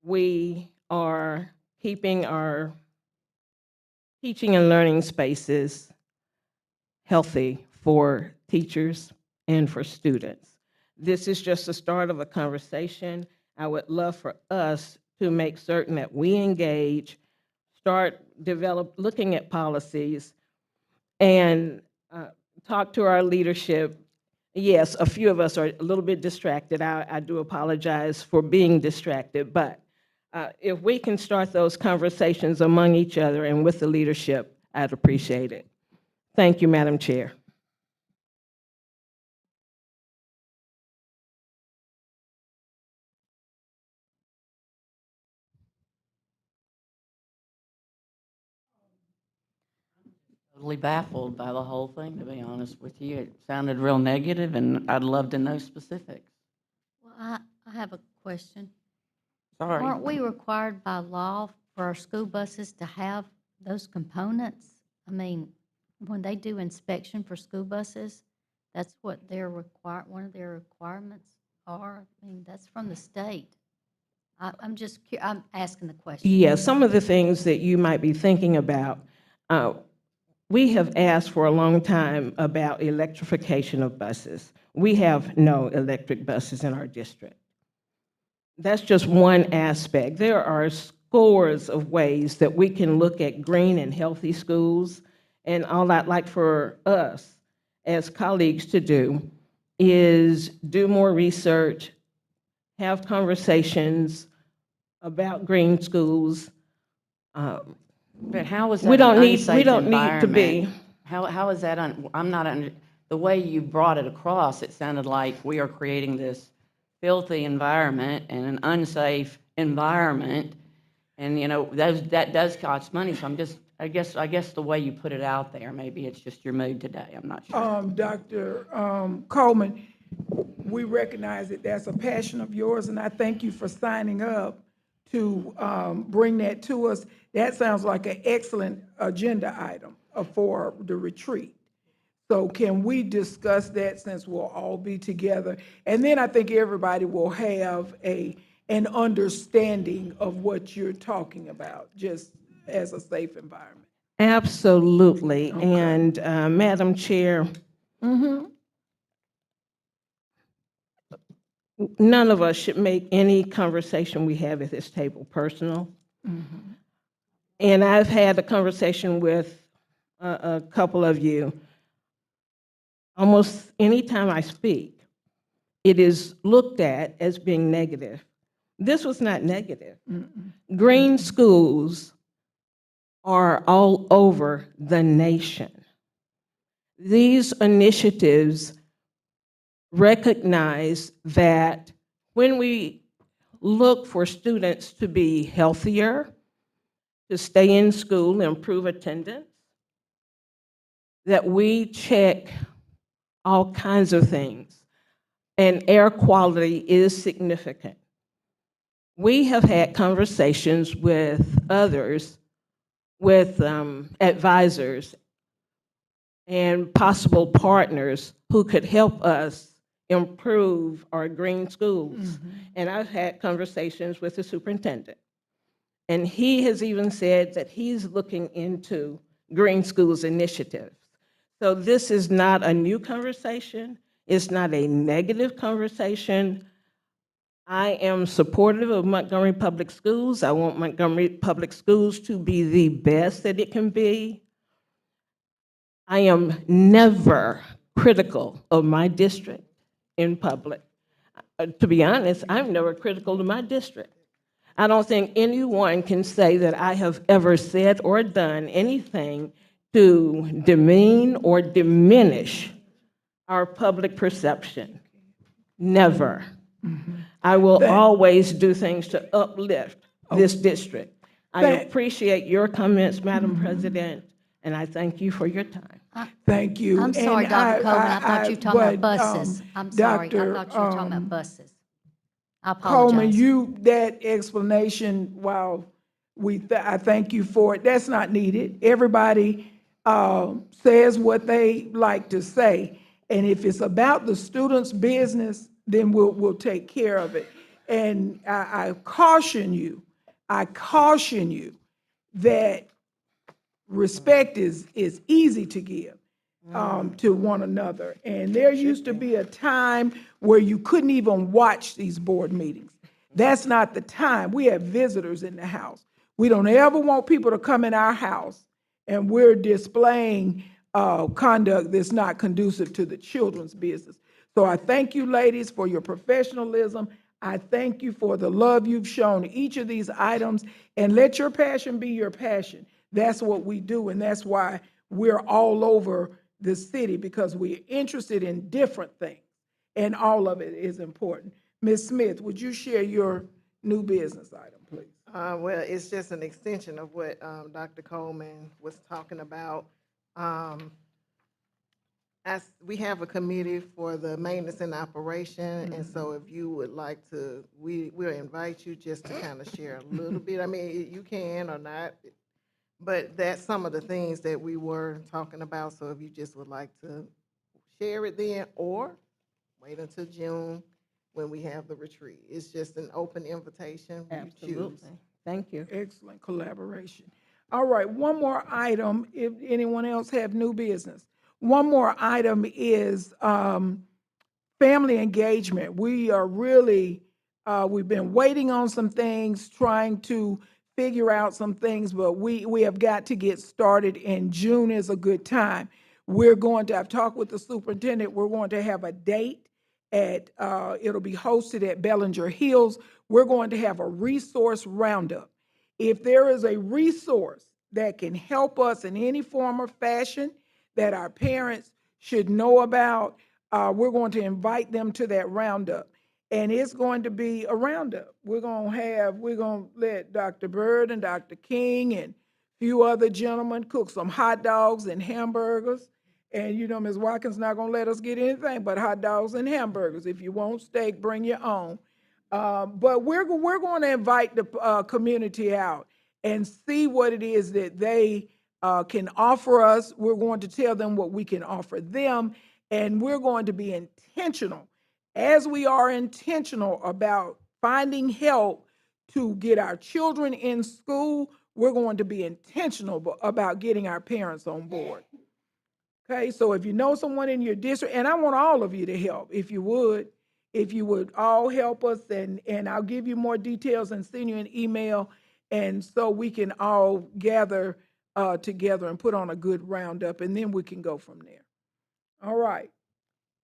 S5: we are keeping our teaching and learning spaces healthy for teachers and for students. This is just the start of a conversation. I would love for us to make certain that we engage, looking at policies, and talk to our leadership. Yes, a few of us are a little bit distracted. I do apologize for being distracted, but if we can start those conversations among each other and with the leadership, I'd appreciate it. Thank you, Madam Chair.
S3: Totally baffled by the whole thing, to be honest with you. It sounded real negative, and I'd love to know specifics.
S18: Well, I have a question.
S3: Sorry.
S18: Aren't we required by law for our school buses to have those components I mean, when they do inspection for school buses, that's what one of their requirements are. I mean, that's from the state. I'm asking the question.
S5: Yeah, some of the things that you might be thinking about, we have asked for a long time about electrification of buses. We have no electric buses in our district. That's just one aspect. There are scores of ways that we can look at green and healthy schools, and all I'd like for us as colleagues to do is do more research, have conversations about green schools.
S3: But how is that
S5: We
S3: an
S5: don't
S3: unsafe
S5: need to be.
S3: environment? How is that, I'm not, the way you brought it across, it sounded like we are creating this filthy environment and an unsafe environment. And, you know, that does cost money, so I guess the way you put it out there, maybe it's just your mood today, I'm not sure.
S12: Dr. Coleman, we recognize that that's a passion of yours, and I thank you for signing up to bring that to us. That sounds like an excellent agenda item for the retreat. So can we discuss that since we'll all be together? And then I think everybody will have an understanding of what you're talking about, just as a safe environment.
S5: Absolutely. And Madam Chair, none of us should make any conversation we have at this table personal. And I've had a conversation with a couple of you. Almost any time I speak, it is looked at as being negative. This was not negative. Green schools are all over the nation. These initiatives recognize that when we look for students to be healthier, to stay in school, improve attendance, that we check all kinds of things, and air quality is significant. We have had conversations with others, with advisors and possible partners who could help us improve our green schools. And I've had conversations with the superintendent. And he has even said that he's looking into green schools initiatives. So this is not a new conversation. It's not a negative conversation. I am supportive of Montgomery Public Schools. I want Montgomery Public Schools to be the best that it can be. I am never critical of my district in public. To be honest, I'm never critical of my district. I don't think anyone can say that I have ever said or done anything to demean or diminish our public perception. Never. I will always do things to uplift this district. I appreciate your comments, Madam President, and I thank you for your time.
S12: Thank you.
S18: I'm sorry,
S12: And
S18: Dr. Coleman, I thought you were talking about
S12: but,
S18: buses. I'm sorry, I
S12: Dr.
S18: thought you were talking about buses. I
S12: Coleman,
S18: apologize.
S12: that explanation, while I thank you for it, that's not needed. Everybody says what they like to say, and if it's about the student's business, then we'll take care of it. And I caution you that respect is easy to give to one another. And there used to be a time where you couldn't even watch these board meetings. That's not the time. We have visitors in the house. We don't ever want people to come in our house and we're displaying conduct that's not conducive to the children's business. So I thank you, ladies, for your professionalism. I thank you for the love you've shown each of these items, and let your passion be your passion. That's what we do, and that's why we're all over the city, because we're interested in different things, and all of it is important. Ms. Smith, would you share your new business item, please?
S20: Well, it's just an extension of what Dr. Coleman was talking about. We have a committee for the maintenance and operation, and so if you would like to, we'll invite you just to kind of share a little bit. I mean, you can or not, But that's some of the things that we were talking about, so if you just would like to share it then, or wait until June when we have the retreat. It's just an open invitation. You choose.
S5: Absolutely. Thank you.
S12: Excellent collaboration. All right, one more item, if anyone else have new business. One more item is family engagement. We are really, we've been waiting on some things, trying to figure out some things, but we have got to get started, and June is a good time. We're going to, I've talked with the superintendent, we're going to have a date at, it'll be hosted at Bellinger Hills. We're going to have a resource roundup. If there is a resource that can help us in any form or fashion that our parents should know about, we're going to invite them to that roundup. And it's going to be a roundup. We're going to let Dr. Byrd and Dr. King and a few other gentlemen cook some hot dogs and hamburgers. And you know, Ms. Watkins not going to let us get anything but hot dogs and hamburgers. If you want steak, bring your own. But we're going to invite the community out and see what it is that they can offer us. We're going to tell them what we can offer them, and we're going to be intentional, as we are intentional about finding help to get our children in school. We're going to be intentional about getting our parents on board. Okay, so if you know someone in your district, and I want all of you to help, if you would all help us, and I'll give you more details and send you an email, and so we can all gather together and put on a good roundup, and then we can go from there. All right.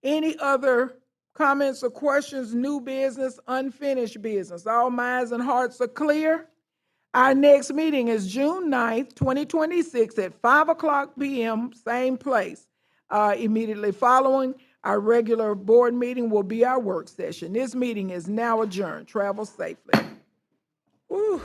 S12: Any other comments or questions, new business, unfinished business? All minds and hearts are clear? Our next meeting is June 9th, 2026 at 5:00 p.m., same place. Immediately following our regular board meeting will be our work session. This meeting is now adjourned. Travel safely. Woo.